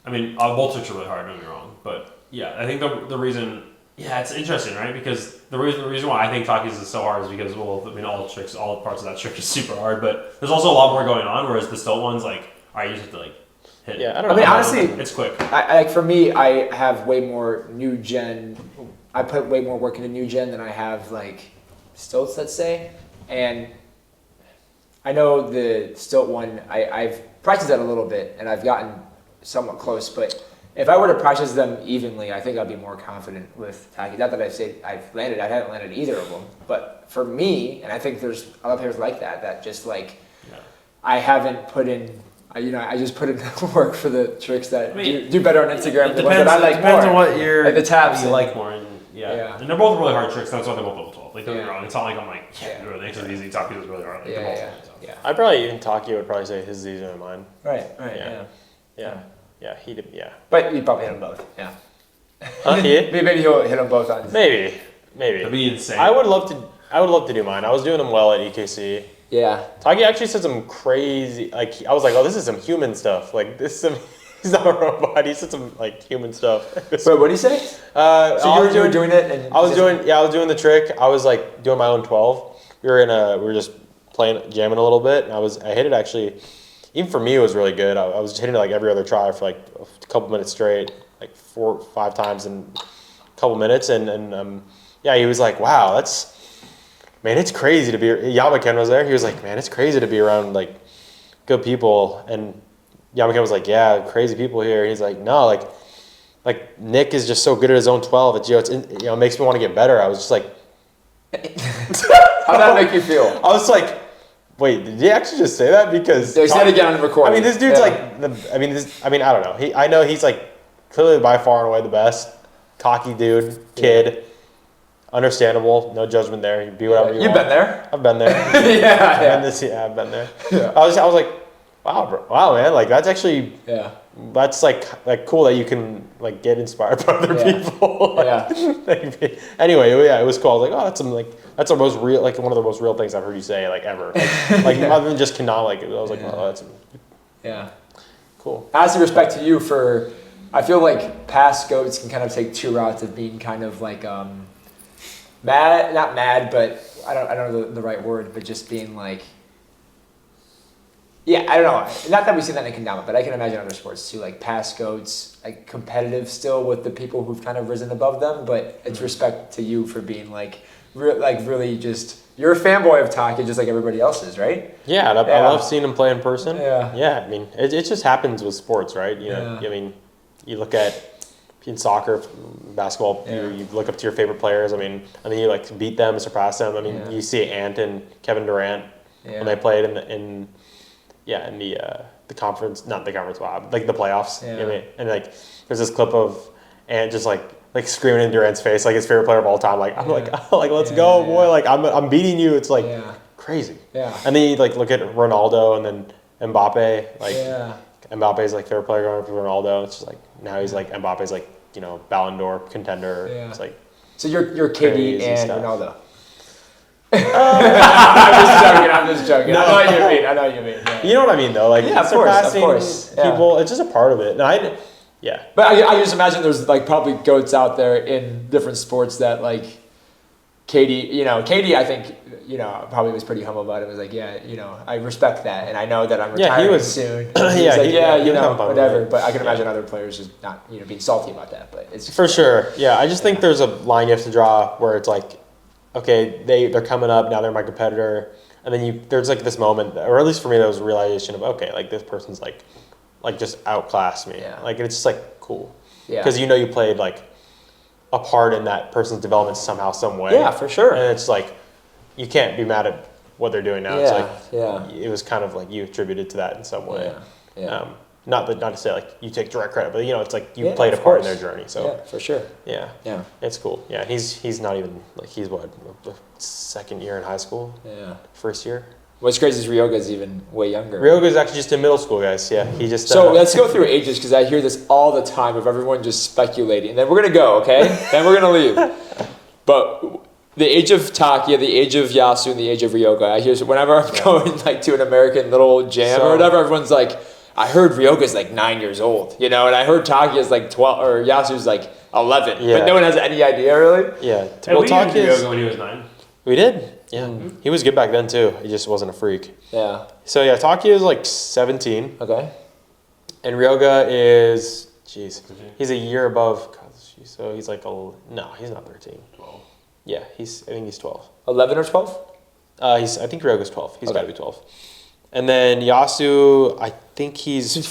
[SPEAKER 3] I mean, both tricks are really hard. Don't get me wrong, but yeah, I think the reason. Yeah, it's interesting, right? Because the reason why I think Takia's is so hard is because, all parts of that trick is super hard, but there's also a lot more going on, whereas the stilt one's like, all right, you just have to like hit.
[SPEAKER 2] Yeah, I don't know.
[SPEAKER 1] I mean, honestly,
[SPEAKER 3] it's quick.
[SPEAKER 1] For me, I have way more new gen. I put way more work into new gen than I have like stilts, let's say. And I know the stilt one, I've practiced that a little bit, and I've gotten somewhat close, but if I were to practice them evenly, I think I'd be more confident with Takia. Not that I've landed, I haven't landed either of them. But for me, and I think there's other players like that just like, I haven't put in, I just put in work for the tricks that do better on Instagram. The ones that I like more.
[SPEAKER 3] Depends on what like
[SPEAKER 1] the tabs
[SPEAKER 3] you like more. And and they're both really hard tricks. That's why they're both level 12. Like, don't get me wrong. It's not like I'm like, this is easy. Takia's really hard. Like,
[SPEAKER 1] yeah.
[SPEAKER 2] I probably even Takia would probably say his is easier than mine.
[SPEAKER 1] Right.
[SPEAKER 2] Yeah, he did. Yeah,
[SPEAKER 1] but you probably hit them both. Yeah.
[SPEAKER 2] Maybe
[SPEAKER 1] he'll hit them both on.
[SPEAKER 2] Maybe.
[SPEAKER 3] That'd be insane.
[SPEAKER 2] I would love to do mine. I was doing them well at EKC.
[SPEAKER 1] Yeah.
[SPEAKER 2] Takia actually said some crazy. Like, I was like, oh, this is some human stuff. Like, this is some. He's not a robot. He said some like human stuff.
[SPEAKER 1] Wait, what did he say?
[SPEAKER 2] So
[SPEAKER 1] you were doing it, and
[SPEAKER 2] I was doing the trick. I was like doing my own 12. We were just jamming a little bit, and I hit it actually. Even for me, it was really good. I was hitting it like every other try for like a couple minutes straight, like 4 or 5 times in a couple minutes. And he was like, wow, it's crazy to be. Yamaken was there. He was like, man, it's crazy to be around like good people. And Yamaken was like, yeah, crazy people here. He's like, no, like Nick is just so good at his own 12. It makes me want to get better. I was just like,
[SPEAKER 1] how'd that make you feel?
[SPEAKER 2] I was like, wait, did he actually just say that? Because
[SPEAKER 1] they said it again on the recording.
[SPEAKER 2] I mean, this dude's I don't know. I know he's like clearly by far and away the best. Cocky dude, kid, understandable, no judgment there. You be whatever you want.
[SPEAKER 1] You've been there.
[SPEAKER 2] I've been there. I've been there.
[SPEAKER 1] Yeah.
[SPEAKER 2] I was like, wow, man, like that's actually that's like cool that you can like get inspired by other people. Anyway, it was cool. I was like, oh, that's the most real, like one of the most real things I've heard you say like ever. Like other than just cannot, like I was like, oh, that's cool.
[SPEAKER 1] Honestly, respect to you for. I feel like past goats can kind of take 2 routes of being kind of like not mad, but I don't know the right word, but just being like. Yeah, I don't know. Not that we see that in Kendama, but I can imagine other sports too, like past goats, like competitive still with the people who've kind of risen above them. But it's respect to you for being like really just you're a fanboy of Takia, just like everybody else is, right?
[SPEAKER 2] Yeah, I love seeing him play in person.
[SPEAKER 1] Yeah.
[SPEAKER 2] I mean, it just happens with sports, right? You know, I mean, you look at in soccer, basketball, you look up to your favorite players. I mean, you like beat them, surpass them. I mean, you see Ant and Kevin Durant when they played in the conference, not the conference, like the playoffs. You know what I mean? And like, there's this clip of Ant just like screaming in Durant's face, like his favorite player of all time. Like, I'm like, let's go, boy. Like, I'm beating you. It's like crazy. Yeah. And then you like look at Ronaldo and then Mbappe. Like, Mbappe's like favorite player going for Ronaldo. It's just like now he's like Mbappe's like Ballon d'Or contender. Yeah. It's like
[SPEAKER 1] so you're KD and stuff. Ronaldo. I'm just joking. No. I know what you mean. Yeah.
[SPEAKER 2] You know what I mean, though. Like,
[SPEAKER 1] of course.
[SPEAKER 2] People, it's just a part of it. And
[SPEAKER 1] But I just imagine there's like probably goats out there in different sports that like Katie, I think, probably was pretty humble about it. Was like, yeah, I respect that, and I know that I'm retiring soon. He was like, whatever. But I can imagine other players just not, being salty about that. But it's
[SPEAKER 2] for sure. Yeah, I just think there's a line you have to draw where it's like, okay, they're coming up now. They're my competitor, and then there's like this moment, or at least for me, there was a realization of, okay, like this person's like just outclassed me.
[SPEAKER 1] Yeah.
[SPEAKER 2] Like it's just like cool.
[SPEAKER 1] Yeah.
[SPEAKER 2] Because you played like a part in that person's development somehow, some way.
[SPEAKER 1] Yeah, for sure.
[SPEAKER 2] And it's like, you can't be mad at what they're doing now.
[SPEAKER 1] Yeah,
[SPEAKER 2] it's like, it was kind of like you attributed to that in some way.
[SPEAKER 1] Yeah.
[SPEAKER 2] Not to say like you take direct credit, but it's like you played a part in their journey. So
[SPEAKER 1] yeah, for sure.
[SPEAKER 2] Yeah. It's cool. Yeah, he's not even like he's what, second year in high school.
[SPEAKER 1] Yeah.
[SPEAKER 2] First year.
[SPEAKER 1] What's crazy is Ryoga's even way younger.
[SPEAKER 2] Ryoga's actually just in middle school, guys. Yeah, he just.
[SPEAKER 1] So let's go through ages because I hear this all the time of everyone just speculating. And then we're gonna go, okay? Then we're gonna leave. But the age of Takia, the age of Yasu, and the age of Ryoga. I hear whenever I'm going like to an American little jam or whatever, everyone's like, I heard Ryoga's like 9 years old, and I heard Takia's like 12 or Yasu's like 11, but no one has any idea really.
[SPEAKER 2] Yeah.
[SPEAKER 5] Well, we did Ryoga when he was 9.
[SPEAKER 2] We did. Yeah. Mm-hmm. He was good back then too. He just wasn't a freak.
[SPEAKER 1] Yeah.
[SPEAKER 2] So yeah, Takia is like 17.
[SPEAKER 1] Okay.
[SPEAKER 2] And Ryoga is, he's a year above. So he's like no, he's not 13.
[SPEAKER 5] 12.
[SPEAKER 2] Yeah, I think he's 12.
[SPEAKER 1] 11 or 12?
[SPEAKER 2] I think Ryoga's 12. He's got to be 12. And then Yasu, I think he's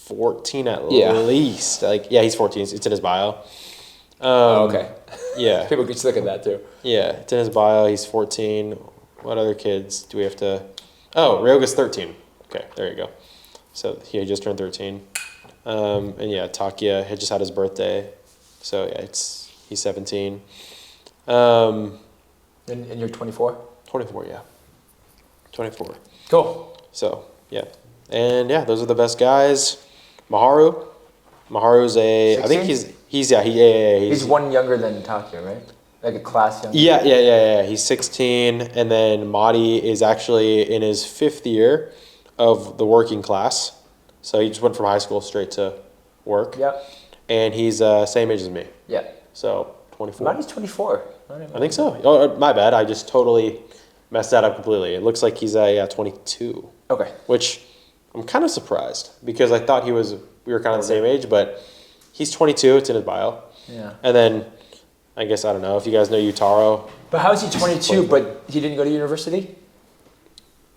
[SPEAKER 2] 14 at least. He's 14. It's in his bio.
[SPEAKER 1] Okay.
[SPEAKER 2] Yeah.
[SPEAKER 1] People could look at that too.
[SPEAKER 2] Yeah, it's in his bio. He's 14. What other kids do we have to? Oh, Ryoga's 13. Okay, there you go. So he just turned 13. And yeah, Takia had just had his birthday. So yeah, he's 17.
[SPEAKER 1] And you're 24?
[SPEAKER 2] 24, yeah. 24.
[SPEAKER 1] Cool.
[SPEAKER 2] So, yeah. And yeah, those are the best guys. Maharu's 16? I think he's
[SPEAKER 1] 1 younger than Takia, right? Like a class younger?
[SPEAKER 2] Yeah. He's 16. And then Madi is actually in his 5th year of the working class. So he just went from high school straight to work.
[SPEAKER 1] Yep.
[SPEAKER 2] And he's same age as me.
[SPEAKER 1] Yeah.
[SPEAKER 2] So 24.
[SPEAKER 1] Madi's 24.
[SPEAKER 2] I think so. Oh, my bad. I just totally messed that up completely. It looks like he's 22.
[SPEAKER 1] Okay.
[SPEAKER 2] Which I'm kind of surprised because I thought we were kind of the same age, but he's 22. It's in his bio.
[SPEAKER 1] Yeah.
[SPEAKER 2] And then I guess, I don't know if you guys know Utaro.
[SPEAKER 1] But how is he 22 but he didn't go to university?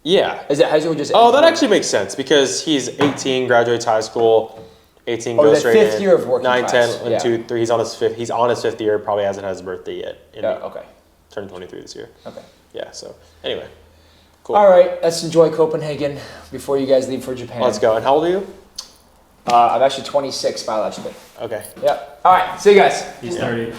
[SPEAKER 2] Yeah.
[SPEAKER 1] Is it high school just?
[SPEAKER 2] Oh, that actually makes sense because he's 18, graduates high school. 18 goes straight in.
[SPEAKER 1] 5th year of working
[SPEAKER 2] 9,
[SPEAKER 1] class.
[SPEAKER 2] 10, 1, 2, 3. He's on his 5th year. Probably hasn't had his birthday yet.
[SPEAKER 1] Okay.
[SPEAKER 2] Turned 23 this year.
[SPEAKER 1] Okay.
[SPEAKER 2] Yeah. So anyway, cool.
[SPEAKER 1] All right, let's enjoy Copenhagen before you guys leave for Japan.
[SPEAKER 2] Let's go. And how old are you?
[SPEAKER 1] I'm actually 26 biologically.
[SPEAKER 2] Okay.
[SPEAKER 1] Yeah. All right. See you guys.
[SPEAKER 5] He's 30.